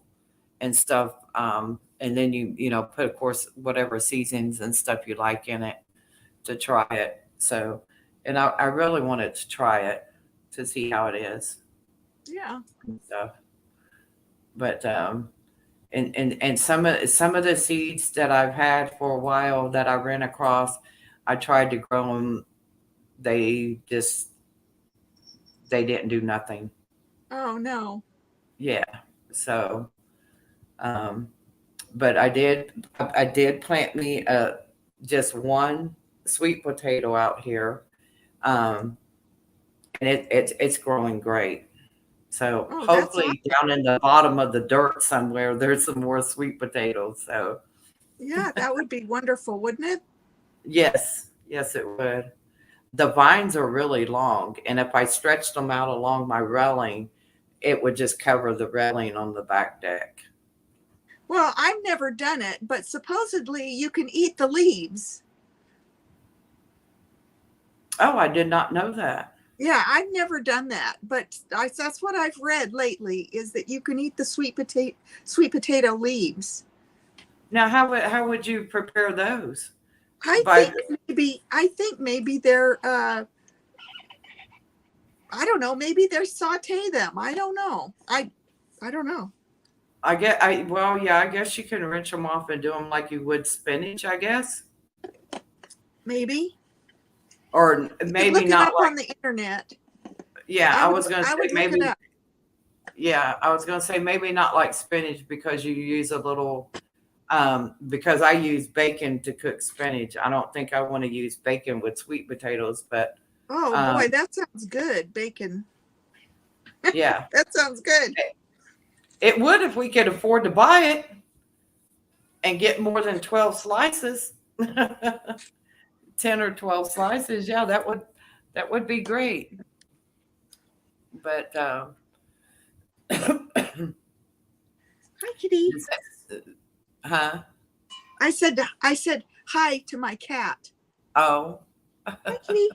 and stuff. And then you put, of course, whatever seasons and stuff you like in it to try it. So, and I really wanted to try it to see how it is Yeah. and stuff. But and some of the seeds that I've had for a while that I ran across, I tried to grow them. They just they didn't do nothing. Oh no. Yeah. So, um, but I did plant me just one sweet potato out here, um, and it's growing great. So Oh, that's hopefully down in the bottom of the dirt somewhere, there's some more sweet potatoes. So yeah, that would be wonderful, wouldn't it? yes, yes, it would. The vines are really long, and if I stretched them out along my railing, it would just cover the railing on the back deck. Well, I've never done it, but supposedly you can eat the leaves. Oh, I did not know that. Yeah, I've never done that, but that's what I've read lately is that you can eat the sweet potato leaves. Now, how would you prepare those? I By think maybe they're I don't know, maybe they're saute them. I don't know. I don't know. well, yeah, I guess you can rinse them off and do them like you would spinach, I guess, Maybe. or You could maybe look it not up like. on the internet. Yeah, I was gonna I say would look it maybe. up. Yeah, I was gonna say maybe not like spinach, because you use a little. Because I use bacon to cook spinach. I don't think I want to use bacon with sweet potatoes, but Oh boy, that sounds good. Bacon. Yeah, That sounds good. it would if we could afford to buy it and get more than 12 slices. 10 or 12 slices. Yeah, that would be great. But Hi, kitty. huh? I said hi to my cat. Oh, Hi, kitty.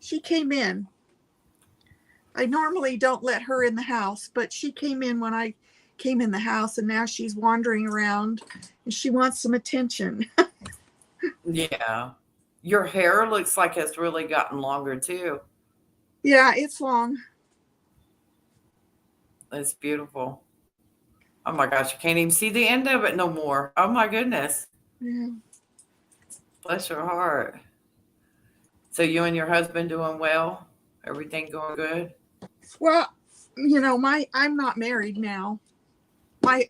She came in. I normally don't let her in the house, but she came in when I came in the house, and now she's wandering around and she wants some attention. yeah. Your hair looks like it's really gotten longer too. Yeah, it's long. It's beautiful. Oh my gosh, you can't even see the end of it no more. Oh my goodness. Yeah. Bless your heart. So you and your husband doing well? Everything going good? Well, I'm not married now. My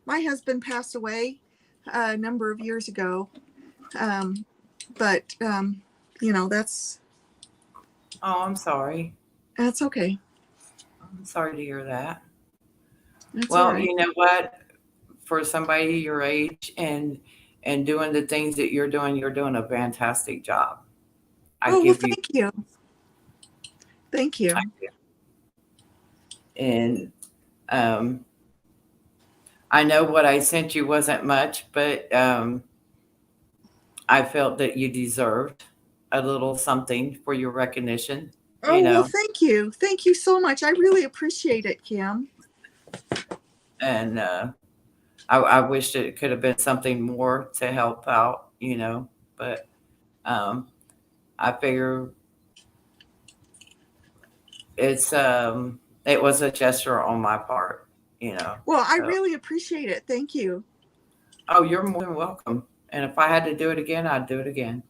husband passed away a number of years ago. But that's Oh, I'm sorry. okay. I'm sorry to hear that. That's all Well, right. you know what? For somebody your age and doing the things that you're doing a fantastic job. I Oh, well, give you thank you. Thank you. and um I know what I sent you wasn't much, but I felt that you deserved a little something for your recognition, you Oh, well, know. thank you. Thank you so much. I really appreciate it, Kim. And I wished it could have been something more to help out, you know, but um I figure it was a gesture on my part, you know. Well, I So really appreciate it. Thank you. oh, you're more than welcome. And if I had to do it again, I'd do it again.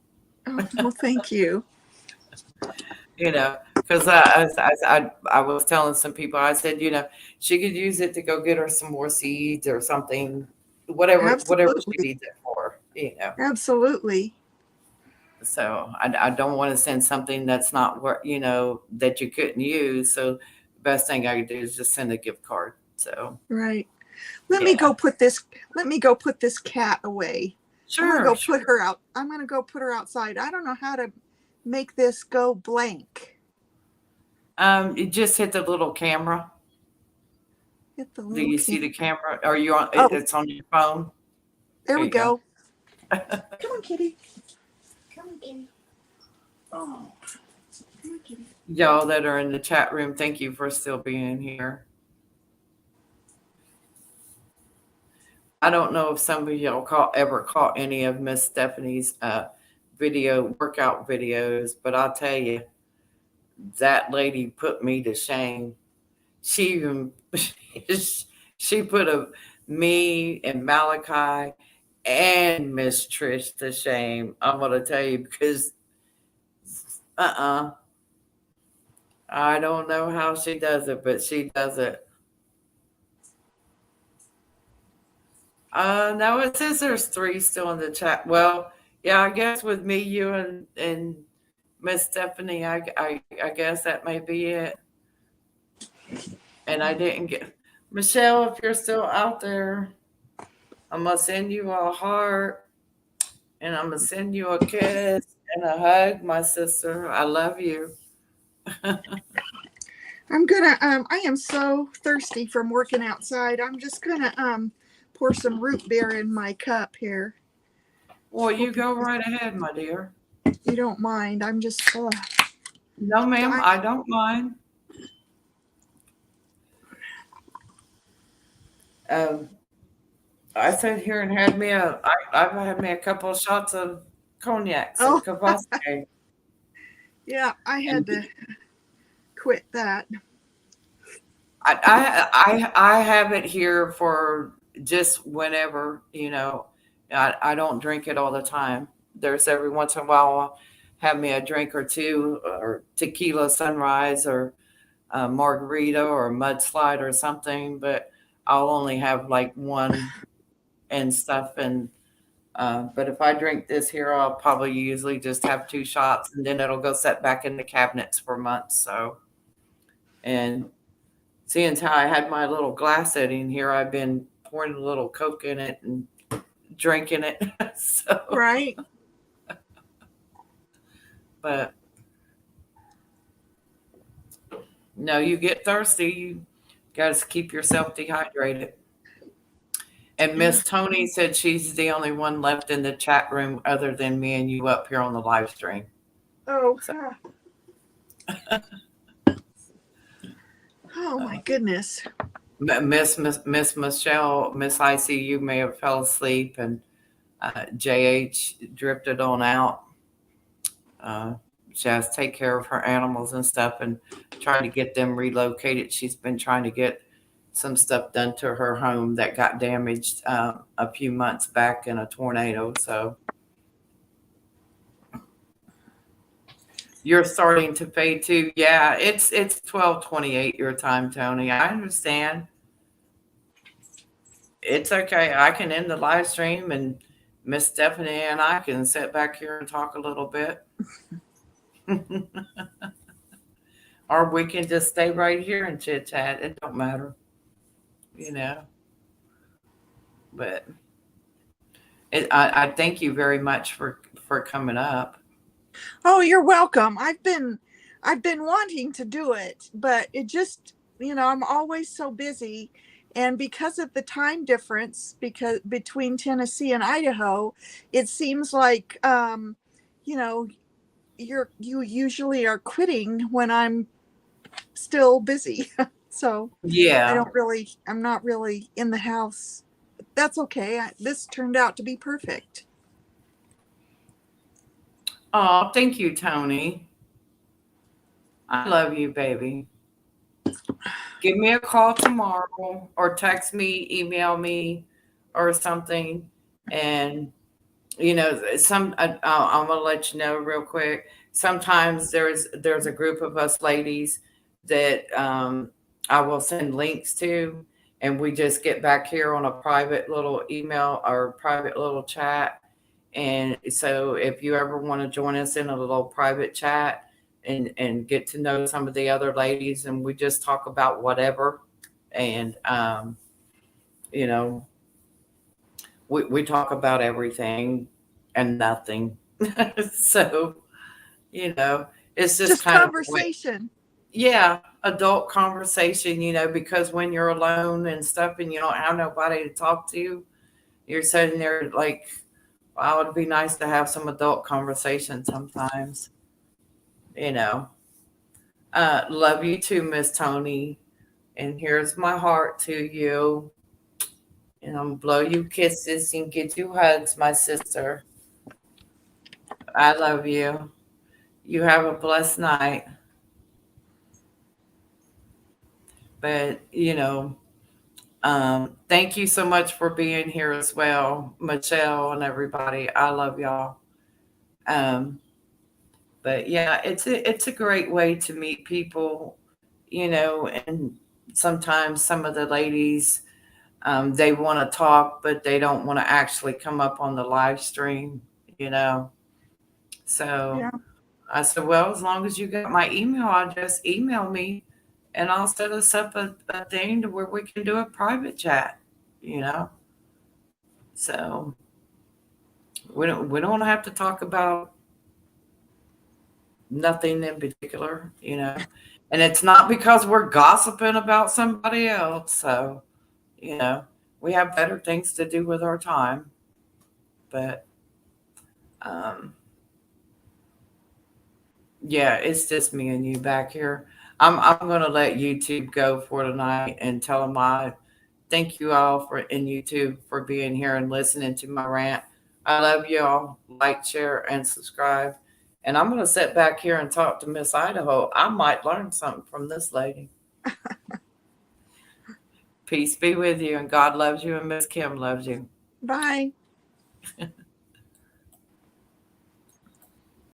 Oh, well, thank you. You know, because I was telling some people, I said, you know, she could use it to go get her some more seeds or something, whatever she Absolutely. needs it for, you know. Absolutely. So I don't want to send something that's not work, you know, that you couldn't use. So the best thing I could do is just send a gift card. So Right. Let me yeah, go put this let me go put this cat away. I'm going to sure, go sure. put her out. I'm going to go put her outside. I don't know how to make this go blank. You just hit the little camera. Hit the Do little you can. see the camera? Are you on? Oh, It's on your phone. there There we you go. go. Come on, kitty. Come on, kitty. Oh, come on, kitty. Y'all that are in the chat room, thank you for still being here. I don't know if some of y'all ever caught any of Miss Stephanie's workout videos, but I'll tell you, that lady put me to shame. She even she put me and Malachi and Miss Trish to shame. I'm gonna tell you because uh-uh. I don't know how she does it, but she does it. No, it says there's three still in the chat. Well, yeah, I guess with me, you and Miss Stephanie, I guess that may be it. And I didn't get Michelle. If you're still out there, I'm gonna send you a heart, and I'm gonna send you a kiss and a hug, my sister. I love you. I am so thirsty from working outside. I'm just gonna pour some root beer in my cup here. Well, you Hope go right ahead, my dear. you don't mind. I'm just No, ma'am, dying. I don't mind. Um, I sat here and I've had me a couple of shots of cognac, some Oh, Cavassier. yeah, I had And to quit that. I have it here for just whenever, you know. I don't drink it all the time. There's every once in a while I'll have me a drink or two, or tequila sunrise, or a margarita, or a mudslide or something, but I'll only have like one and stuff. And But if I drink this here, I'll probably usually just have 2 shots, and then it'll go set back in the cabinets for months. So, and seeing as how I had my little glass setting here, I've been pouring a little Coke in it and drinking it. So, Right. but no, you get thirsty, you got to keep yourself dehydrated. And Miss Tony said she's the only one left in the chat room other than me and you up here on the live stream. Oh, So, oh my goodness. Miss Michelle, Miss ICU may have fell asleep, and JH drifted on out. She has to take care of her animals and stuff and try to get them relocated. She's been trying to get some stuff done to her home that got damaged a few months back in a tornado. So you're starting to fade too. Yeah, it's 12:28 your time, Tony. I understand. It's okay. I can end the live stream, and Miss Stephanie and I can sit back here and talk a little bit. Or we can just stay right here and chit chat. It don't matter, you know. But I thank you very much for coming up. Oh, you're welcome. I've been wanting to do it, but it just, I'm always so busy. And because of the time difference, because between Tennessee and Idaho, it seems like, you know, you usually are quitting when I'm still busy. So Yeah. I'm not really in the house. That's okay. This turned out to be perfect. Oh, thank you, Tony. I love you, baby. Give me a call tomorrow or text me, email me or something. And, I'm going to let you know real quick. Sometimes there's a group of us ladies that I will send links to, and we just get back here on a private little email or private little chat. And so if you ever want to join us in a little private chat and get to know some of the other ladies, and we just talk about whatever. And, you know, we talk about everything and nothing. So, it's just kind of conversation. Yeah, adult conversation, because when you're alone and stuff and you don't have nobody to talk to, you're sitting there like, wow, it'd be nice to have some adult conversation sometimes, you know. Love you too, Miss Tony. And here's my heart to you. And I'm blow you kisses and get you hugs, my sister. I love you. You have a blessed night. But, thank you so much for being here as well, Michelle and everybody. I love y'all. Um, but yeah, it's a great way to meet people, and sometimes some of the ladies they want to talk, but they don't want to actually come up on the live stream, you know. So Yeah. I said, well, as long as you got my email address, email me and I'll set us up a thing to where we can do a private chat, you know. So we don't have to talk about nothing in particular, you know. And it's not because we're gossiping about somebody else. So, you know, we have better things to do with our time. But um yeah, it's just me and you back here. I'm gonna let YouTube go for tonight and tell them I thank you all for in YouTube for being here and listening to my rant. I love you all. Like, share, and subscribe. And I'm gonna sit back here and talk to Miss Idaho. I might learn something from this lady. Peace be with you, and God loves you, and Miss Kim loves you. Bye.